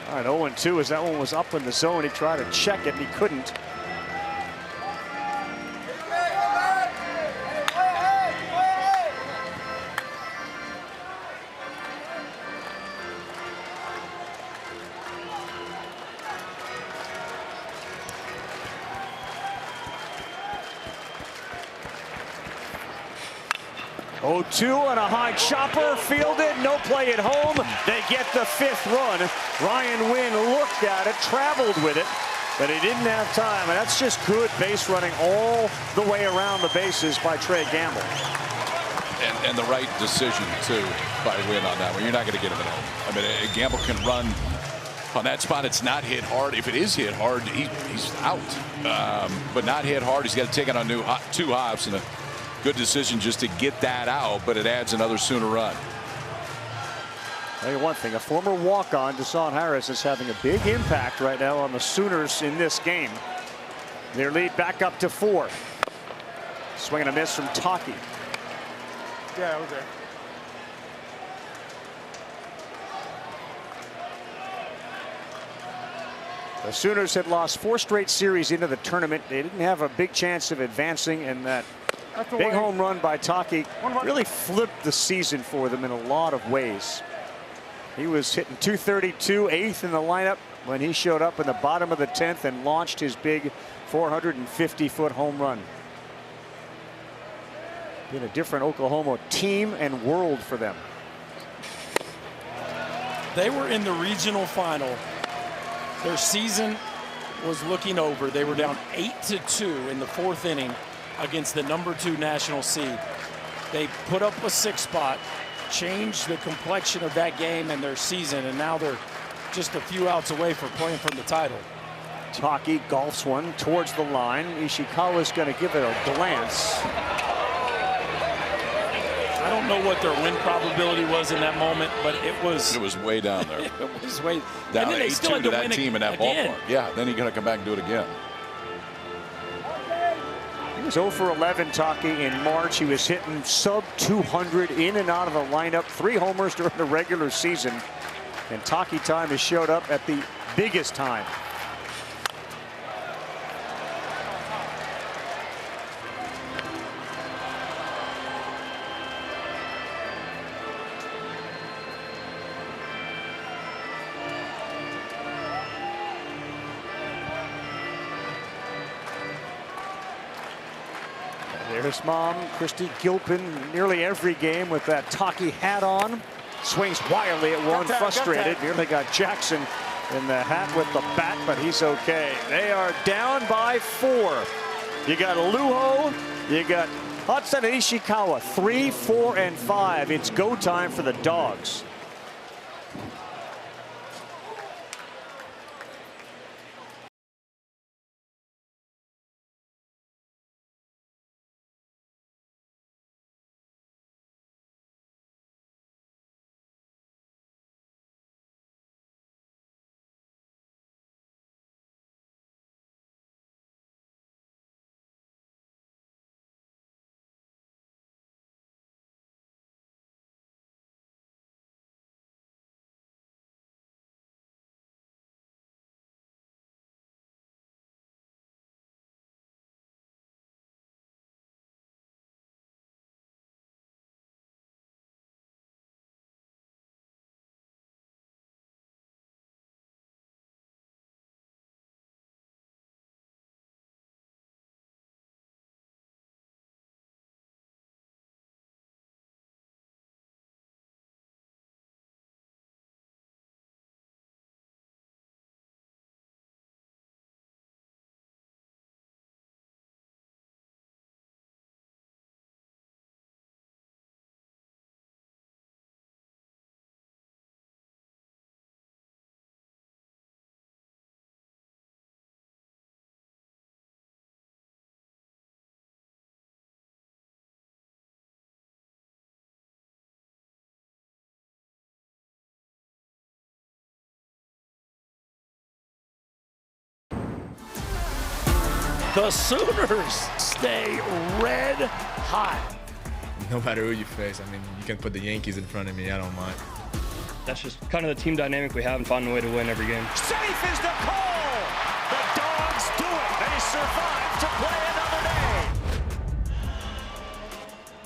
All right, 0-2 as that one was up in the zone. He tried to check it, and he couldn't. Oh, 2 and a high chopper fielded, no play at home. They get the 5th run. Ryan Wynn looked at it, traveled with it, but he didn't have time. And that's just good base running all the way around the bases by Trey Gamble. And the right decision, too, by Wynn on that one. You're not going to get him at home. I mean, Gamble can run on that spot. It's not hit hard. If it is hit hard, he's out. But not hit hard. He's got to take it on 2 hops. And a good decision just to get that out, but it adds another Sooner run. Tell you one thing, a former walk-on, Deshaun Harris, is having a big impact right now on the Sooners in this game. Their lead back up to 4. Swing and a miss from Taki. Yeah, I was there. The Sooners had lost 4 straight series into the tournament. They didn't have a big chance of advancing, and that big home run by Taki really flipped the season for them in a lot of ways. He was hitting .232, 8th in the lineup when he showed up in the bottom of the 10th and launched his big 450-foot home run. Been a different Oklahoma team and world for them. They were in the regional final. Their season was looking over. They were down 8-2 in the 4th inning against the #2 national seed. They put up a 6 spot, changed the complexion of that game and their season, and now they're just a few outs away from playing for the title. Taki golfs one towards the line. Ishikawa's going to give it a glance. I don't know what their win probability was in that moment, but it was way down there. It was way down. And then they still had to that win team in that again. ballpark. Yeah, then he's going to come back and do it again. He was 0 for 11, Taki, in March. He was hitting sub-200 in and out of the lineup. 3 homers during the regular season. And Taki time has showed up at the biggest time. There's mom, Christy Gilpin, nearly every game with that Taki hat on. Swings wildly at one, frustrated. Nearly got Jackson in the hat with the bat, but he's okay. They are down by 4. You got Luho, you got Hudson and Ishikawa, 3, 4, and 5. It's go time for the Dogs. The Sooners stay red hot. No matter who you face, I mean, you can put the Yankees in front of me, I don't mind. That's just kind of the team dynamic we have and finding a way to win every game. Safe is the call. The Dogs do it. They survive to play another day.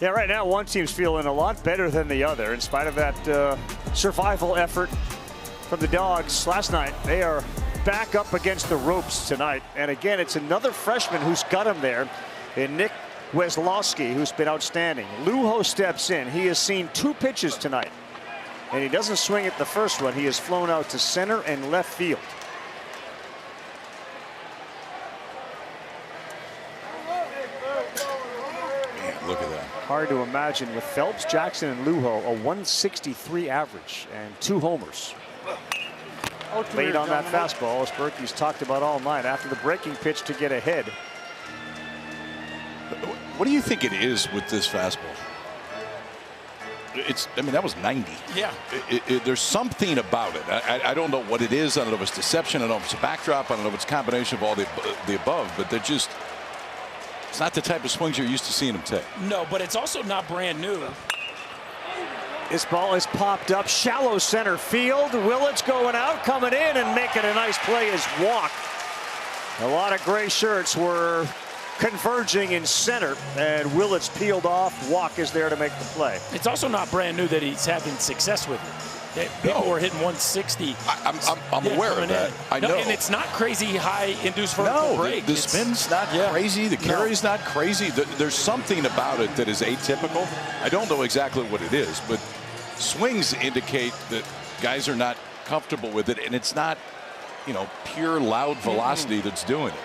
Yeah, right now one team's feeling a lot better than the other in spite of that survival effort from the Dogs last night. They are back up against the ropes tonight. And again, it's another freshman who's got him there in Nick Weslowski, who's been outstanding. Luho steps in. He has seen 2 pitches tonight. And he doesn't swing at the first one. He has flown out to center and left field. Man, look at that. Hard to imagine with Phelps, Jackson, and Luho a 163 average and 2 homers. Late on that fastball, as Berkey's talked about all night, after the breaking pitch to get ahead. What do you think it is with this fastball? I mean, that was 90. Yeah. There's something about it. I don't know what it is. I don't know if it's deception. I don't know if it's a backdrop. I don't know if it's a combination of all the above. But they're just, it's not the type of swings you're used to seeing them take. No, but it's also not brand new. This ball is popped up, shallow center field. Willits going out, coming in and making a nice play as walk. A lot of gray shirts were converging in center, and Willits peeled off. Walk is there to make the play. It's also not brand new that he's having success with it. People were hitting 160. I'm aware of that. I know. And it's not crazy high induced vertical break. The spin's not crazy. The carry's not crazy. There's something about it that is atypical. I don't know exactly what it is, but swings indicate that guys are not comfortable with it, and it's not, you know, pure loud velocity that's doing it.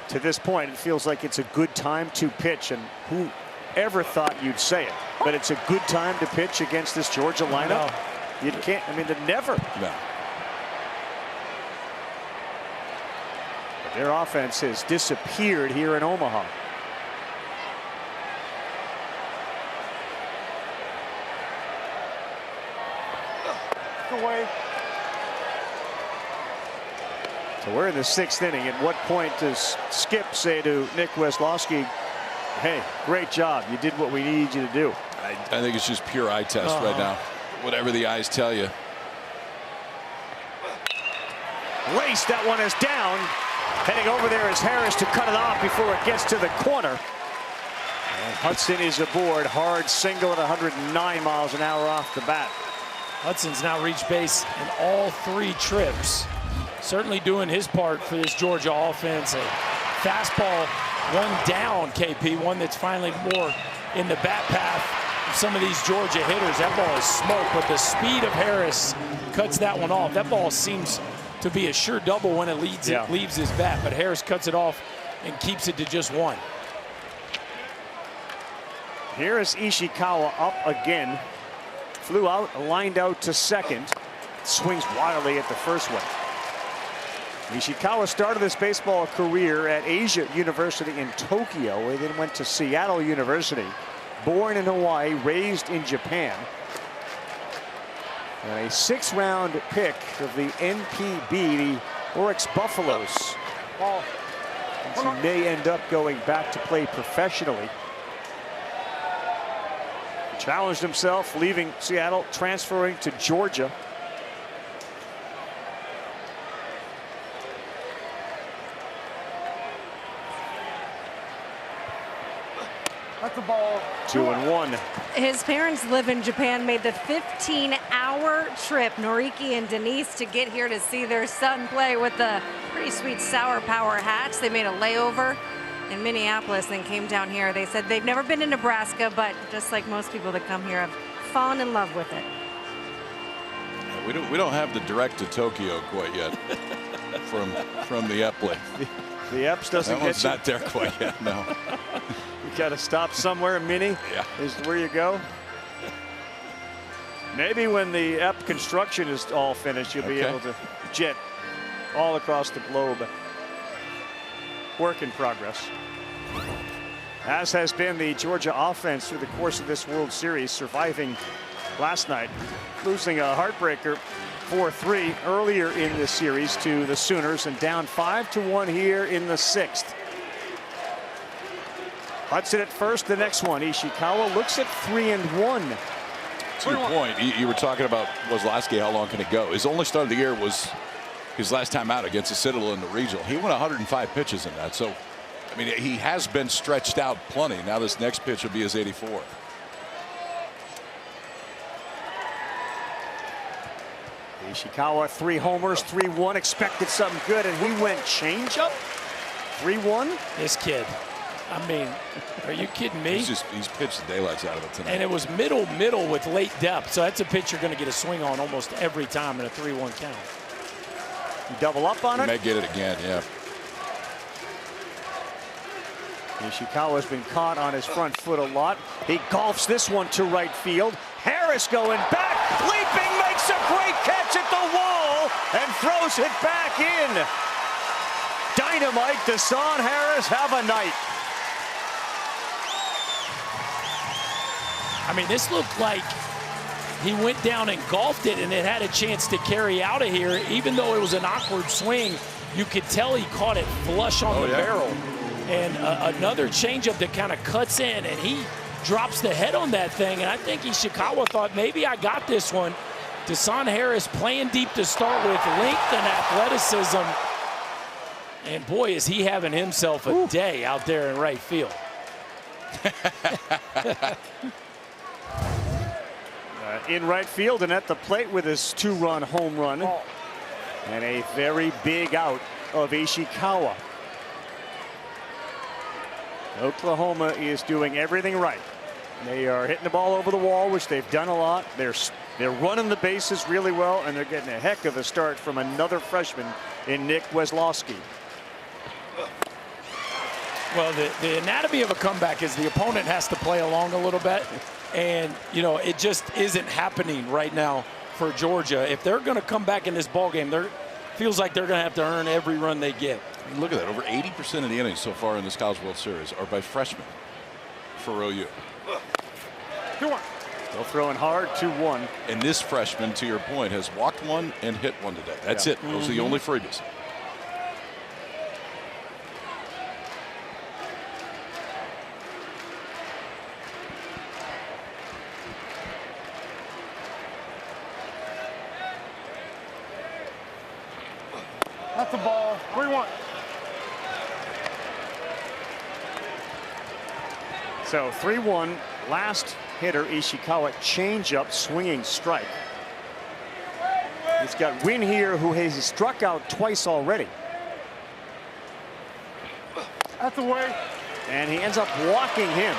To this point, it feels like it's a good time to pitch, and who ever thought you'd say it? But it's a good time to pitch against this Georgia lineup. You can't, I mean, never. No. But their offense has disappeared here in Omaha. Away. So we're in the 6th inning. At what point does Skip say to Nick Weslowski, hey, great job. You did what we needed you to do? I think it's just pure eye test right now. Whatever the eyes tell you. Race, that one is down. Heading over there is Harris to cut it off before it gets to the corner. And Hudson is aboard. Hard single at 109 miles an hour off the bat. Hudson's now reached base in all 3 trips. Certainly doing his part for this Georgia offense. A fastball one down, KP, one that's finally more in the bat path of some of these Georgia hitters. That ball is smoke, but the speed of Harris cuts that one off. That ball seems to be a sure double when it leaves his bat, but Harris cuts it off and keeps it to just one. Here is Ishikawa up again. Flew out, lined out to second. Swings wildly at the first one. Ishikawa started his baseball career at Asia University in Tokyo. He then went to Seattle University. Born in Hawaii, raised in Japan. And a 6th-round pick of the NPB, the Oryx Buffaloes. He may end up going back to play professionally. Challenged himself, leaving Seattle, transferring to Georgia. That's the ball. 2-1. His parents live in Japan, made the 15-hour trip, Noriki and Denise, to get here to see their son play with the pretty sweet Sour Power hats. They made a layover in Minneapolis, then came down here. They said they've never been to Nebraska, but just like most people that come here, have fallen in love with it. We don't have the direct to Tokyo quite yet from the Epley. The Epps doesn't that get one's you. not there quite yet. No. You got to stop somewhere. Mini is where you go. Maybe when the Ep construction is all finished, you'll be able to jet all across the globe. Work in progress. As has been the Georgia offense through the course of this World Series, surviving last night, losing a heartbreaker 4-3 earlier in this series to the Sooners, and down 5-1 here in the 6th. Hudson at first, the next one. Ishikawa looks at 3-1. To your point, you were talking about Wozlowski, how long can it go? His only start of the year was his last time out against the Citadel in the regional. He went 105 pitches in that. So, I mean, he has been stretched out plenty. Now this next pitch will be his 84. Ishikawa, 3 homers, 3-1, expected something good, and he went changeup. 3-1. This kid, I mean, are you kidding me? He's pitched the daylights out of it tonight. And it was middle with late depth, so that's a pitch you're going to get a swing on almost every time in a 3-1 count. You double up on he it. May get it again, yeah. Ishikawa's been caught on his front foot a lot. He golfs this one to right field. Harris going back, leaping, makes a great catch at the wall and throws it back in. Dynamite, Dasan Harris, have a night. I mean, this looked like he went down and golfed it, and it had a chance to carry out of here. Even though it was an awkward swing, you could tell he caught it flush on the barrel. And another changeup that kind of cuts in, and he drops the head on that thing. And I think Ishikawa thought, maybe I got this one. Dasan Harris playing deep to start with, length and athleticism. And boy, is he having himself a day out there in right field. In right field and at the plate with his 2-run home run. And a very big out of Ishikawa. Oklahoma is doing everything right. They are hitting the ball over the wall, which they've done a lot. They're running the bases really well, and they're getting a heck of a start from another freshman in Nick Wozlowski. Well, the anatomy of a comeback is the opponent has to play along a little bit. And, you know, it just isn't happening right now for Georgia. If they're going to come back in this ball game, feels like they're going to have to earn every run they get. I mean, look at that. Over 80% of the innings so far in this College World Series are by freshmen for OU. 2-1. Still throwing hard, 2-1. And this freshman, to your point, has walked one and hit one today. That's it. Those are the only freebies. That's the ball. 3-1. So 3-1. Last hitter, Ishikawa, changeup, swinging strike. He's got Wynn here, who has struck out twice already. That's the way. and he ends up walking him.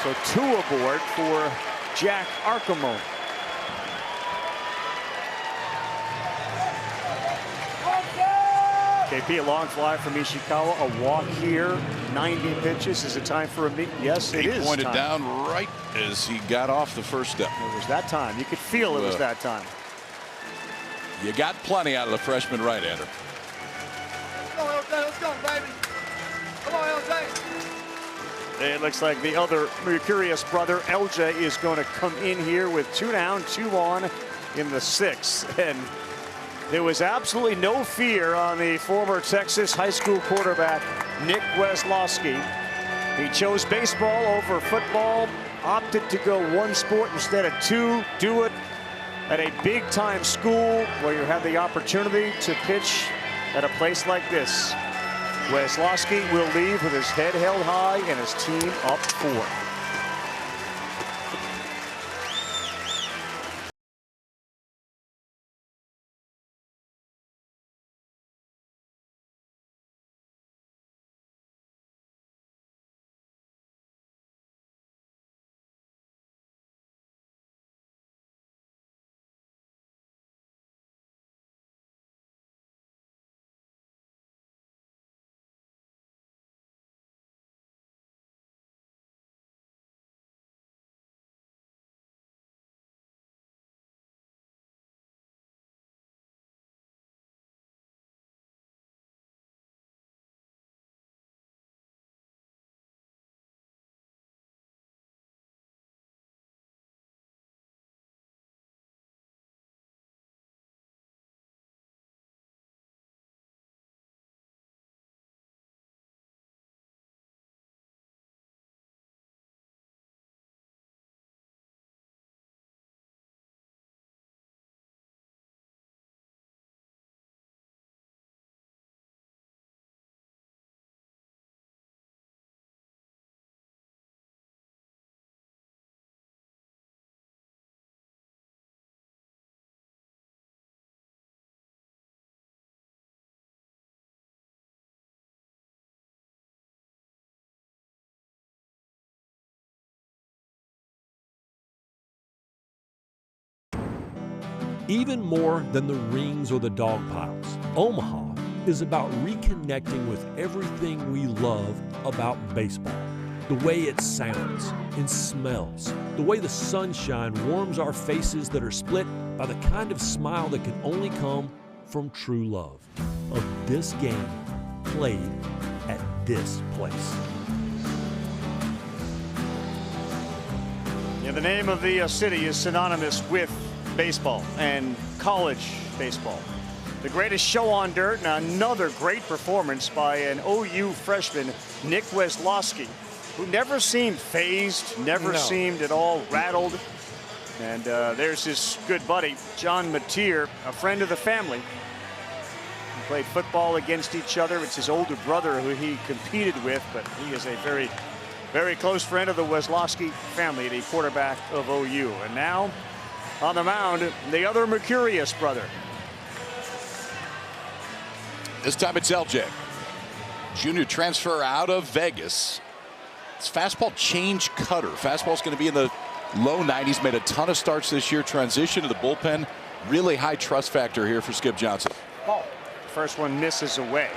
So 2 aboard for Jack Arcamone. KP, a long fly from Ishikawa, a walk here, 90 pitches. Is it time for a meet? Yes, it is. He pointed time. down right as he got off the first step. It was that time. You could feel it was that time. You got plenty out of the freshman right-hander. Come on, LJ, let's go, baby. Come on, LJ. It looks like the other Mercurius brother, LJ, is going to come in here with 2 down, 2 on in the 6th. And there was absolutely no fear on the former Texas high school quarterback, Nick Weslowski. He chose baseball over football, opted to go one sport instead of 2, do it at a big-time school where you have the opportunity to pitch at a place like this. Weslowski will leave with his head held high and his team up 4. Even more than the rings or the dog piles, Omaha is about reconnecting with everything we love about baseball. The way it sounds and smells, the way the sunshine warms our faces that are split by the kind of smile that can only come from true love of this game played at this place. Yeah, the name of the city is synonymous with baseball and college baseball. The greatest show on dirt, and another great performance by an OU freshman, Nick Weslowski, who never seemed phased, never seemed at all rattled. And there's his good buddy, John Mateer, a friend of the family. They played football against each other. It's his older brother who he competed with, but he is a very, very close friend of the Weslowski family, the quarterback of OU. And now, on the mound, the other Mercurius brother. This time it's LJ. Junior transfer out of Vegas. It's fastball change cutter. Fastball's going to be in the low 90s. Made a ton of starts this year. Transition to the bullpen. Really high trust factor here for Skip Johnson. First one misses away.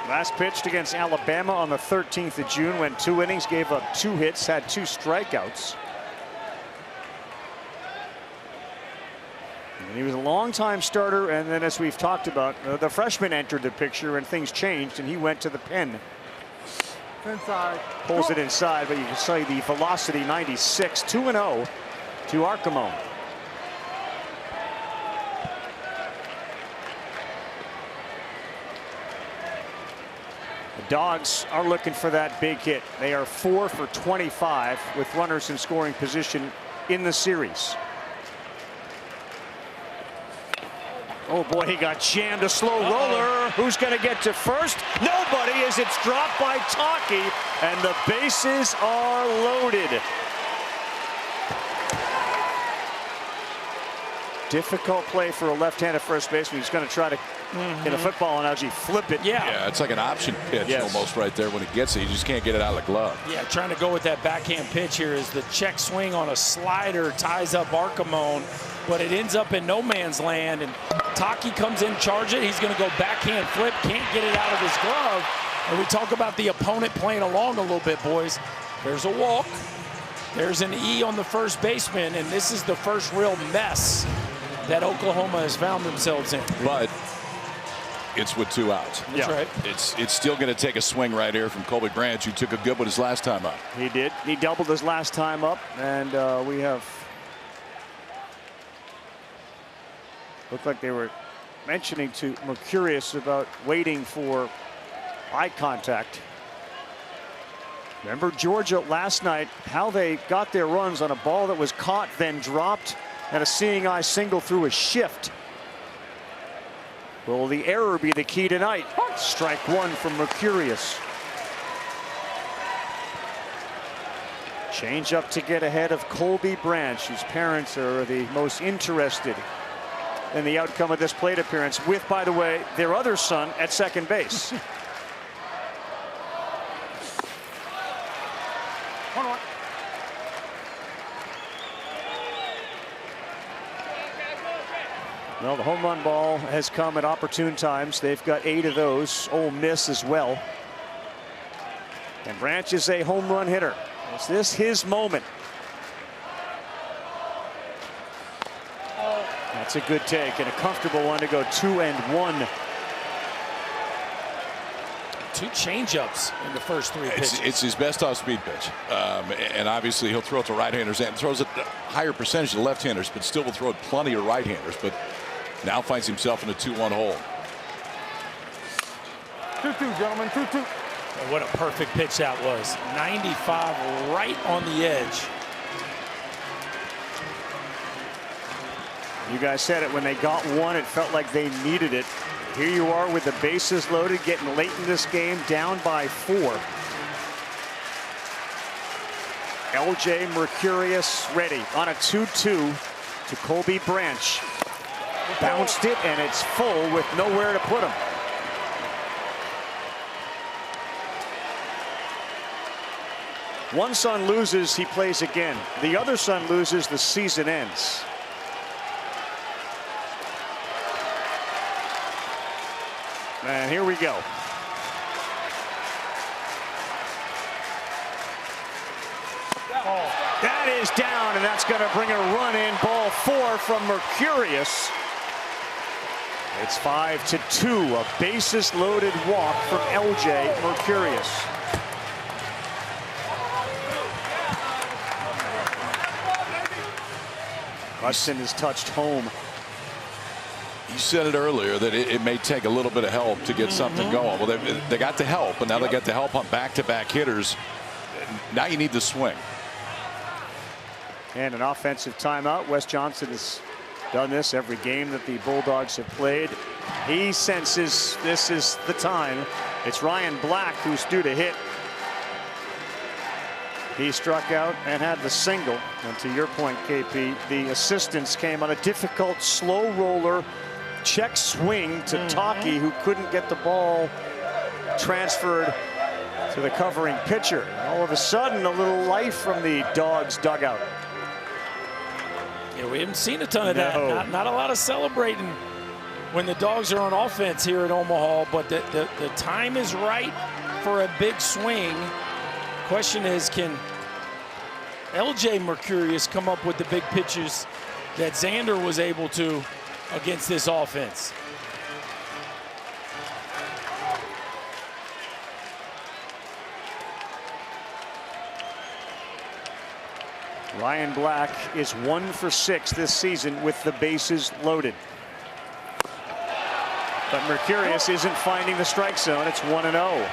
Last pitched against Alabama on the 13th of June. Went 2 innings, gave up 2 hits, had 2 strikeouts. And he was a longtime starter, and then as we've talked about, the freshman entered the picture and things changed, and he went to the pen. Inside. Pulls it inside, but you can see the velocity 96, 2-0 to Arcamone. The Dogs are looking for that big hit. They are 4 for 25 with runners in scoring position in the series. Oh boy, he got jammed, a slow roller. Who's going to get to first? Nobody, as it's dropped by Taki, and the bases are loaded. Difficult play for a left-handed first baseman. He's going to try to, in a football analogy, flip it. Yeah, it's like an option pitch almost right there when he gets it. You just can't get it out of the glove. Yeah, trying to go with that backhand pitch here is the check swing on a slider, ties up Arcamone, but it ends up in no man's land, and Taki comes in, charge it. He's going to go backhand flip, can't get it out of his glove. And we talk about the opponent playing along a little bit, boys. There's a walk. There's an E on the first baseman, and this is the first real mess that Oklahoma has found themselves in. But it's with 2 outs. That's right. It's still going to take a swing right here from Colby Branch, who took a good one his last time up. He did. He doubled his last time up, and we have looked like they were mentioning to Mercurius about waiting for eye contact. Remember Georgia last night, how they got their runs on a ball that was caught, then dropped, and a seeing eye single through a shift. Will the error be the key tonight? Strike one from Mercurius. Change up to get ahead of Colby Branch, whose parents are the most interested in the outcome of this plate appearance, with, by the way, their other son at second base. Well, the home run ball has come at opportune times. They've got 8 of those. Ole Miss as well. And Branch is a home run hitter. Is this his moment? That's a good take and a comfortable one to go 2-1. 2 changeups in the first 3 pitches. It's his best off-speed pitch. And obviously he'll throw it to right-handers and throws it a higher percentage to left-handers, but still will throw it plenty of right-handers. But now finds himself in a 2-1 hole. 2-2, gentlemen, 2-2. What a perfect pitch that was. 95 right on the edge. You guys said it when they got one, it felt like they needed it. Here you are with the bases loaded, getting late in this game, down by 4. LJ Mercurius ready on a 2-2 to Colby Branch. Bounced it, and it's full with nowhere to put him. One son loses, he plays again. The other son loses, the season ends. And here we go. That is down, and that's going to bring a run in. Ball 4 from Mercurius. It's 5-2. A bases loaded walk from LJ Mercurius. Hudson has touched home. You said it earlier that it may take a little bit of help to get something going. Well, they got the help, and now they got the help on back-to-back hitters. Now you need the swing. And an offensive timeout. Wes Johnson has done this every game that the Bulldogs have played. He senses this is the time. It's Ryan Black who's due to hit. He struck out and had the single. And to your point, KP, the assistance came on a difficult slow roller check swing to Taki, who couldn't get the ball transferred to the covering pitcher. All of a sudden, a little life from the Dogs dugout. Yeah, we haven't seen a ton of that. Not a lot of celebrating when the Dogs are on offense here at Omaha, but the time is right for a big swing. Question is, can LJ Mercurius come up with the big pitches that Xander was able to against this offense? Ryan Black is 1 for 6 this season with the bases loaded. But Mercurius isn't finding the strike zone. It's 1-0.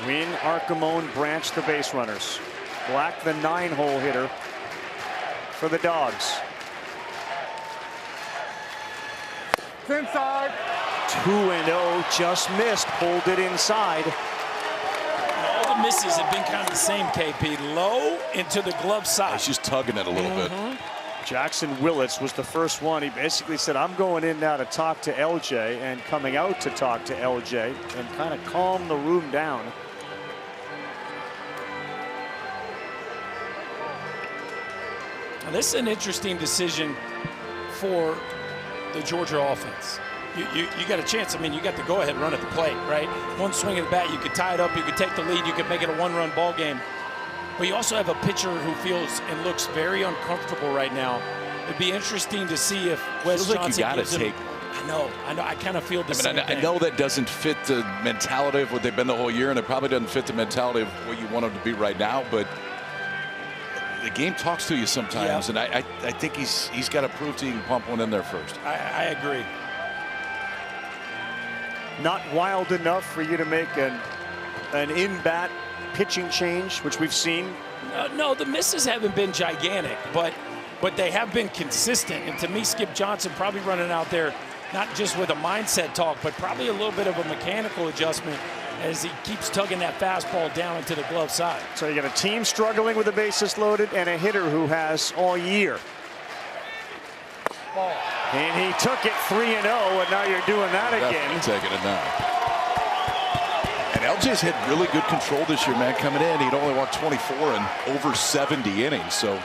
Wynn, Arcamone, Branch, the base runners. Black, the 9-hole hitter for the Dogs. It's inside. 2-0, just missed, pulled it inside. All the misses have been kind of the same, KP. Low into the glove side. He's just tugging it a little bit. Jackson Willits was the first one. He basically said, I'm going in now to talk to LJ, and coming out to talk to LJ and kind of calm the room down. Now, this is an interesting decision for the Georgia offense. You got a chance. I mean, you got the go-ahead run at the plate, right? One swing of the bat, you could tie it up, you could take the lead, you could make it a one-run ball game. But you also have a pitcher who feels and looks very uncomfortable right now. It'd be interesting to see if Wes Feels like Johnson you got to gives him. take. I know. I kind of feel the same I thing. know that doesn't fit the mentality of what they've been the whole year, and it probably doesn't fit the mentality of what you want them to be right now. But the game talks to you sometimes, and I think he's got to prove to you can pump one in there first. I agree. Not wild enough for you to make an in-bat pitching change, which we've seen. No, the misses haven't been gigantic, but they have been consistent. And to me, Skip Johnson probably running out there, not just with a mindset talk, but probably a little bit of a mechanical adjustment as he keeps tugging that fastball down into the glove side. So you got a team struggling with the bases loaded and a hitter who has all year. Ball. And he took it 3-0, and now you're doing that again. Taking it now. And LJ's had really good control this year, man. Coming in, he'd only walked 24 in over 70 innings, so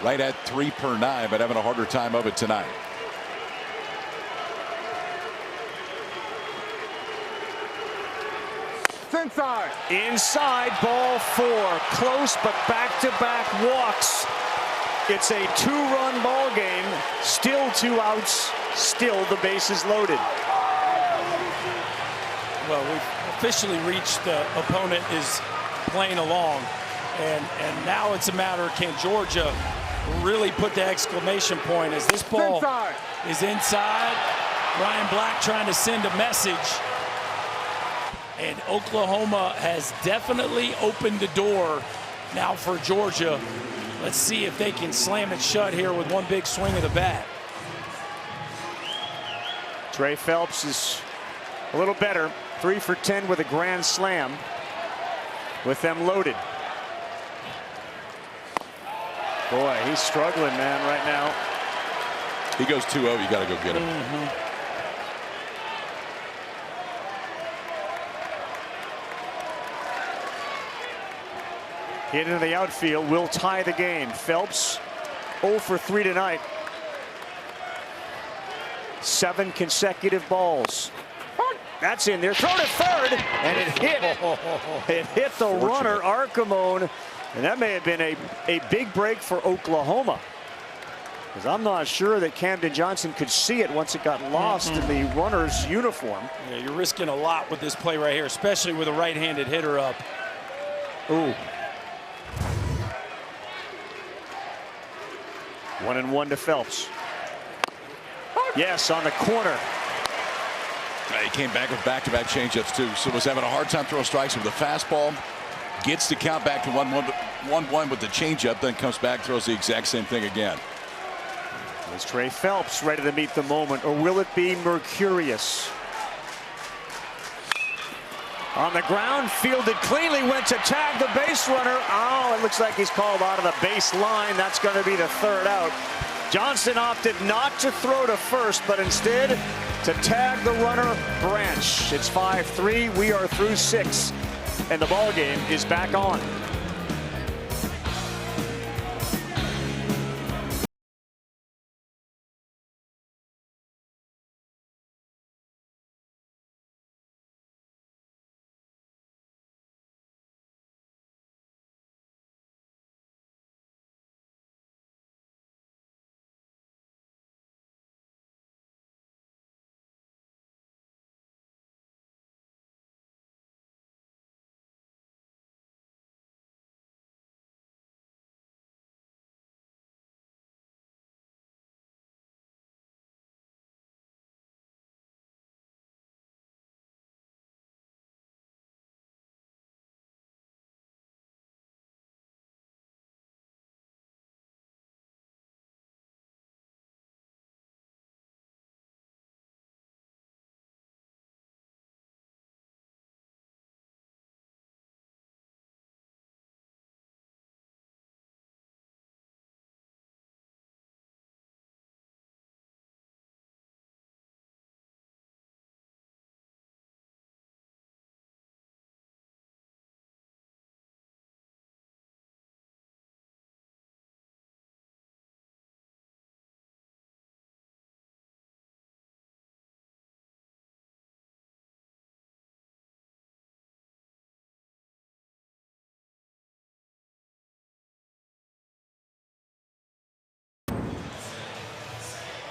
right at 3 per 9, but having a harder time of it tonight. Inside. Inside, ball 4. Close, but back-to-back walks. It's a 2-run ball game. Still 2 outs. Still the bases loaded. Well, we've officially reached the opponent is playing along, and now it's a matter of can Georgia really put the exclamation point as this ball is inside. Ryan Black trying to send a message, and Oklahoma has definitely opened the door now for Georgia. Let's see if they can slam it shut here with one big swing of the bat. Trey Phelps is a little better. 3 for 10 with a grand slam with them loaded. Boy, he's struggling, man, right now. He goes 2-0. You got to go get him. Hit into the outfield will tie the game. Phelps 0 for 3 tonight. 7 consecutive balls. That's in there. Throw to third, and it hit. It hit the runner, Arcamone, and that may have been a big break for Oklahoma, because I'm not sure that Camden Johnson could see it once it got lost in the runner's uniform. Yeah, you're risking a lot with this play right here, especially with a right-handed hitter up. Ooh. 1-1 to Phelps. Yes, on the corner. He came back with back-to-back changeups too, so was having a hard time throwing strikes with the fastball. Gets the count back to 1-1 with the changeup, then comes back, throws the exact same thing again. Is Trey Phelps ready to meet the moment, or will it be Mercurius? On the ground, fielded cleanly, went to tag the base runner. Oh, it looks like he's called out of the base line. That's going to be the 3rd out. Johnson opted not to throw to first, but instead to tag the runner, Branch. It's 5-3. We are through 6, and the ball game is back on.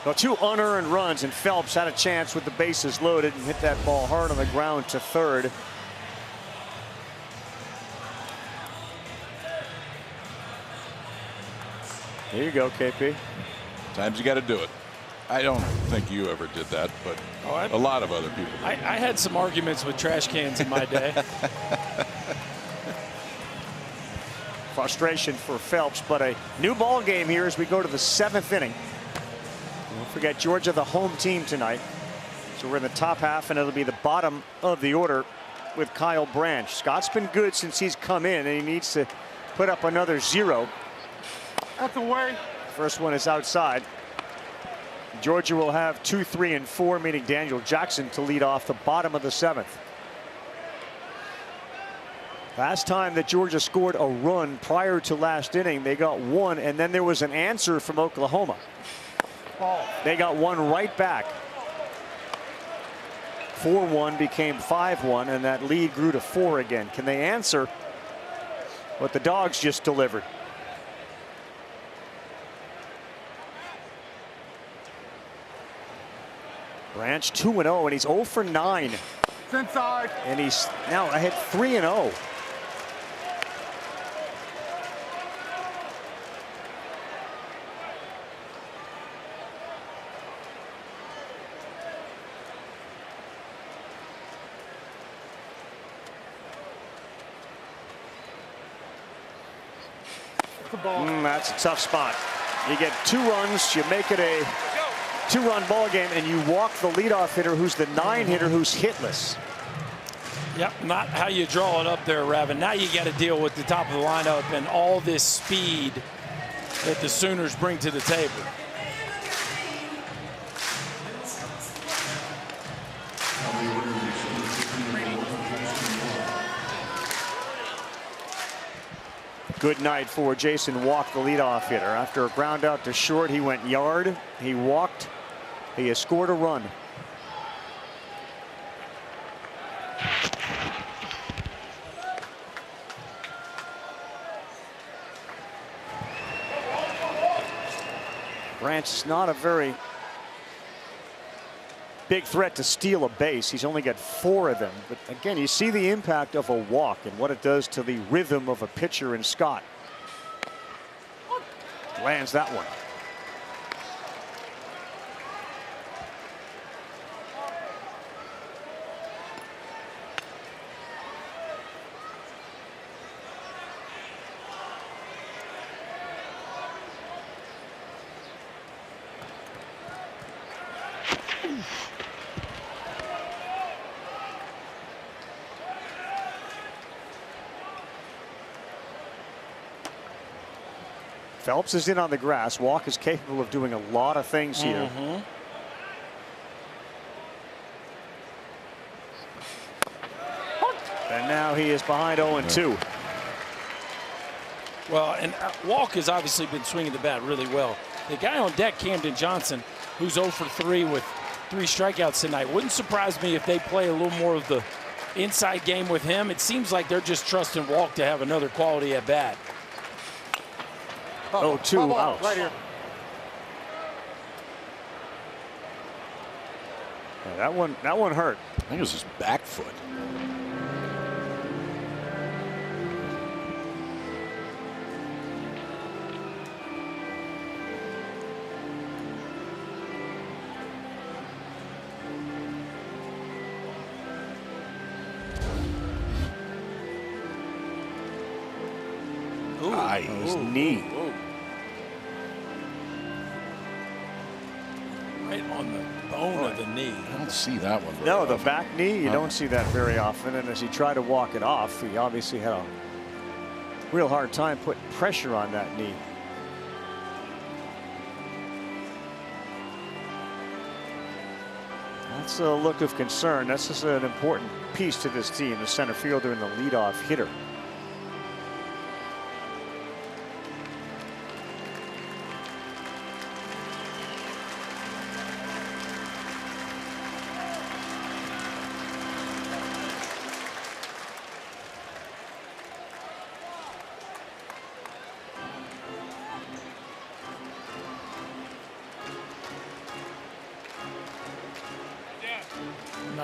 Well, 2 unearned runs, and Phelps had a chance with the bases loaded and hit that ball hard on the ground to third. There you go, KP. Times you got to do it. I don't think you ever did that, but a lot of other people did. I had some arguments with trash cans in my day. Frustration for Phelps, but a new ball game here as we go to the 7th inning. Don't forget, Georgia, the home team tonight. So we're in the top half, and it'll be the bottom of the order with Kyle Branch. Scott's been good since he's come in, and he needs to put up another 0. That's away. First one is outside. Georgia will have 2, 3, and 4, meaning Daniel Jackson to lead off the bottom of the 7th. Last time that Georgia scored a run prior to last inning, they got 1, and then there was an answer from Oklahoma. They got 1 right back. 4-1 became 5-1, and that lead grew to 4 again. Can they answer what the Dogs just delivered? Branch 2-0, and he's 0 for 9. It's inside. And he's now ahead 3-0. That's a tough spot. You get 2 runs, you make it a 2-run ball game, and you walk the leadoff hitter, who's the 9 hitter, who's hitless. Yep, not how you draw it up there, Ravin. Now you got to deal with the top of the lineup and all this speed that the Sooners bring to the table. Good night for Jason Walk, the leadoff hitter. After a ground out to short, he went yard. He walked. He has scored a run. Branch is not a very big threat to steal a base. He's only got 4 of them. But again, you see the impact of a walk and what it does to the rhythm of a pitcher in Scott. Lands that one. Phelps is in on the grass. Walk is capable of doing a lot of things here. And now he is behind 0-2. Well, and Walk has obviously been swinging the bat really well. The guy on deck, Camden Johnson, who's 0 for 3 with 3 strikeouts tonight. Wouldn't surprise me if they play a little more of the inside game with him. It seems like they're just trusting Walk to have another quality at bat. 0-2 out. Right here. Yeah, that one hurt. I think it was his back foot. His knee. Right on the bone of the knee. I don't see that one. No, the back knee, you don't see that very often. And as he tried to walk it off, he obviously had a real hard time putting pressure on that knee. That's a look of concern. That's just an important piece to this team, the center fielder and the leadoff hitter.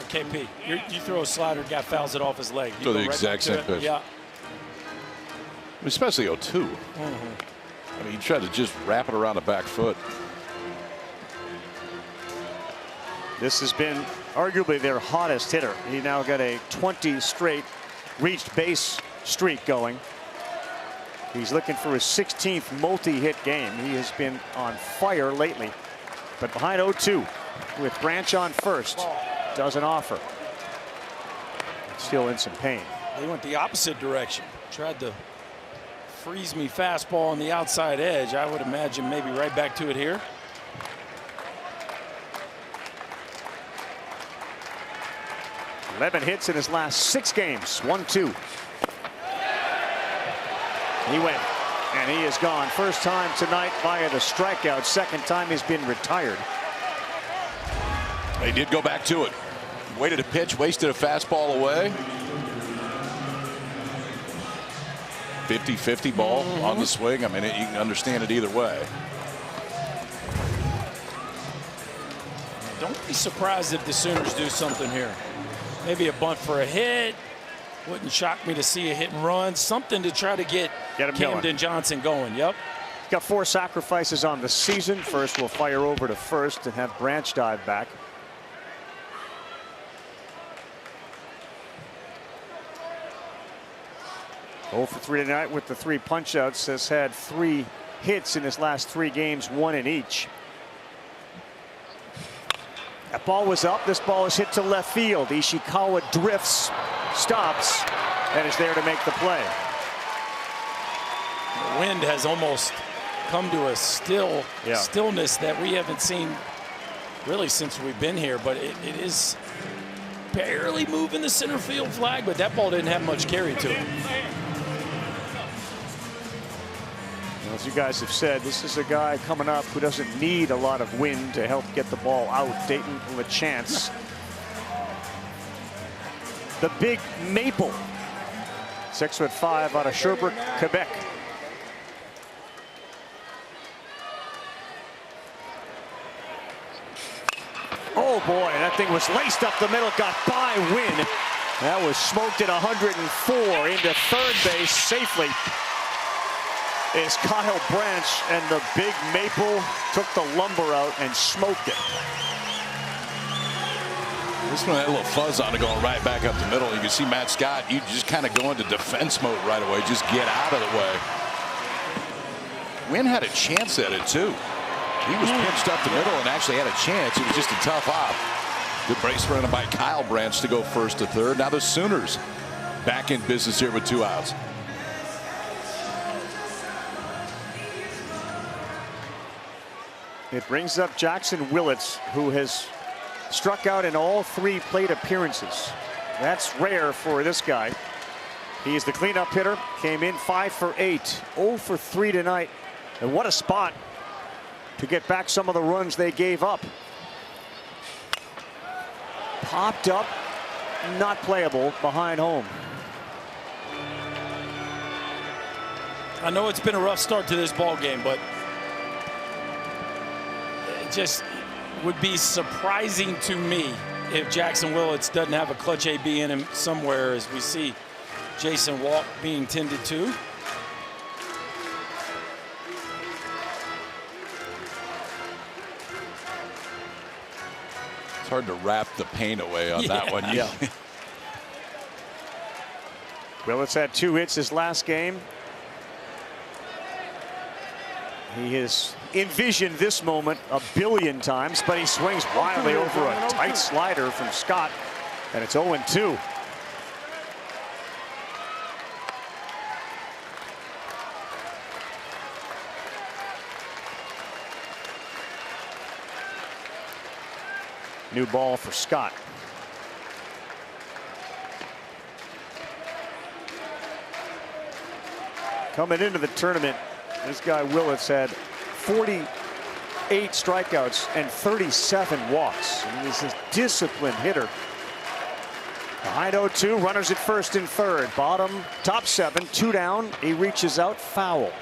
KP. You throw a slider, guy fouls it off his leg. You So go the right exact back to same it. pitch. Yeah. Especially 0-2. I mean, you try to just wrap it around the back foot. This has been arguably their hottest hitter. He now got a 20 straight reached base streak going. He's looking for his 16th multi-hit game. He has been on fire lately. But behind 0-2 with Branch on first, doesn't offer. Still in some pain. They went the opposite direction. Tried to freeze me fastball on the outside edge. I would imagine maybe right back to it here. Eleven hits in his last 6 games. 1-2. He went, and he is gone. First time tonight via the strikeout. Second time he's been retired. He did go back to it. Waited a pitch, wasted a fastball away. 50-50 ball on the swing. I mean, you can understand it either way. Don't be surprised if the Sooners do something here. Maybe a bunt for a hit. Wouldn't shock me to see a hit and run. Something to try to get him Camden going. Johnson going. Yep. He's got 4 sacrifices on the season. First will fire over to first and have Branch dive back. Oh for 3 tonight with the 3 punch-outs. Has had 3 hits in his last 3 games, 1 in each. That ball was up. This ball is hit to left field. Ishikawa drifts, stops, and is there to make the play. The wind has almost come to a stillness that we haven't seen really since we've been here, but it is barely moving the center field flag, but that ball didn't have much carry to it. As you guys have said, this is a guy coming up who doesn't need a lot of wind to help get the ball out. Dayton LaChance. The Big Maple. 6'5" out of Sherbrooke, Quebec. Oh boy, that thing was laced up the middle, got by Wynn. That was smoked at 104 into third base safely. Is Kyle Branch, and the Big Maple took the lumber out and smoked it. This one had a little fuzz on it going right back up the middle. You can see Matt Scott, you just kind of go into defense mode right away. Just get out of the way. Wynn had a chance at it too. He was pinched up the middle and actually had a chance. It was just a tough hop. Good base running by Kyle Branch to go first to third. Now the Sooners back in business here with 2 outs. It brings up Jackson Willits, who has struck out in all 3 plate appearances. That's rare for this guy. He is the cleanup hitter. Came in 5 for 8, 0 for 3 tonight. And what a spot to get back some of the runs they gave up. Popped up, not playable behind home. I know it's been a rough start to this ball game, but it just would be surprising to me if Jackson Willits doesn't have a clutch AB in him somewhere, as we see Jason Walk being tended to. It's hard to wrap the pain away on that one. Yeah. Willits had 2 hits his last game. He has envisioned this moment a billion times, but he swings wildly over a tight slider from Scott, and it's 0-2. New ball for Scott. Coming into the tournament, this guy Willits had 48 strikeouts and 37 walks. And he's a disciplined hitter. Behind 0-2, runners at first and third. Bottom, top 7, 2 down. He reaches out, foul.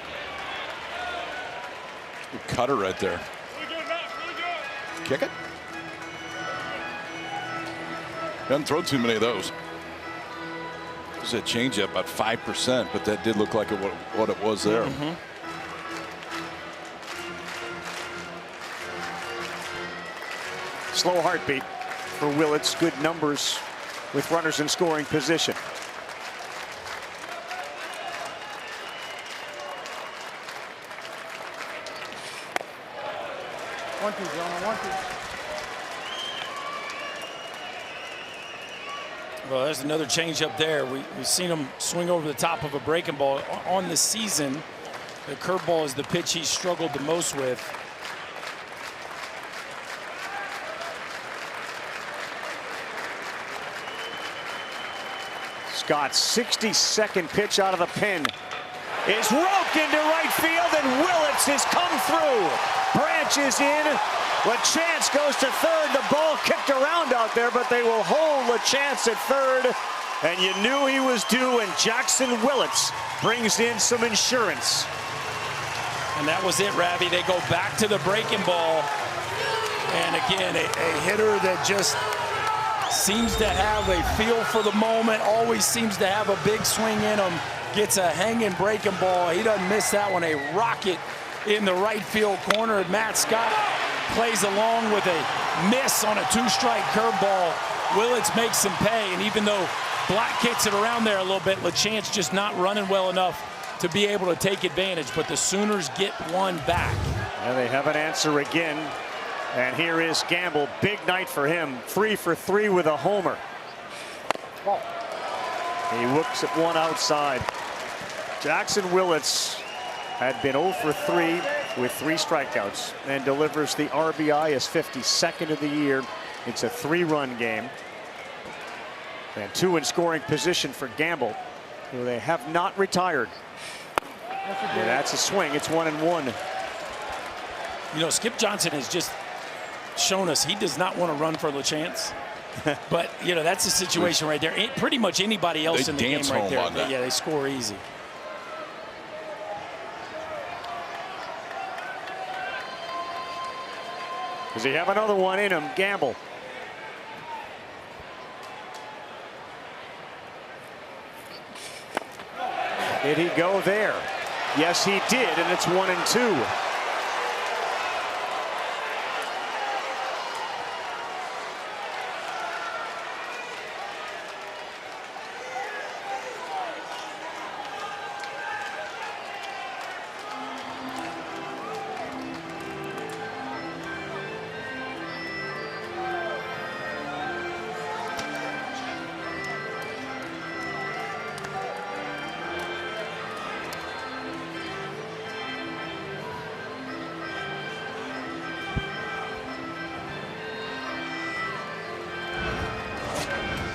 Good cutter right there. Kick it. Doesn't throw too many of those. There's a changeup about 5%, but that did look like what it was there. Slow heartbeat for Willits. Good numbers with runners in scoring position. Well, there's another change up there. We've seen him swing over the top of a breaking ball on the season. The curveball is the pitch he's struggled the most with. Scott's 62nd pitch out of the pen is roped into right field, and Willits has come through. Branch is in. LaChance goes to third. The ball kicked around out there, but they will hold LaChance at third. And you knew he was due, and Jackson Willits brings in some insurance. And that was it, Ravi. They go back to the breaking ball. And again, a hitter that just seems to have a feel for the moment, always seems to have a big swing in him, gets a hanging breaking ball. He doesn't miss that one. A rocket in the right field corner. Matt Scott plays along with a miss on a 2-strike curveball. Willits makes him pay, and even though Black kicks it around there a little bit, LaChance just not running well enough to be able to take advantage, but the Sooners get one back. And they have an answer again. And here is Gamble. Big night for him. 3 for 3 with a homer. He looks at one outside. Jackson Willits had been 0 for 3 with 3 strikeouts and delivers the RBI, his 52nd of the year. It's a 3-run game. And 2 in scoring position for Gamble, who they have not retired. And that's a swing. It's 1-1. You know, Skip Johnson has just shown us he does not want to run for LaChance. But, you know, that's a situation right there. Pretty much anybody else in the game right there. Yeah, they score easy. Does he have another one in him? Gamble. Did he go there? Yes, he did, and it's 1-2.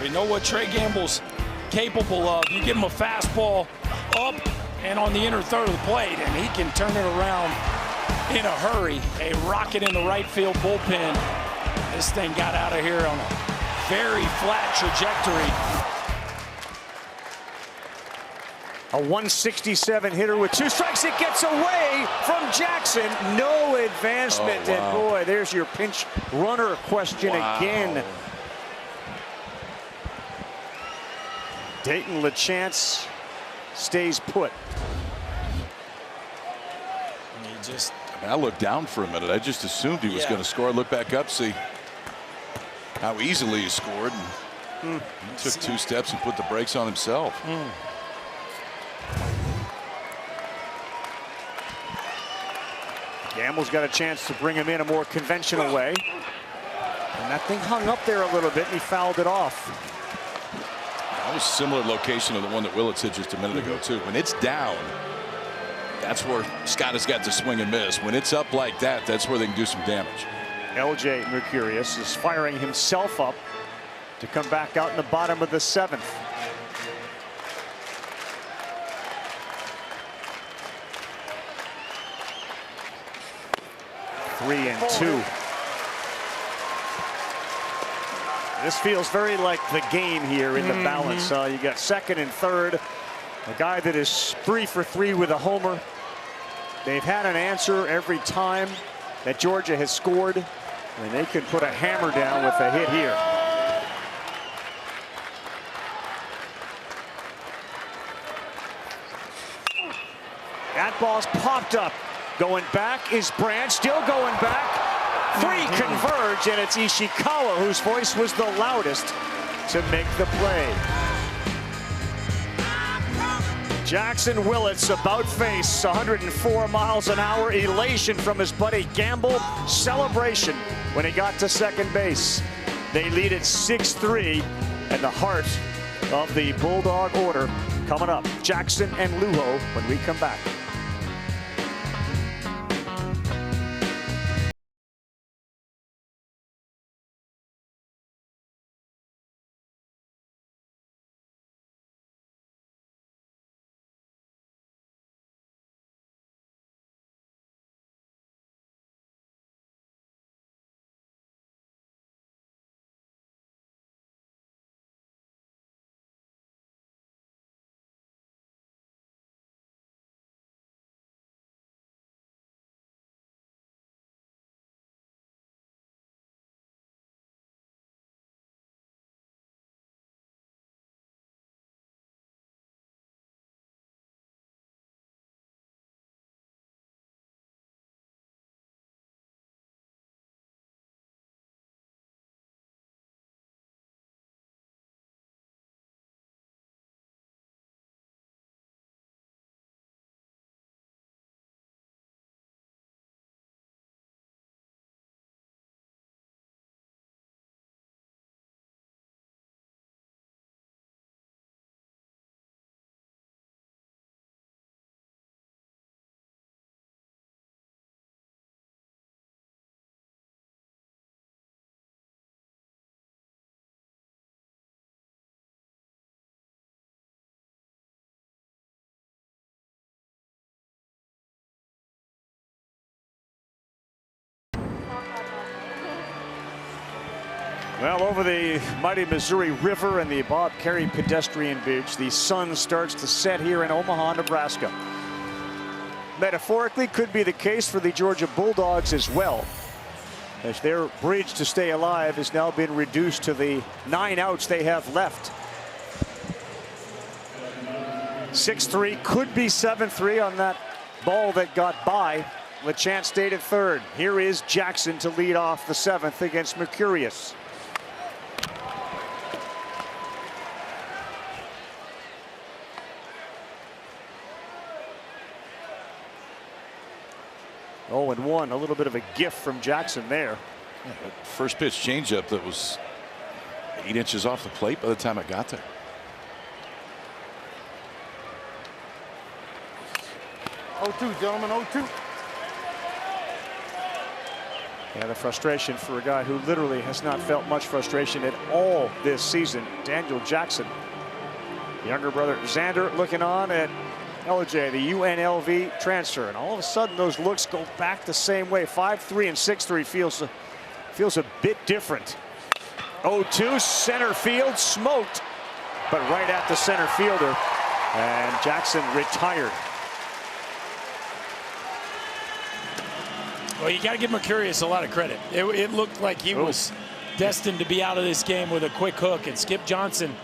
We know what Trey Gamble's capable of. You give him a fastball up and on the inner third of the plate, and he can turn it around in a hurry. A rocket in the right field bullpen. This thing got out of here on a very flat trajectory. A 167 hitter with 2 strikes. It gets away from Jackson. No advancement. Oh, wow. And boy, there's your pinch runner question again. Dayton LaChance stays put. I looked down for a minute. I just assumed he was going to score. Look back up, see how easily he scored. And he took 2 steps and put the brakes on himself. Gamble's got a chance to bring him in a more conventional way. And that thing hung up there a little bit, and he fouled it off. That was a similar location to the one that Willits hit just a minute ago, too. When it's down, that's where Scott has got to swing and miss. When it's up like that, that's where they can do some damage. LJ Mercurius is firing himself up to come back out in the bottom of the 7th. Three and 2. This feels very like the game here in the balance. You got 2nd and 3rd. A guy that is 3 for 3 with a homer. They've had an answer every time that Georgia has scored, and they can put a hammer down with a hit here. ball's popped up. Going back is Branch, still going back. 3 converge, and it's Ishikawa whose voice was the loudest to make the play. Jackson Willits about face, 104 miles an hour, elation from his buddy Gamble, celebration when he got to second base. They lead at 6-3, and the heart of the Bulldog order coming up. Jackson and Lujo when we come back. Well, over the mighty Missouri River and the Bob Carey pedestrian beach, the sun starts to set here in Omaha, Nebraska. Metaphorically, could be the case for the Georgia Bulldogs as well, as their bridge to stay alive has now been reduced to the 9 outs they have left. 6-3, could be 7-3 on that ball that got by. LeChance stayed at third. Here is Jackson to lead off the 7th against Mercurius. Oh, and 1, a little bit of a gift from Jackson there. Yeah, first pitch changeup that was 8 inches off the plate by the time it got there. Oh, 2, gentlemen, 0-2. Yeah, the frustration for a guy who literally has not felt much frustration at all this season, Daniel Jackson. Younger brother Xander looking on at LJ, the UNLV transfer, and all of a sudden those looks go back the same way. 5-3 and 6-3 feels a bit different. 0-2, center field, smoked, but right at the center fielder, and Jackson retired. Well, you got to give Mercurius a lot of credit. It looked like he was destined to be out of this game with a quick hook, and Skip Johnson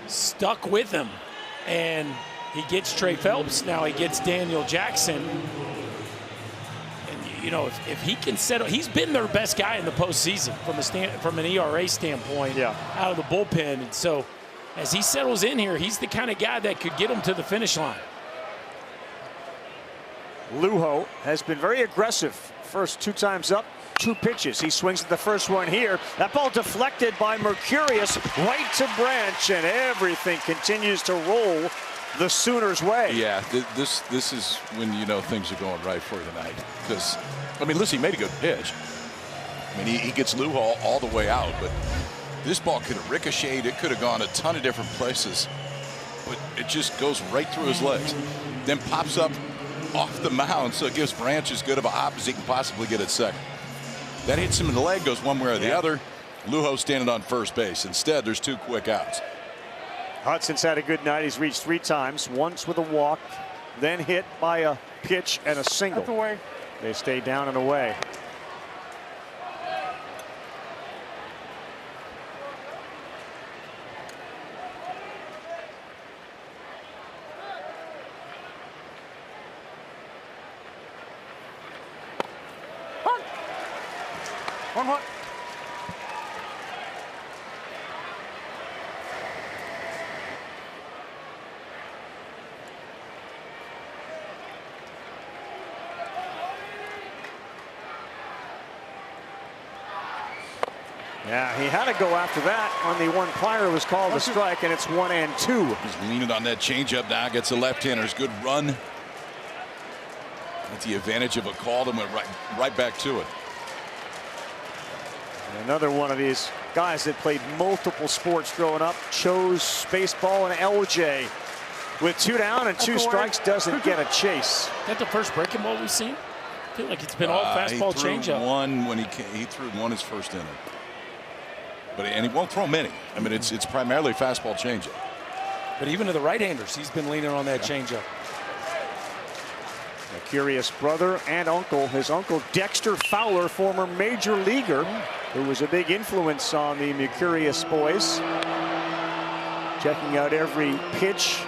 stuck with him, and he gets Trey Phelps. Now he gets Daniel Jackson. And, you know, if he can settle, he's been their best guy in the postseason from an ERA standpoint, out of the bullpen. And so as he settles in here, he's the kind of guy that could get him to the finish line. Lujo has been very aggressive. First 2 times up, 2 pitches. He swings at the first one here. That ball deflected by Mercurius right to Branch, and everything continues to roll the Sooners' way. Yeah, this is when you know things are going right for you tonight. Because, I mean, listen, he made a good pitch. I mean, he gets Lujo all the way out, but this ball could have ricocheted. It could have gone a ton of different places, but it just goes right through his legs. Then pops up off the mound, so it gives Branch as good of a hop as he can possibly get at second. That hits him in the leg, goes one way or the other. Lujo standing on first base. Instead, there's 2 quick outs. Hudson's had a good night. He's reached 3 times, once with a walk, then hit by a pitch and a single. They stay down and away. 1 1. Yeah, he had to go after that on the one prior was called a strike, and it's 1-2. He's leaning on that changeup now. Gets a left-hander's good run. That's the advantage of a call and went right back to it. Another one of these guys that played multiple sports growing up, chose baseball, and LJ with 2 down and 2 strikes doesn't get a chase. Is that the first breaking ball we've seen? I feel like it's been all fastball changeup. One when he threw one his first inning. And he won't throw many. I mean, it's primarily fastball changeup. But even to the right-handers, he's been leaning on that changeup. A curious brother and uncle. His uncle Dexter Fowler, former major leaguer, who was a big influence on the Mercurius boys. Checking out every pitch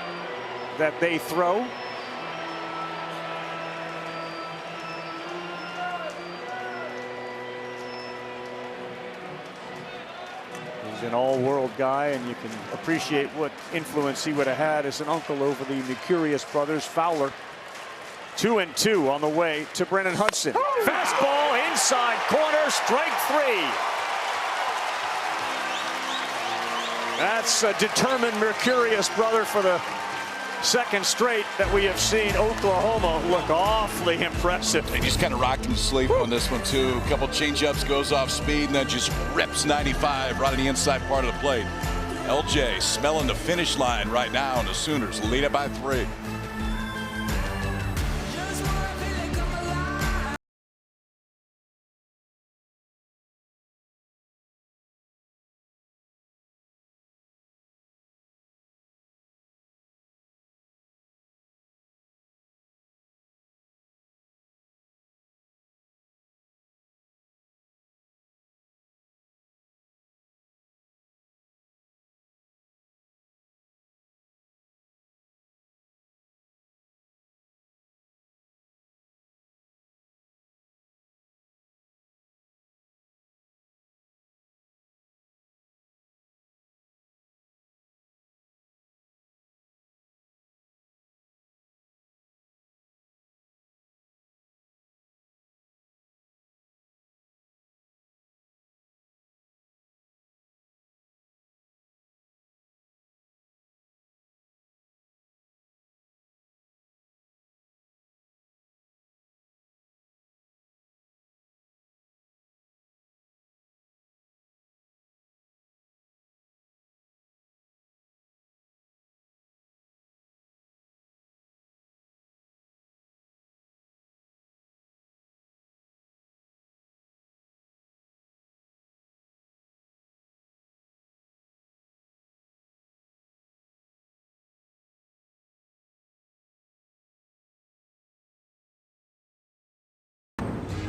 that they throw. He's an all-world guy, and you can appreciate what influence he would have had as an uncle over the Mercurius brothers. Fowler, 2-2 on the way to Brennan Hudson. Fastball inside corner, strike 3. That's a determined Mercurius brother for the second straight that we have seen Oklahoma look awfully impressive. They just kind of rocked him to sleep on this one, too. A couple changeups, goes off speed, and then just rips 95 right on the inside part of the plate. LJ smelling the finish line right now, and the Sooners lead it by 3.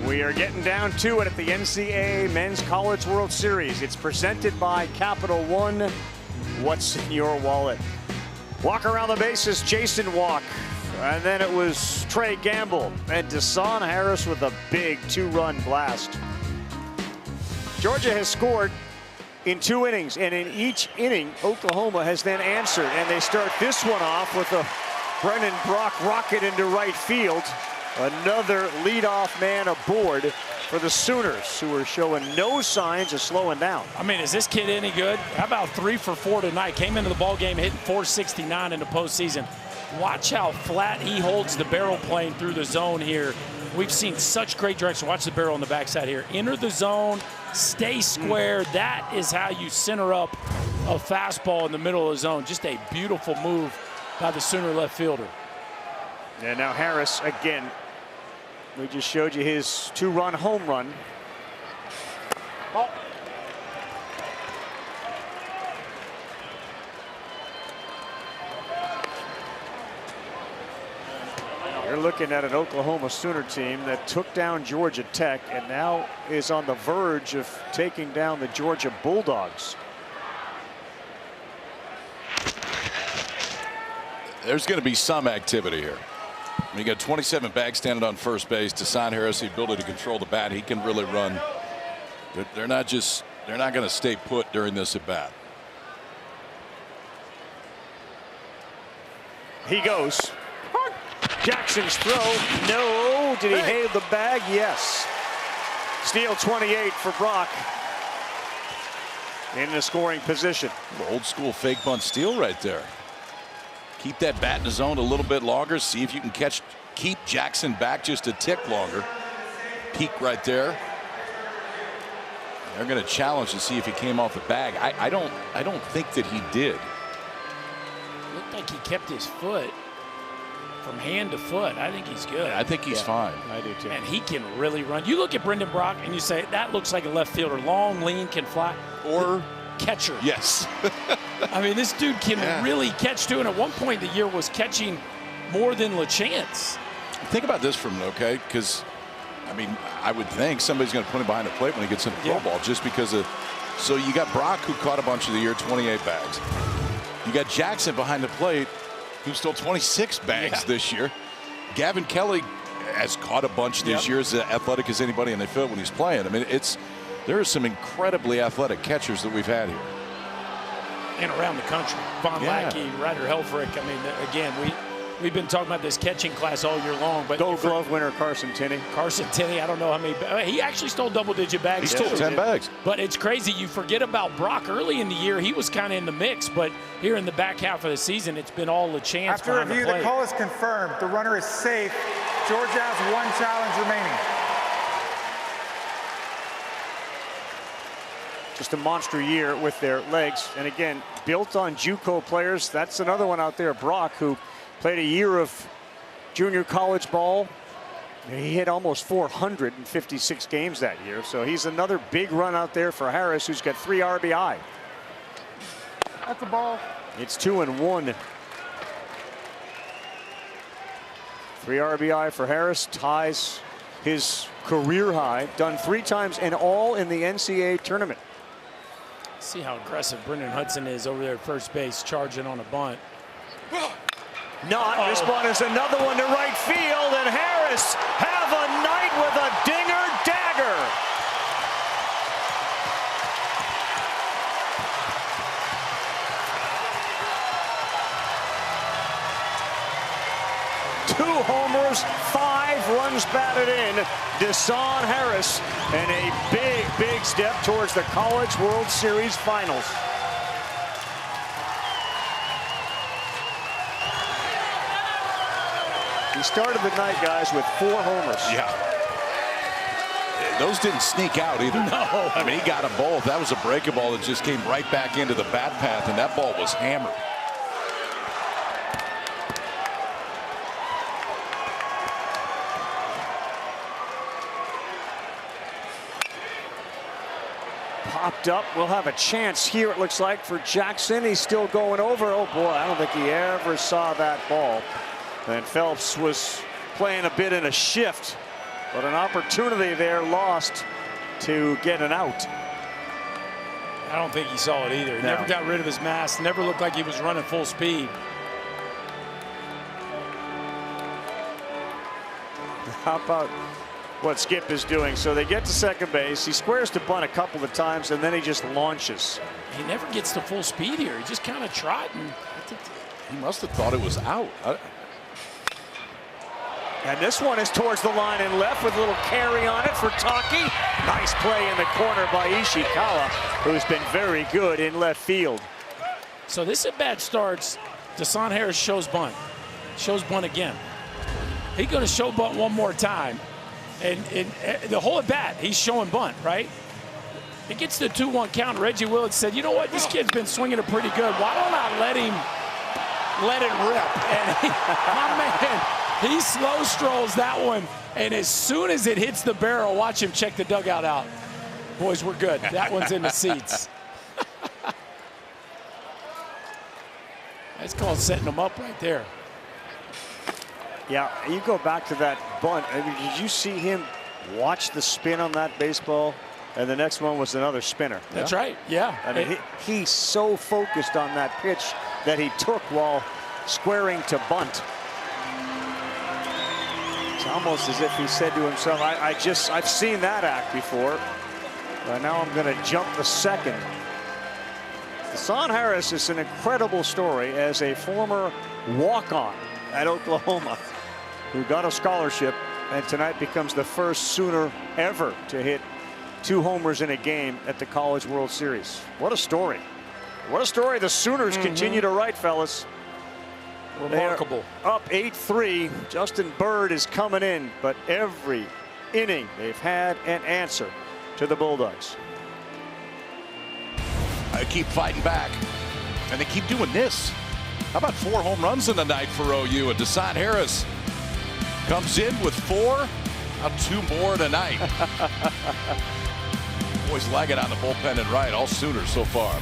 We are getting down to it at the NCAA Men's College World Series. It's presented by Capital One. What's in your wallet? Walk around the bases, Jason Walk. And then it was Trey Gamble and Deshaun Harris with a big 2-run blast. Georgia has scored in 2 innings, and in each inning, Oklahoma has then answered. And they start this one off with a Brennan Brock rocket into right field. Another leadoff man aboard for the Sooners, who are showing no signs of slowing down. I mean, is this kid any good? How about 3 for 4 tonight? Came into the ball game hitting .469 in the postseason. Watch how flat he holds the barrel playing through the zone here. We've seen such great direction. Watch the barrel on the backside here. Enter the zone, stay square. That is how you center up a fastball in the middle of the zone. Just a beautiful move by the Sooner left fielder. And now Harris again. We just showed you his 2-run home run. Oh. You're looking at an Oklahoma Sooner team that took down Georgia Tech and now is on the verge of taking down the Georgia Bulldogs. There's going to be some activity here. You got 27 bags standing on first base. Deshaun Harris, the ability to control the bat. He can really run They're not going to stay put during this at bat. He goes. Jackson's throw. No. Did he have the bag? Yes. Steal 28 for Brock. In the scoring position. Old school fake bunt steal right there. Keep that bat in the zone a little bit longer. See if you can keep Jackson back just a tick longer. Peek right there. They're going to challenge to see if he came off the bag. I don't think that he did. Looked like he kept his foot from hand to foot. I think he's good. I think he's fine. I do too. And he can really run. You look at Brendan Brock and you say, that looks like a left fielder. Long, lean, can fly. Or catcher. Yes. I mean, this dude can really catch too. And at one point, the year was catching more than LaChance. Think about this for a minute, okay? Because, I mean, I would think somebody's going to put him behind the plate when he gets in the pro ball just because of. So you got Brock, who caught a bunch of the year, 28 bags. You got Jackson behind the plate, who stole 26 bags this year. Gavin Kelly has caught a bunch this year, as athletic as anybody in the field when he's playing. I mean, there are some incredibly athletic catchers that we've had here. And around the country. Von Lackey, Ryder Helfrich. I mean, again, we've been talking about this catching class all year long. But Gold Glove winner Carson Tinney. Carson Tinney, I don't know how many. He actually stole double-digit bags. He stole 10 bags. But it's crazy. You forget about Brock early in the year. He was kind of in the mix. But here in the back half of the season, it's been all LaChance After behind review, the plate. the call is confirmed. The runner is safe. Georgia has one challenge remaining. Just a monster year with their legs. And again, built on JUCO players. That's another one out there, Brock, who played a year of junior college ball. He hit almost 456 games that year. So he's another big run out there for Harris, who's got 3 RBI. That's the ball. It's 2-1. 3 RBI for Harris, ties his career high. Done 3 times and all in the NCAA tournament. See how aggressive Brendan Hudson is over there at first base, charging on a bunt. Not. This one is another one to right field, and Harris have a night with a dinger dagger. Two homers, 5 runs batted in. Desan Harris, and a big step towards the College World Series finals. He started the night, guys, with 4 homers. Yeah. Those didn't sneak out either. No. I mean, he got them both. That was a breaking ball that just came right back into the bat path, and that ball was hammered. Popped up. We'll have a chance here, it looks like, for Jackson. He's still going over. Oh, boy, I don't think he ever saw that ball. And Phelps was playing a bit in a shift, but an opportunity there lost to get an out. I don't think he saw it either. He never got rid of his mask. Never looked like he was running full speed. How about what Skip is doing? So they get to second base. He squares to bunt a couple of times, and then he just launches. He never gets to full speed here. He just kind of trotting. He must have thought it was out. And this one is towards the line and left with a little carry on it for Taki. Nice play in the corner by Ishikawa, who's been very good in left field. So this at bat starts. Desan Harris shows bunt. Shows bunt again. He's going to show bunt one more time. And the whole at bat, he's showing bunt, right? It gets the 2-1 count. Reggie Willits said, you know what? This kid's been swinging it pretty good. Why don't I let it rip? And my man, he slow strolls that one, and as soon as it hits the barrel, watch him check the dugout out. Boys, we're good. That one's in the seats. That's called setting them up right there. Yeah, you go back to that bunt. I mean, did you see him watch the spin on that baseball? And the next one was another spinner. That's right, yeah. I mean, he's so focused on that pitch that he took while squaring to bunt. It's almost as if he said to himself, I've seen that act before. Right now I'm going to jump the second. Dasan Harris is an incredible story as a former walk-on at Oklahoma who got a scholarship and tonight becomes the first Sooner ever to hit 2 homers in a game at the College World Series. What a story. What a story the Sooners continue to write, fellas. Remarkable. Up 8-3. Justin Bird is coming in, but every inning they've had an answer to the Bulldogs. I keep fighting back, and they keep doing this. How about 4 home runs in the night for OU? And Dasan Harris comes in with 4. Now 2 more tonight. Boys lagging on the bullpen and right. All Sooners so far.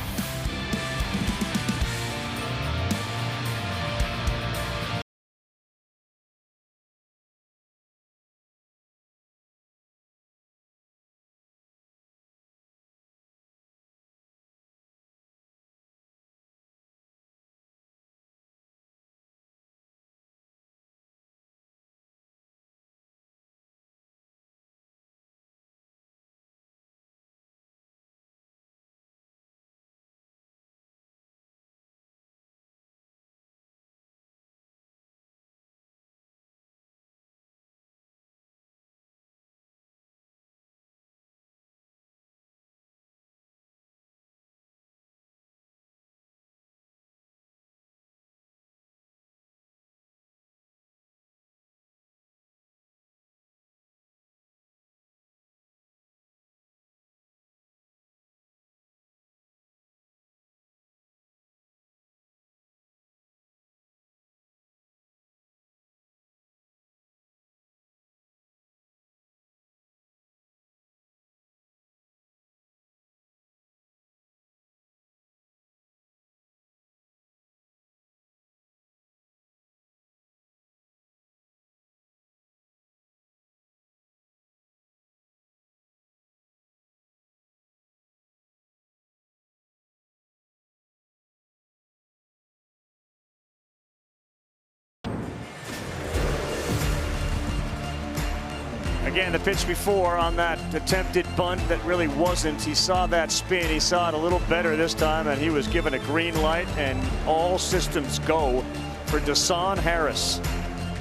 Again, the pitch before on that attempted bunt that really wasn't. He saw that spin. He saw it a little better this time, and he was given a green light, and all systems go for Dasan Harris.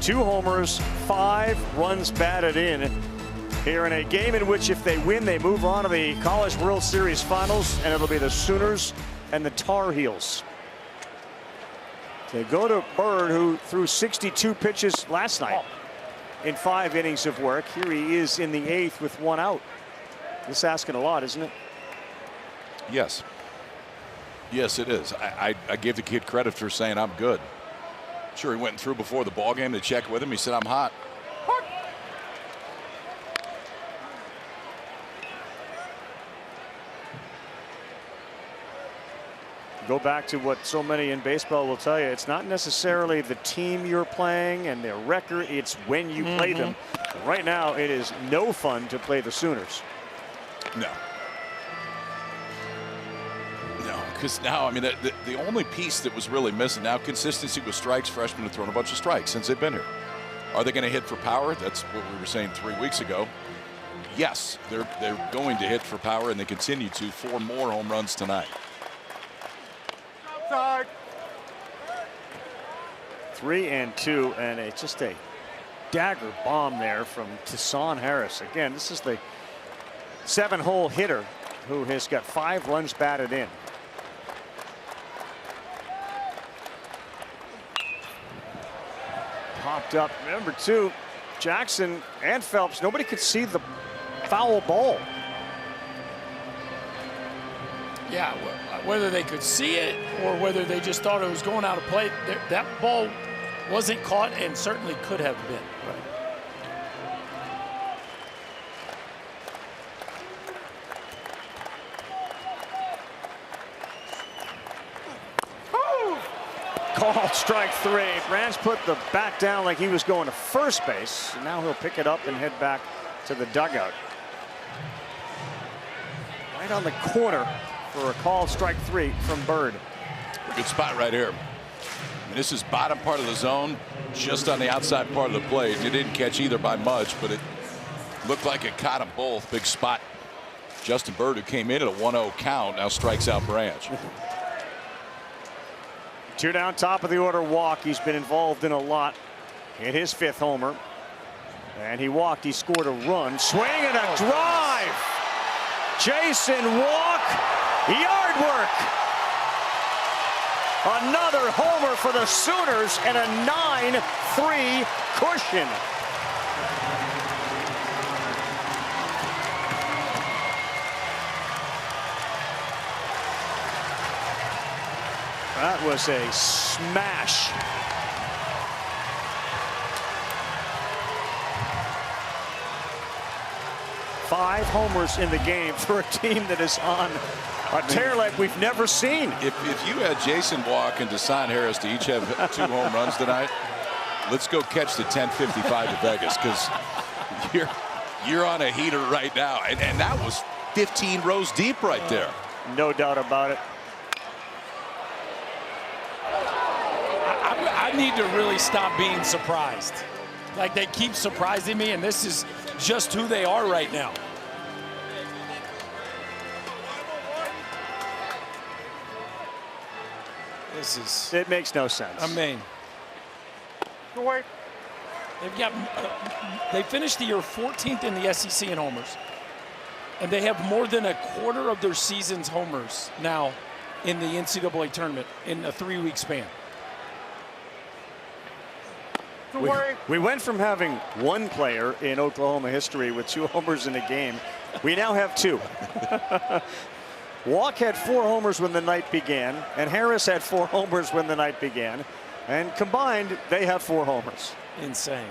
2 homers, 5 runs batted in here in a game in which if they win, they move on to the College World Series Finals, and it'll be the Sooners and the Tar Heels. They go to Bird, who threw 62 pitches last night in 5 innings of work. Here he is in the 8th with 1 out. This is asking a lot, isn't it? Yes. Yes, it is. I gave the kid credit for saying I'm good. Sure, he went through before the ball game to check with him. He said I'm hot. Go back to what so many in baseball will tell you. It's not necessarily the team you're playing and their record. It's when you play them. Right now, it is no fun to play the Sooners. No. No, because now, I mean, the only piece that was really missing now, consistency with strikes. Freshmen have thrown a bunch of strikes since they've been here. Are they going to hit for power? That's what we were saying 3 weeks ago. Yes, they're going to hit for power, and they continue to. 4 more home runs tonight. 3-2, and it's just a dagger bomb there from Dasan Harris. Again, this is the 7-hole hitter who has got 5 runs batted in. Popped up. Number 2, Jackson and Phelps. Nobody could see the foul ball. Yeah, whether they could see it or whether they just thought it was going out of play, that ball wasn't caught and certainly could have been. Called strike 3. Rance put the bat down like he was going to first base. And now he'll pick it up and head back to the dugout. Right on the corner for a called strike 3 from Bird. Good spot right here. I mean, this is bottom part of the zone, just on the outside part of the plate. It didn't catch either by much, but it looked like it caught them both. Big spot. Justin Bird, who came in at a 1-0 count, now strikes out Branch. 2 down, top of the order walk. He's been involved in a lot. Hit his 5th homer. And he walked. He scored a run. Swing and a drive. Jason Walk. Yard work. Another homer for the Sooners and a 9-3 cushion. That was a smash. Five homers in the game for a team that is on a tear like we've never seen. If you had Jason Walk and Deshaun Harris to each have 2 home runs tonight, let's go catch the 10:55 to Vegas, because you're on a heater right now. And that was 15 rows deep right there. No doubt about it. I need to really stop being surprised. Like, they keep surprising me, and this is just who they are right now. It makes no sense. I mean, they finished the year 14th in the SEC in homers, and they have more than a quarter of their season's homers now in the NCAA tournament in a 3-week span. We went from having one player in Oklahoma history with 2 homers in a game. We now have 2. Walk had 4 homers when the night began, and Harris had 4 homers when the night began. And combined, they have 4 homers. Insane.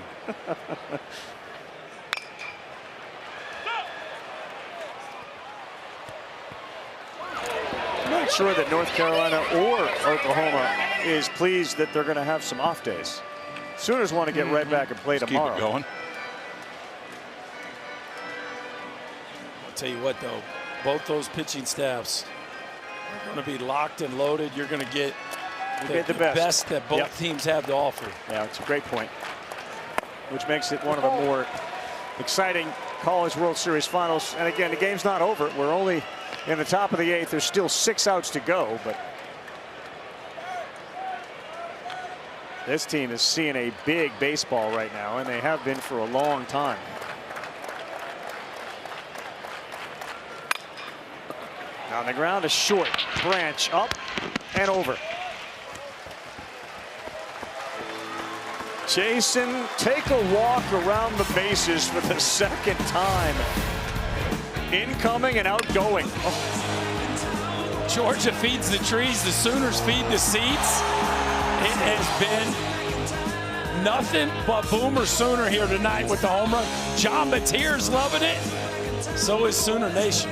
I'm not sure that North Carolina or Oklahoma is pleased that they're going to have some off days. Sooners want to get right back and play tomorrow. Keep it going. I'll tell you what, though, both those pitching staffs are going to be locked and loaded. You're going to get the best that both teams have to offer. Yeah, it's a great point, which makes it one of the more exciting College World Series finals. And again, the game's not over. We're only in the top of the 8th. There's still 6 outs to go, but this team is seeing a big baseball right now, and they have been for a long time. On the ground, a short. Branch up and over. Jason, take a walk around the bases for the 2nd time. Incoming and outgoing. Oh. Georgia feeds the trees, the Sooners feed the seats. It has been nothing but Boomer Sooner here tonight with the home run. John Mateer's loving it. So is Sooner Nation.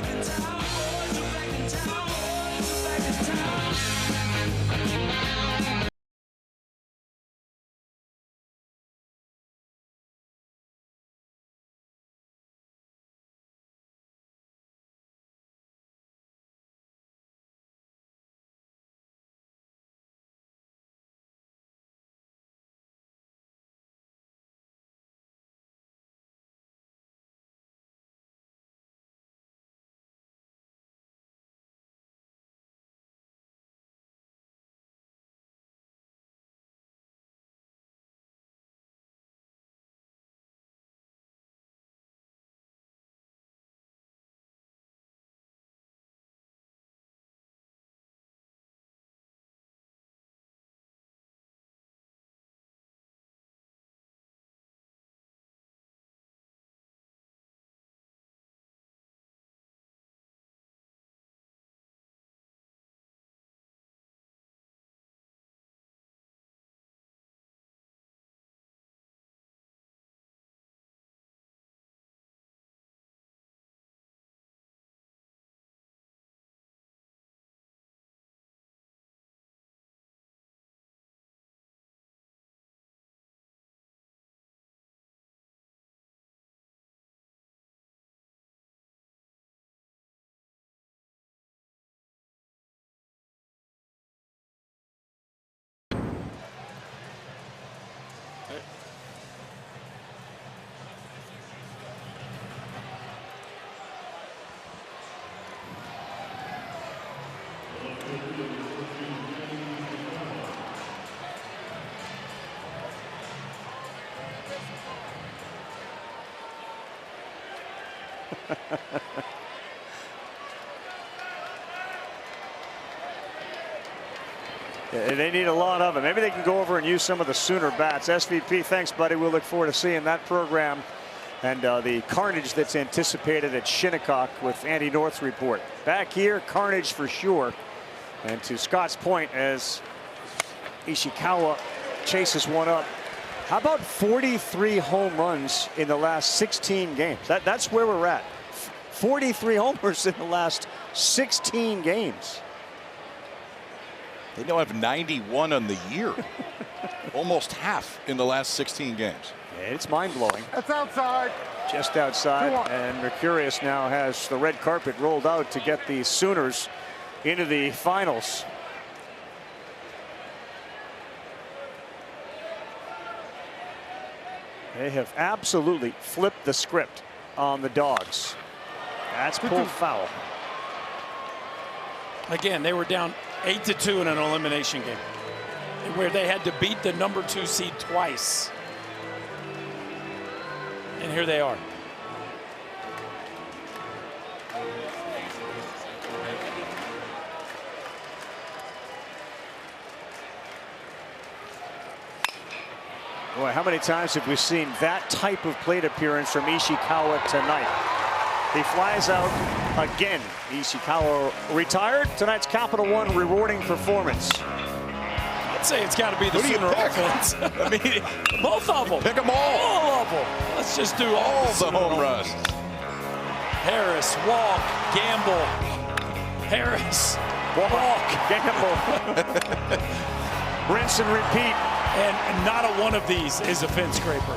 They need a lot of it. Maybe they can go over and use some of the Sooner bats. SVP, thanks, buddy. We'll look forward to seeing that program and the carnage that's anticipated at Shinnecock with Andy North's report. Back here, carnage for sure. And to Scott's point, as Ishikawa chases one up, how about 43 home runs in the last 16 games? That's where we're at. 43 homers in the last 16 games. They now have 91 on the year. Almost half in the last 16 games. It's mind-blowing. That's outside. Just outside. And Mercurius now has the red carpet rolled out to get the Sooners into the finals. They have absolutely flipped the script on the Dogs. That's pulled foul. Again, they were down 8-2 in an elimination game where they had to beat the #2 seed twice. And here they are. Boy, how many times have we seen that type of plate appearance from Ishikawa tonight? He flies out again. Ishikawa retired. Tonight's Capital One rewarding performance. I'd say it's got to be the Sooner offense. I mean, both of them. Pick them all. All of them. Let's just do all the home runs. Harris, walk, gamble. Harris, walk, gamble. Rinse and repeat. And not a one of these is a fence scraper.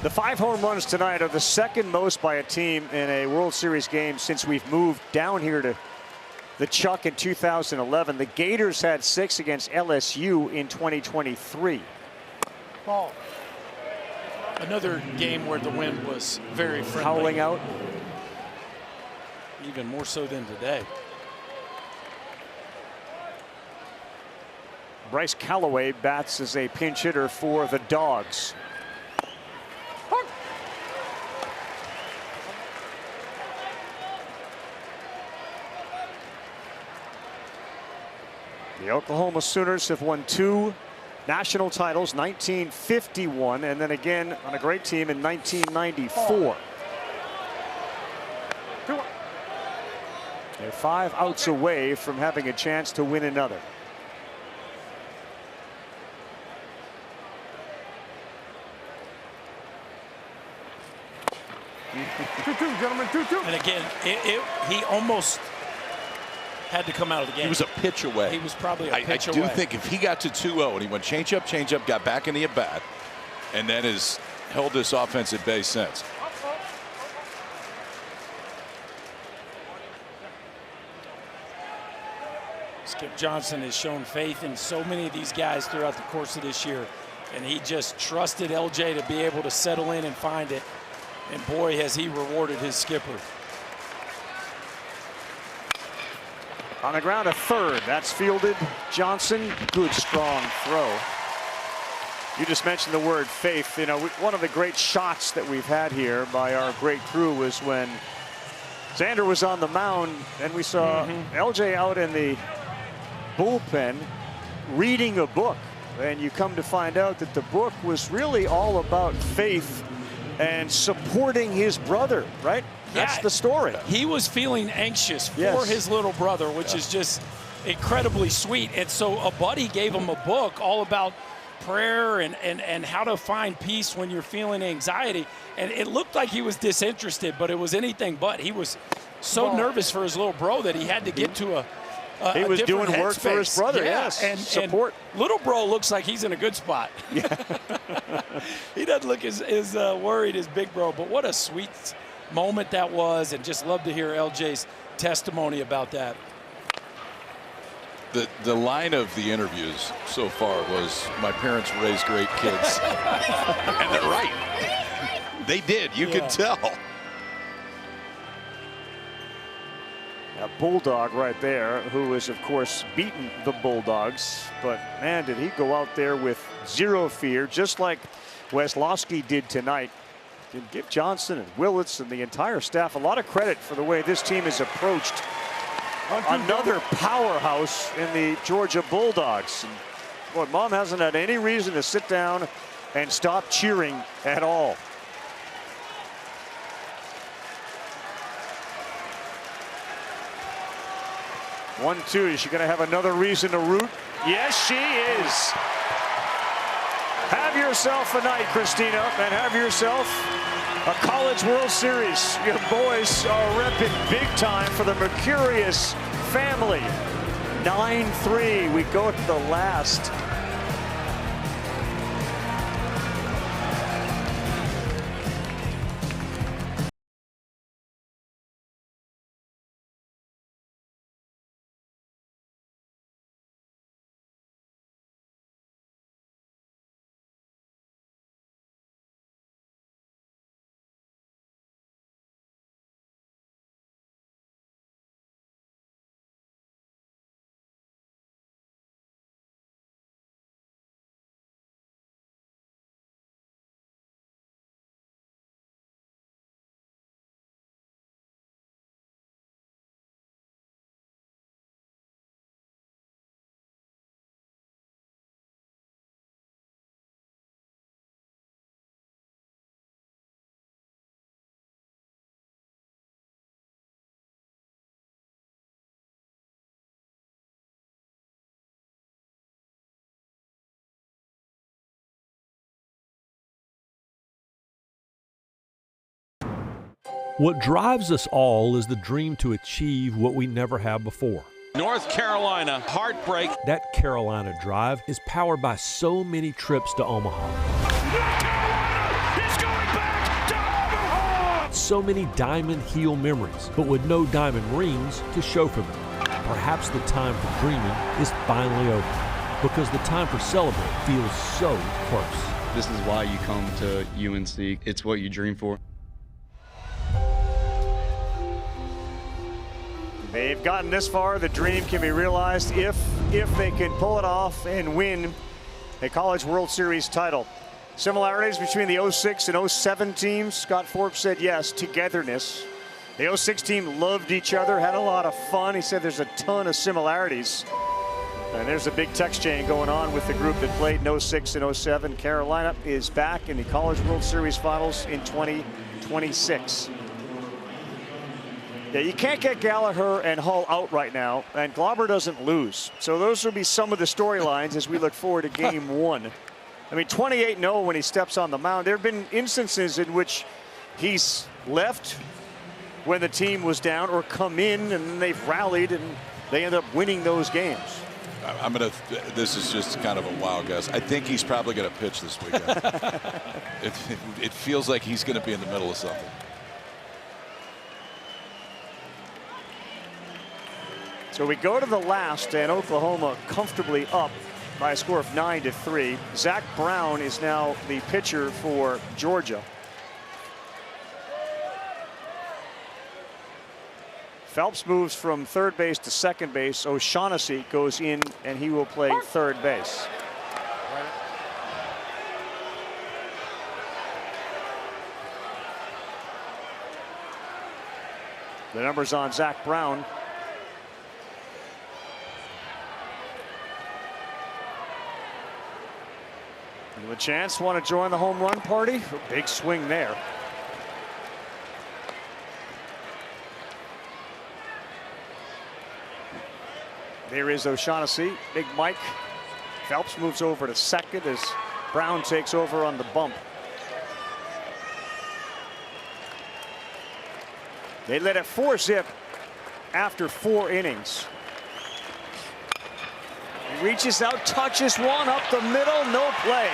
The 5 home runs tonight are the second most by a team in a World Series game since we've moved down here to the Chuck in 2011. The Gators had 6 against LSU in 2023. Ball. Another game where the wind was very friendly. Howling out. Even more so than today. Bryce Callaway bats as a pinch hitter for the Dogs. The Oklahoma Sooners have won 2 national titles, 1951, and then again on a great team in 1994. They're 5 outs away from having a chance to win another. Gentlemen, 2-2. And again, he almost had to come out of the game. He was a pitch away. He was probably a pitch I away. do think if he got to 2-0 and he went change up, got back in the at bat, and then has held this offense at bay since. Skip Johnson has shown faith in so many of these guys throughout the course of this year, and he just trusted LJ to be able to settle in and find it. And boy, has he rewarded his skipper. On the ground, a third. That's fielded. Johnson, good strong throw. You just mentioned the word faith. You know, one of the great shots that we've had here by our great crew was when Xander was on the mound, and we saw LJ out in the bullpen reading a book. And you come to find out that the book was really all about faith and supporting his brother, right? That's the story. He was feeling anxious for his little brother, which is just incredibly sweet. And so a buddy gave him a book all about prayer and how to find peace when you're feeling anxiety. And it looked like he was disinterested, but it was anything but. He was so nervous for his little bro that he had to get to he was doing work for his brother, and support. And little bro looks like he's in a good spot. He doesn't look as worried as big bro, but what a sweet moment that was, and just love to hear LJ's testimony about that. The line of the interviews so far was, my parents raised great kids. And they're right. They did. You could tell. A Bulldog right there, who has, of course, beaten the Bulldogs. But, man, did he go out there with zero fear, just like Weslowski did tonight. Can give Johnson and Willits and the entire staff a lot of credit for the way this team has approached another powerhouse in the Georgia Bulldogs. And, boy, Mom hasn't had any reason to sit down and stop cheering at all. One, two. Is she going to have another reason to root? Yes, she is. Have yourself a night, Christina, and have yourself a College World Series. Your boys are repping big time for the Mercurius family. 9-3. We go to the last. What drives us all is the dream to achieve what we never have before. North Carolina, heartbreak. That Carolina drive is powered by so many trips to Omaha. It's going back to Omaha! So many diamond heel memories, but with no diamond rings to show for them. Perhaps the time for dreaming is finally over, because the time for celebrating feels so close. This is why you come to UNC. It's what you dream for. They've gotten this far. The dream can be realized if they can pull it off and win a College World Series title. Similarities between the 06 and 07 teams. Scott Forbes said yes, togetherness. The 06 team loved each other, had a lot of fun. He said there's a ton of similarities. And there's a big text chain going on with the group that played in 06 and 07. Carolina is back in the College World Series finals in 2026. Yeah, you can't get Gallagher and Hull out right now, and Glauber doesn't lose. So those will be some of the storylines as we look forward to game one. I mean, 28-0 when he steps on the mound. There have been instances in which he's left when the team was down or come in and they've rallied and they end up winning those games. This is just kind of a wild guess. I think he's probably going to pitch this weekend. It feels like he's going to be in the middle of something. So we go to the last, and Oklahoma comfortably up by a score of 9-3. Zach Brown is now the pitcher for Georgia. Phelps moves from third base to second base. O'Shaughnessy goes in, and he will play third base. The numbers on Zach Brown. The chance want to join the home run party. A big swing there. There is O'Shaughnessy. Big Mike. Phelps moves over to second as Brown takes over on the bump. They led it 4-0 after 4 innings. He reaches out, touches one up the middle, no play.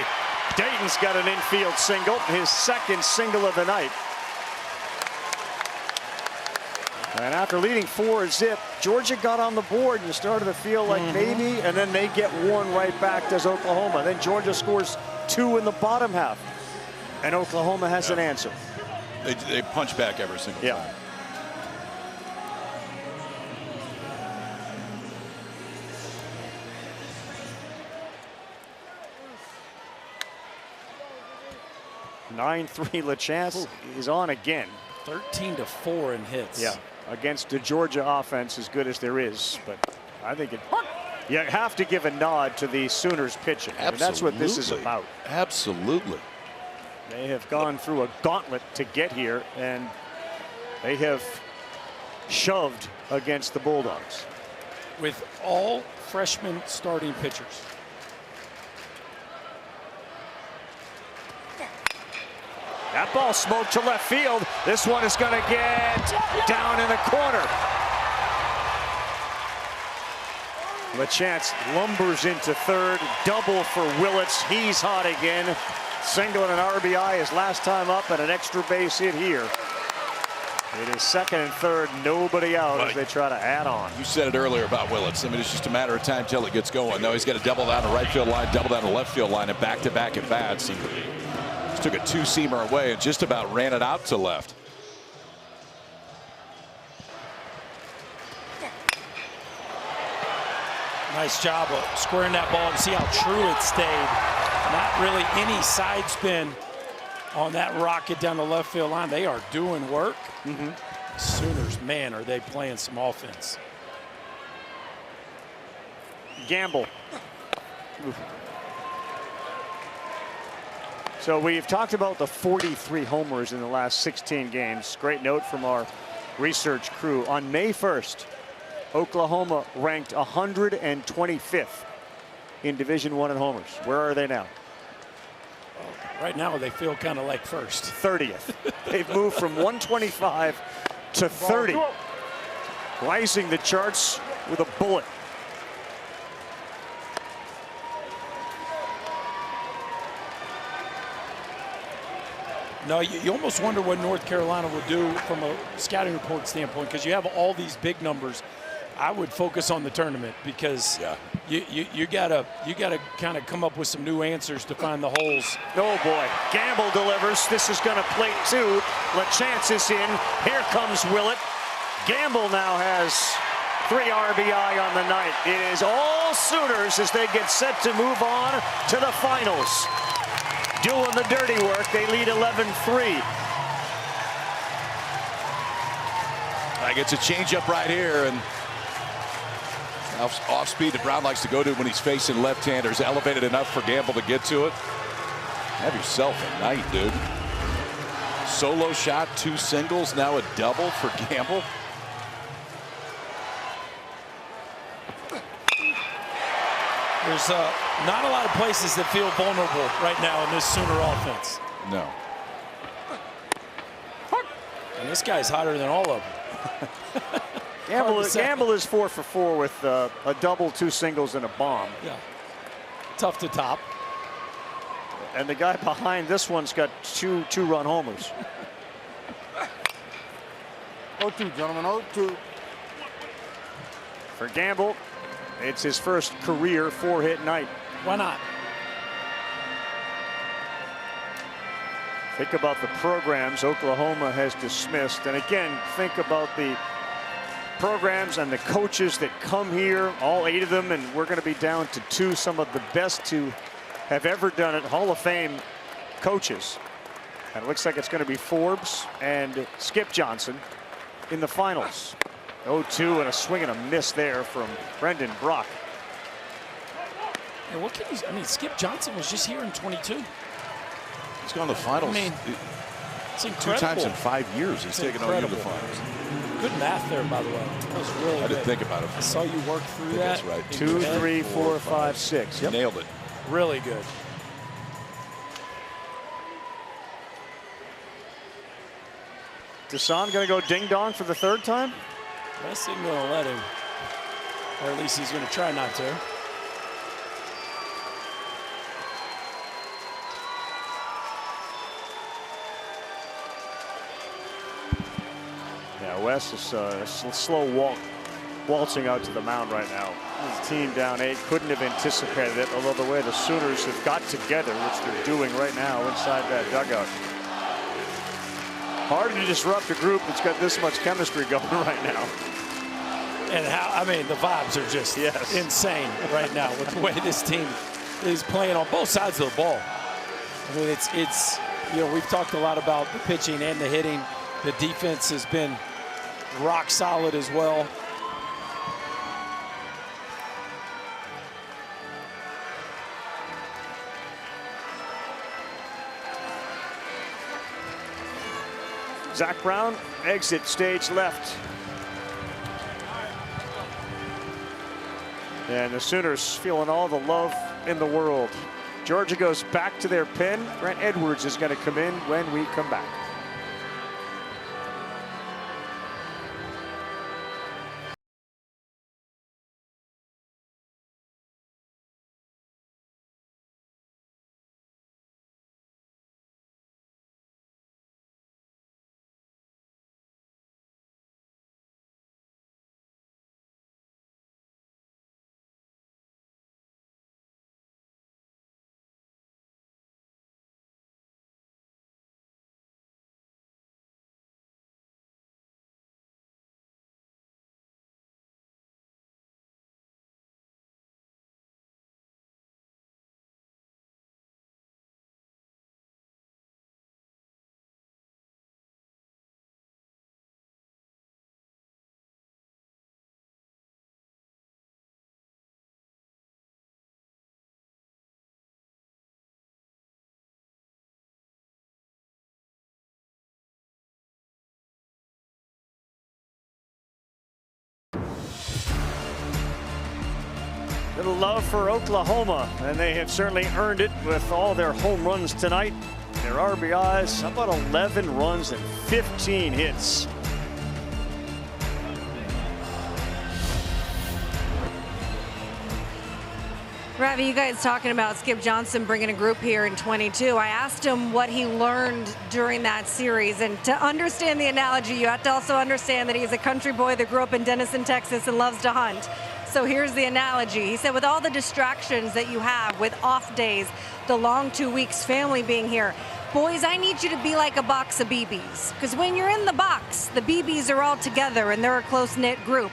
Dayton's got an infield single, his second single of the night. And after leading 4-0, Georgia got on the board and started to feel like maybe, and then they get one right back, does Oklahoma. Then Georgia scores 2 in the bottom half, and Oklahoma has an answer. They punch back every single time. 9-3 LeChance is on again. 13-4 in hits. Yeah, against the Georgia offense as good as there is. But I think you have to give a nod to the Sooners pitching. I mean, that's what this is about. Absolutely. They have gone through a gauntlet to get here, and they have shoved against the Bulldogs. With all freshman starting pitchers. That ball smoked to left field. This one is going to get down in the corner. LeChance lumbers into third. Double for Willits. He's hot again. Single and an RBI his last time up, and an extra base hit here. It is second and third, nobody out as they try to add on. You said it earlier about Willits. I mean, it's just a matter of time till it gets going. No, he's got to double down the right field line, double down the left field line, and back-to-back at bats. He just took a two-seamer away and just about ran it out to left. Nice job of squaring that ball and see how true it stayed. Not really any side spin on that rocket down the left field line. They are doing work. Sooners, man, are they playing some offense. Gamble. So we've talked about the 43 homers in the last 16 games. Great note from our research crew. On May 1st, Oklahoma ranked 125th in Division I in homers. Where are they now? Right now, they feel kind of like first. 30th. They've moved from 125 to 30. Rising the charts with a bullet. No, you almost wonder what North Carolina will do from a scouting report standpoint, because you have all these big numbers. I would focus on the tournament because you gotta kind of come up with some new answers to find the holes. Oh boy, Gamble delivers. This is going to plate two. LeChance is in. Here comes Willett. Gamble now has 3 RBI on the night. It is all Sooners as they get set to move on to the finals. Doing the dirty work. They lead 11-3. Gets a changeup right here, and off speed that Brown likes to go to when he's facing left-handers. Elevated enough for Gamble to get to it. Have yourself a night, dude. Solo shot, 2 singles, now a double for Gamble. There's not a lot of places that feel vulnerable right now in this Sooner offense. No. And this guy's hotter than all of them. Gamble is 4 for 4 with a double, 2 singles, and a bomb. Yeah. Tough to top. And the guy behind this one's got 2 two-run homers. 0-2, gentlemen, 0-2. For Gamble, it's his first career 4-hit night. Why not? Think about the programs Oklahoma has dismissed. And again, think about the programs and the coaches that come here, all 8 of them, and we're going to be down to 2, some of the best to have ever done it, Hall of Fame coaches. And it looks like it's going to be Forbes and Skip Johnson in the finals. 0-2 and a swing and a miss there from Brendan Brock. And what can you, I mean, Skip Johnson was just here in 22. He's gone to the finals. I mean, it's 2 incredible. times in 5 years he's taken OU to the finals. Good math there, by the way. That was really I good. didn't think about it. I saw you work through that. That's right. 2, 3, 4, 5, 6. Yep. Nailed it. Really good. Desan going to go ding-dong for the 3rd time? Best thing going to let him. Or at least he's going to try not to. Yeah, Wes is slow waltzing out to the mound right now. His team down 8 couldn't have anticipated it, although the way the Sooners have got together, which they're doing right now inside that dugout. Hard to disrupt a group that's got this much chemistry going right now. And how, I mean, the vibes are just insane right now with the way this team is playing on both sides of the ball. I mean, it's You know, we've talked a lot about the pitching and the hitting. The defense has been rock solid as well. Zach Brown, exit stage left. And the Sooners feeling all the love in the world. Georgia goes back to their pen. Grant Edwards is going to come in when we come back. Little love for Oklahoma, and they have certainly earned it with all their home runs tonight. Their RBIs, how about 11 runs and 15 hits? Ravi, you guys talking about Skip Johnson bringing a group here in 22. I asked him what he learned during that series. And to understand the analogy, you have to also understand that he's a country boy that grew up in Denison, Texas and loves to hunt. So here's the analogy. He said, with all the distractions that you have with off days, the long 2 weeks, family being here, boys, I need you to be like a box of BBs. Because when you're in the box, the BBs are all together and they're a close-knit group.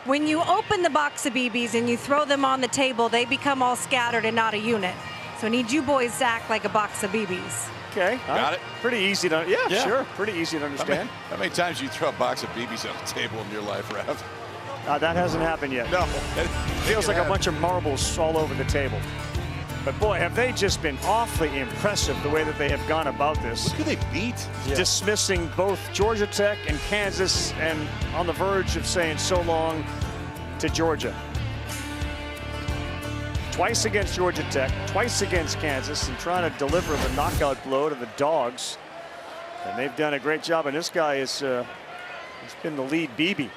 When you open the box of BBs and you throw them on the table, they become all scattered and not a unit. So I need you boys to act like a box of BBs. Okay. Got it. Pretty easy to, yeah, sure. Pretty easy to understand. How many times you throw a box of BBs on the table in your life, Rav? That hasn't happened yet. No. Feels like a bunch of marbles all over the table. But boy, have they just been awfully impressive the way that they have gone about this. Look who they beat. Yeah. Dismissing both Georgia Tech and Kansas, and on the verge of saying so long to Georgia. Twice against Georgia Tech, twice against Kansas, and trying to deliver the knockout blow to the Dogs. And they've done a great job, and this guy is he's been the lead BB.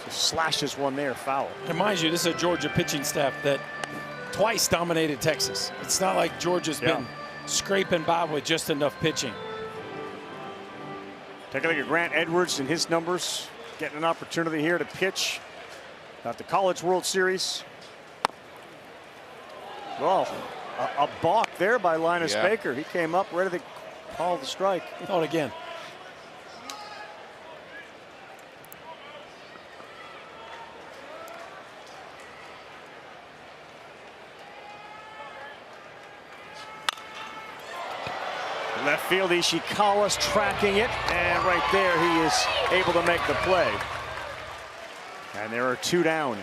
So slashes one there, foul. And mind you, this is a Georgia pitching staff that twice dominated Texas. It's not like Georgia's been scraping by with just enough pitching. Take a look at Grant Edwards and his numbers. Getting an opportunity here to pitch at the College World Series. Well, a balk there by Linus Baker. He came up ready to call the strike. Oh, again. Left field, Ishikawa's tracking it, and right there he is able to make the play. And there are two down.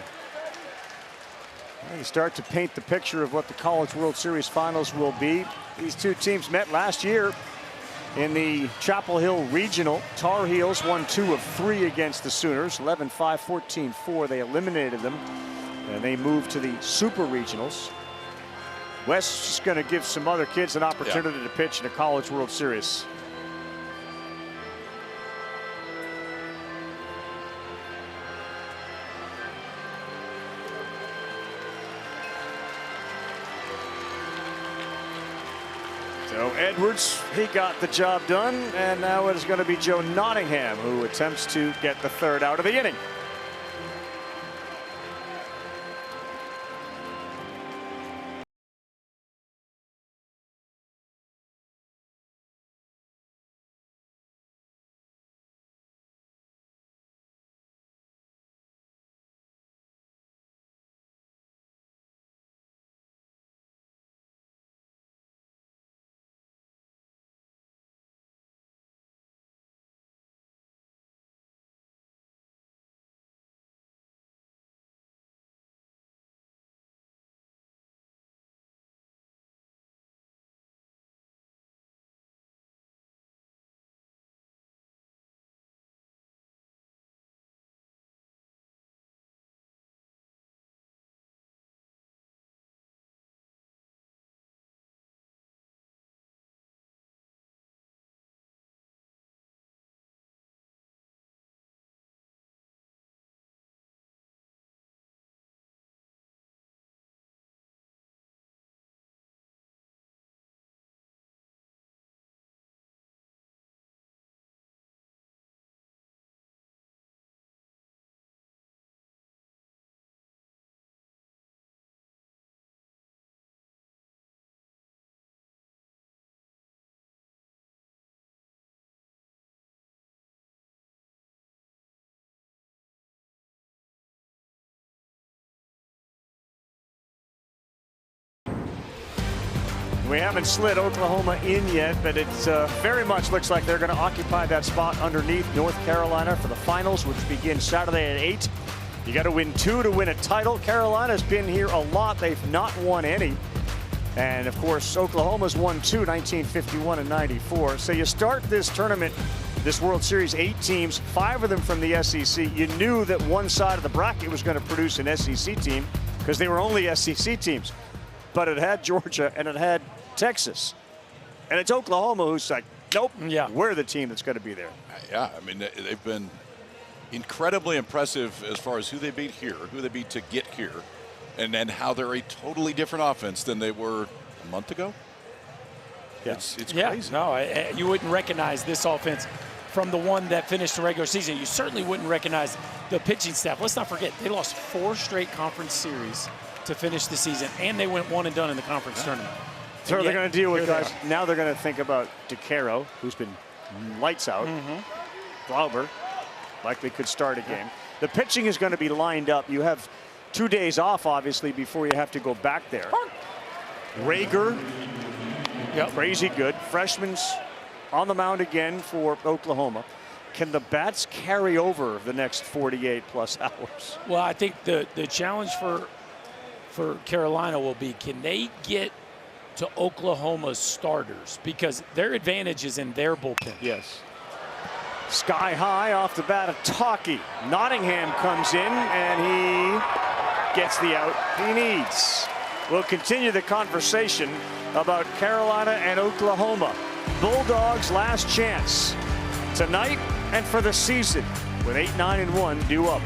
You start to paint the picture of what the College World Series Finals will be. These two teams met last year in the Chapel Hill Regional. Tar Heels won 2 of 3 against the Sooners, 11-5, 14-4. They eliminated them, and they moved to the Super Regionals. West's going to give some other kids an opportunity to pitch in a College World Series. So Edwards, he got the job done, and now it is going to be Joe Nottingham who attempts to get the third out of the inning. We haven't slid Oklahoma in yet, but it very much looks like they're going to occupy that spot underneath North Carolina for the finals, which begin Saturday at 8. You got to win 2 to win a title. Carolina's been here a lot. They've not won any. And of course, Oklahoma's won 2, 1951 and 94. So you start this tournament, this World Series, 8 teams, 5 of them from the SEC. You knew that one side of the bracket was going to produce an SEC team because they were only SEC teams. But it had Georgia and it had Texas. And it's Oklahoma who's like, nope, we're the team that's going to be there. Yeah, I mean, they've been incredibly impressive as far as who they beat here, who they beat to get here, and how they're a totally different offense than they were a month ago. Yeah. It's crazy. No, you wouldn't recognize this offense from the one that finished the regular season. You certainly wouldn't recognize the pitching staff. Let's not forget, they lost 4 straight conference series to finish the season, and they went 1 and done in the conference tournament. So they're going to deal with guys. Now they're going to think about DeCaro, who's been lights out. Glauber likely could start a game. The pitching is going to be lined up. You have 2 days off, obviously, before you have to go back there. Rager, crazy good. Freshman's on the mound again for Oklahoma. Can the bats carry over the next 48+ hours? Well, I think the challenge for Carolina will be, can they get to Oklahoma's starters? Because their advantage is in their bullpen. Yes. Sky high off the bat of Taki. Nottingham comes in and he gets the out he needs. We'll continue the conversation about Carolina and Oklahoma. Bulldogs' last chance tonight and for the season with 8-9-1 due up.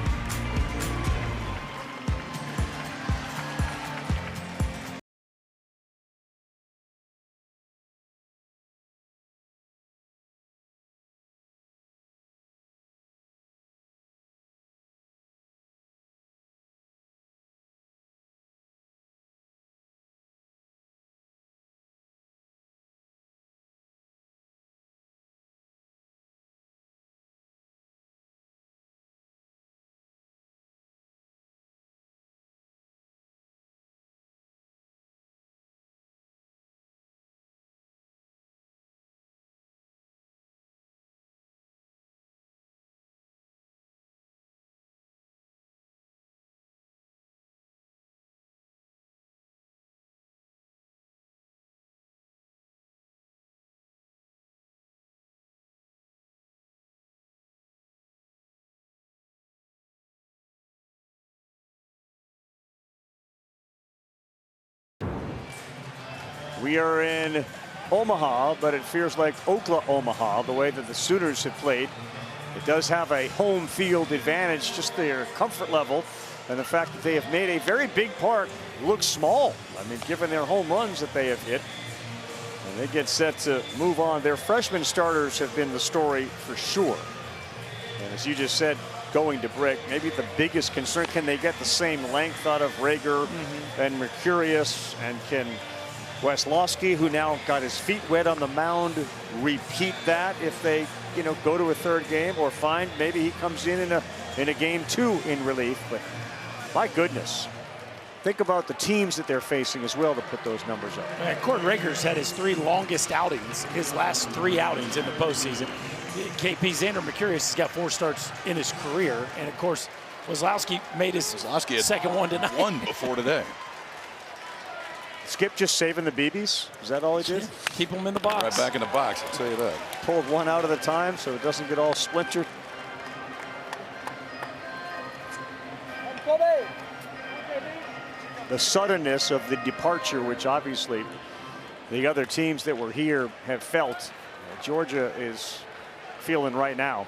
We are in Omaha, but it feels like Oklahoma, the way that the Sooners have played. It does have a home field advantage, just their comfort level, and the fact that they have made a very big part look small. I mean, given their home runs that they have hit. And they get set to move on. Their freshman starters have been the story for sure. And as you just said, going to Brick, maybe the biggest concern, can they get the same length out of Rager and Mercurius, and can Weslowski, who now got his feet wet on the mound, repeat that if they, go to a 3rd game, or find maybe he comes in a game 2 in relief. But my goodness, think about the teams that they're facing as well to put those numbers up. Court Rager's had his 3 longest outings, his last 3 outings in the postseason. KP Xander Mercurius has got 4 starts in his career, and of course Weslowski made his second one tonight. One before today. Skip just saving the BBs? Is that all he did? Keep them in the box. Right back in the box, I'll tell you that. Pulled one out at a time so it doesn't get all splintered. The suddenness of the departure, which obviously the other teams that were here have felt. Georgia is feeling right now.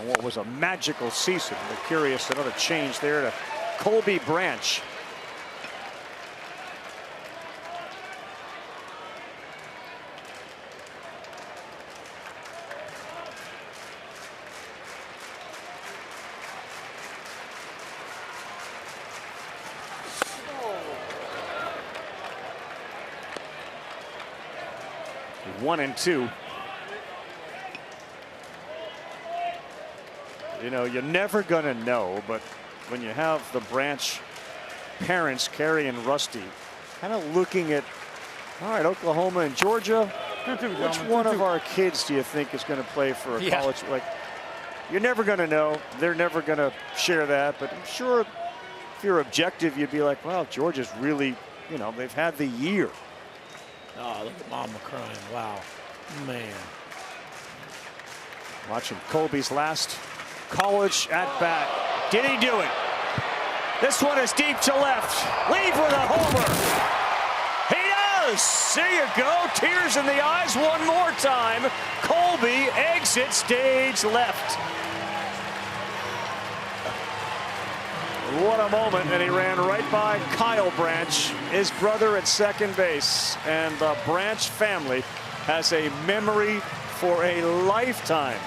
What was a magical season. We're curious, another change there to Colby Branch. One and two. You're never going to know, but when you have the Branch parents, Carrie and Rusty, kind of looking at All right, Oklahoma and Georgia. Which one of our kids do you think is going to play for a college? Like, you're never going to know. They're never going to share that. But I'm sure if you're objective, you'd be like, well, Georgia's really, you know, they've had the year. Oh, look at Mama crying. Wow. Man. Watching Colby's last college at bat. Did he do it? This one is deep to left. Leave with a homer. He does. There you go. Tears in the eyes one more time. Colby exits stage left. What a moment, and he ran right by Kyle Branch, his brother at second base. And the Branch family has a memory for a lifetime.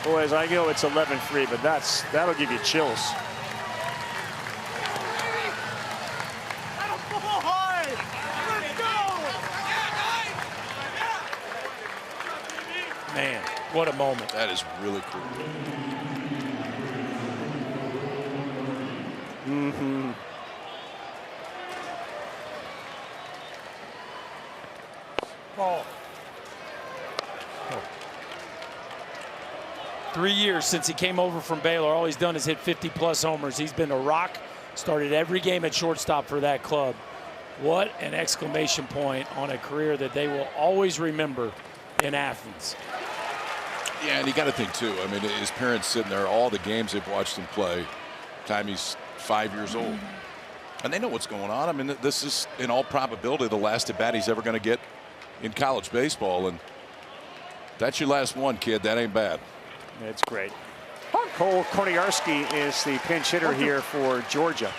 Boys, I know it's 11-3, but that'll give you chills. Man, what a moment. That is really cool. Mm-hmm. Ball. 3 years since he came over from Baylor. All he's done is hit 50-plus homers. He's been a rock, started every game at shortstop for that club. What an exclamation point on a career that they will always remember in Athens. Yeah, and you got to think, too. I mean, his parents sitting there, all the games they've watched him play, time he's 5 years old. And they know what's going on. I mean, this is, in all probability, the last at bat he's ever going to get in college baseball. And that's your last one, kid. That ain't bad. It's great. Cole Korniarski is the pinch hitter here for Georgia.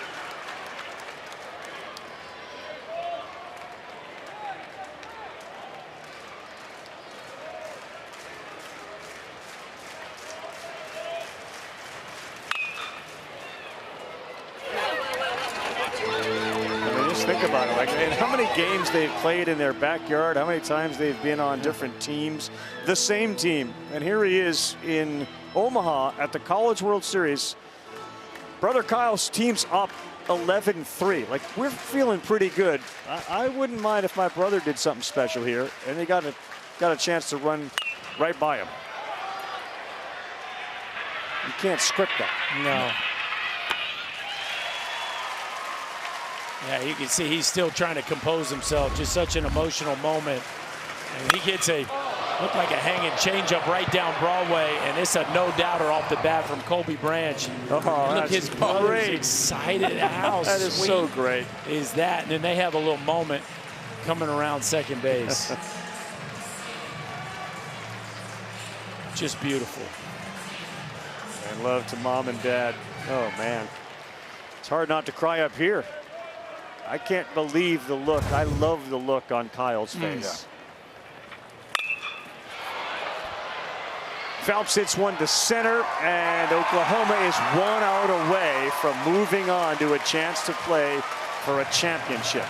Think about it, like, and how many games they've played in their backyard, how many times they've been on different teams, the same team. And here he is in Omaha at the College World Series. Brother Kyle's team's up 11-3. Like, we're feeling pretty good. I wouldn't mind if my brother did something special here, and they got a chance to run right by him. You can't script that. No. Yeah, you can see he's still trying to compose himself. Just such an emotional moment. And he gets looked like a hanging changeup right down Broadway, and it's a no-doubter off the bat from Colby Branch. Oh, look, his brother's excited. How that is sweet so great. Is that? And then they have a little moment coming around second base. Just beautiful. And love to mom and dad. Oh, man. It's hard not to cry up here. I can't believe the look. I love the look on Kyle's face. Phelps hits one to center, and Oklahoma is 1 out away from moving on to a chance to play for a championship.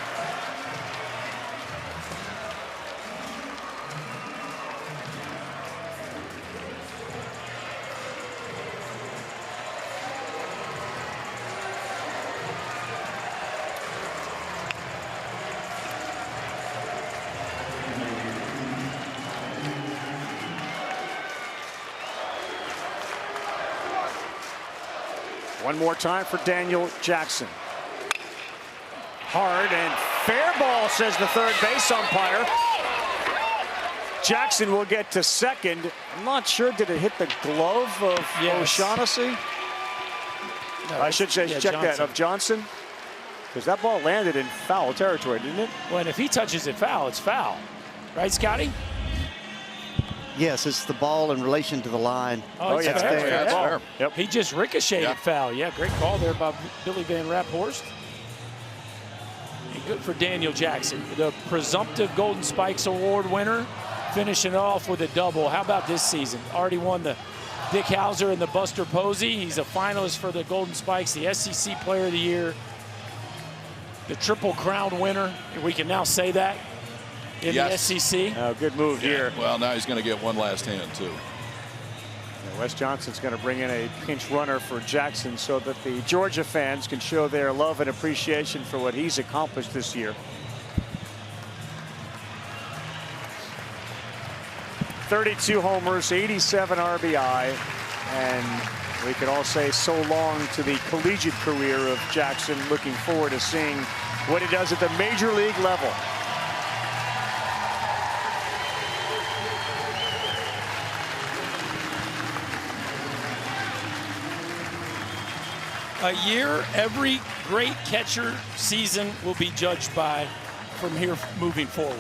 One more time for Daniel Jackson. Hard and fair ball, says the third base umpire. Jackson will get to second. I'm not sure, did it hit the glove of O'Shaughnessy? No, I should say, check that, of Johnson. Because that ball landed in foul territory, didn't it? Well, and if he touches it foul, it's foul. Right, Scotty? Yes, it's the ball in relation to the line. Oh, yeah, that's fair. Yep. He just ricocheted foul. Yeah, great call there by Billy Van Raphorst. And good for Daniel Jackson, the presumptive Golden Spikes Award winner, finishing off with a double. How about this season? Already won the Dick Hauser and the Buster Posey. He's a finalist for the Golden Spikes, the SEC Player of the Year, the Triple Crown winner. We can now say that. In the SEC. Good move here. Well, now he's going to get one last hand, too. Wes Johnson's going to bring in a pinch runner for Jackson so that the Georgia fans can show their love and appreciation for what he's accomplished this year. 32 homers, 87 RBI, and we could all say so long to the collegiate career of Jackson. Looking forward to seeing what he does at the major league level. A year, every great catcher season will be judged by from here moving forward.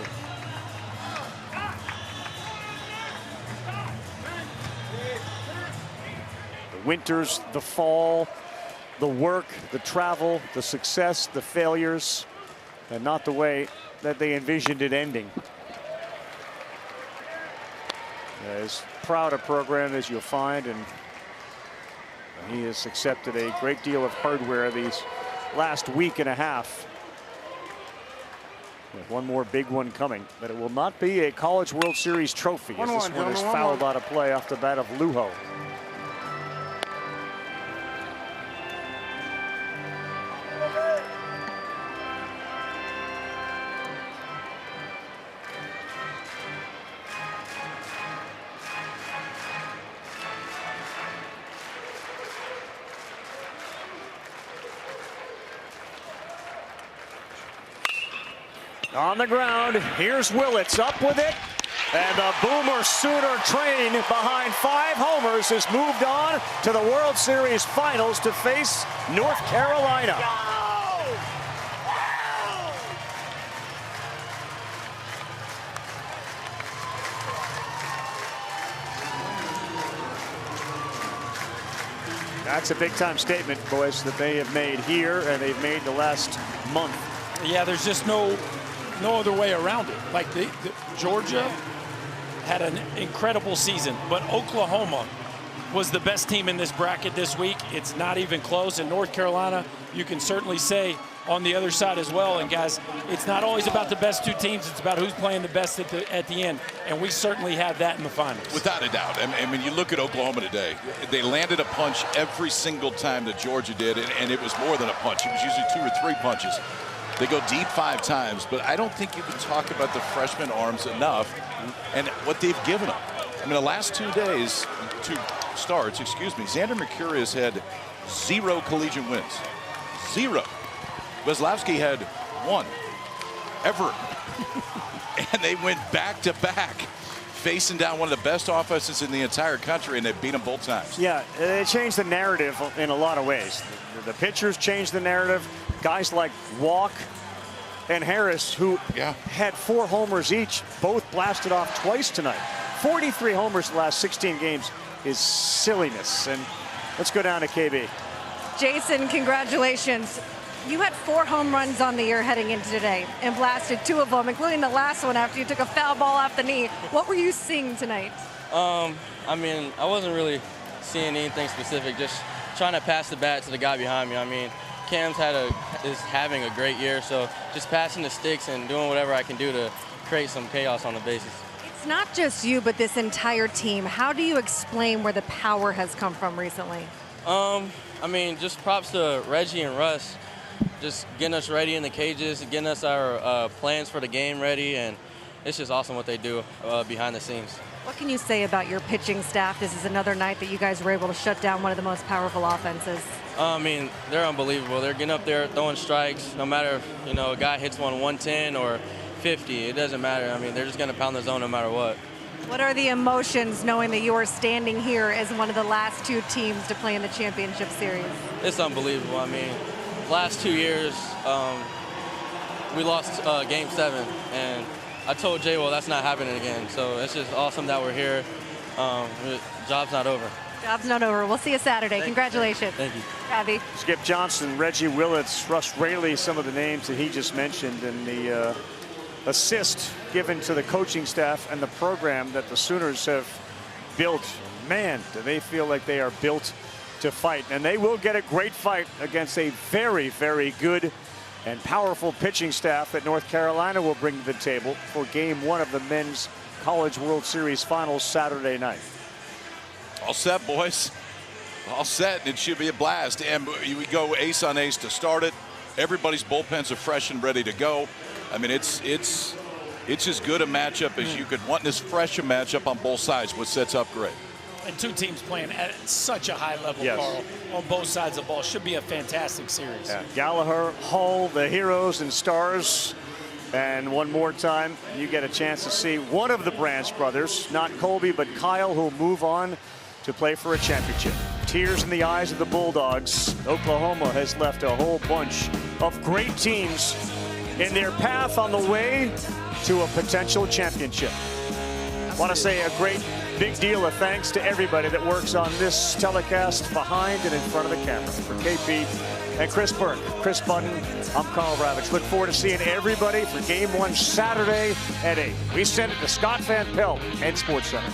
The winters, the fall, the work, the travel, the success, the failures, and not the way that they envisioned it ending. As proud a program as you'll find, and he has accepted a great deal of hardware these last week and a half. With one more big one coming, but it will not be a College World Series trophy, as this one is fouled out of play off the bat of Lujo. On the ground, here's Willits up with it, and the Boomer Sooner train behind 5 homers has moved on to the World Series Finals to face North Carolina. That's a big-time statement, boys, that they have made here and they've made the last month. Yeah, there's just no other way around it. Like Georgia had an incredible season, but Oklahoma was the best team in this bracket this week. It's not even close. And North Carolina, you can certainly say on the other side as well. And guys, it's not always about the best 2 teams. It's about who's playing the best at the end. And we certainly had that in the finals. Without a doubt. I mean, you look at Oklahoma today, they landed a punch every single time that Georgia did, and it was more than a punch. It was usually 2 or 3 punches. They go deep 5 times, but I don't think you can talk about the freshman arms enough and what they've given them. I mean, the last 2 starts, Xander Mercurius had 0 collegiate wins. 0. Weslavsky had 1. Ever. And they went back-to-back, facing down one of the best offenses in the entire country, and they beat them both times. Yeah, it changed the narrative in a lot of ways. The pitchers changed the narrative. Guys like Walk and Harris, who had 4 homers each, both blasted off twice tonight. 43 homers the last 16 games is silliness. And let's go down to KB. Jason, congratulations. You had 4 home runs on the year heading into today and blasted 2 of them, including the last one after you took a foul ball off the knee. What were you seeing tonight? I mean, I wasn't really seeing anything specific, just trying to pass the bat to the guy behind me. I mean, Cam's is having a great year, so just passing the sticks and doing whatever I can do to create some chaos on the bases. It's not just you, but this entire team. How do you explain where the power has come from recently? I mean, just props to Reggie and Russ, just getting us ready in the cages, getting us our plans for the game ready, and it's just awesome what they do behind the scenes. What can you say about your pitching staff? This is another night that you guys were able to shut down one of the most powerful offenses. I mean, they're unbelievable. They're getting up there throwing strikes. No matter if, a guy hits one 110 or 50, it doesn't matter. I mean, they're just going to pound the zone no matter what. What are the emotions knowing that you are standing here as one of the last 2 teams to play in the championship series? It's unbelievable. I mean, last 2 years, we lost Game 7, and I told Jay, well, that's not happening again. So it's just awesome that we're here. Job's not over. Job's not over. We'll see you Saturday. Congratulations. Thank you. Abby. Skip Johnson, Reggie Willits, Russ Raley, some of the names that he just mentioned, and the assist given to the coaching staff and the program that the Sooners have built. Man, do they feel like they are built to fight. And they will get a great fight against a very, very good and powerful pitching staff that North Carolina will bring to the table for Game 1 of the Men's College World Series Finals Saturday night. All set, boys. All set, and it should be a blast. And we go ace on ace to start it. Everybody's bullpens are fresh and ready to go. I mean, it's as good a matchup as you could want in this fresh a matchup on both sides, which sets up great. And two teams playing at such a high level, Yes. Carl, on both sides of the ball. Should be a fantastic series. Yeah. Gallagher, Hull, the heroes and stars. And one more time, you get a chance to see one of the Branch brothers, not Colby, but Kyle, who'll move on to play for a championship. Tears in the eyes of the Bulldogs. Oklahoma has left a whole bunch of great teams in their path on the way to a potential championship. I want to say a great big deal of thanks to everybody that works on this telecast behind and in front of the camera. For KP and Chris Burke, Chris Button, I'm Carl Ravitch. Look forward to seeing everybody for Game 1 Saturday at 8. We send it to Scott Van Pelt and SportsCenter.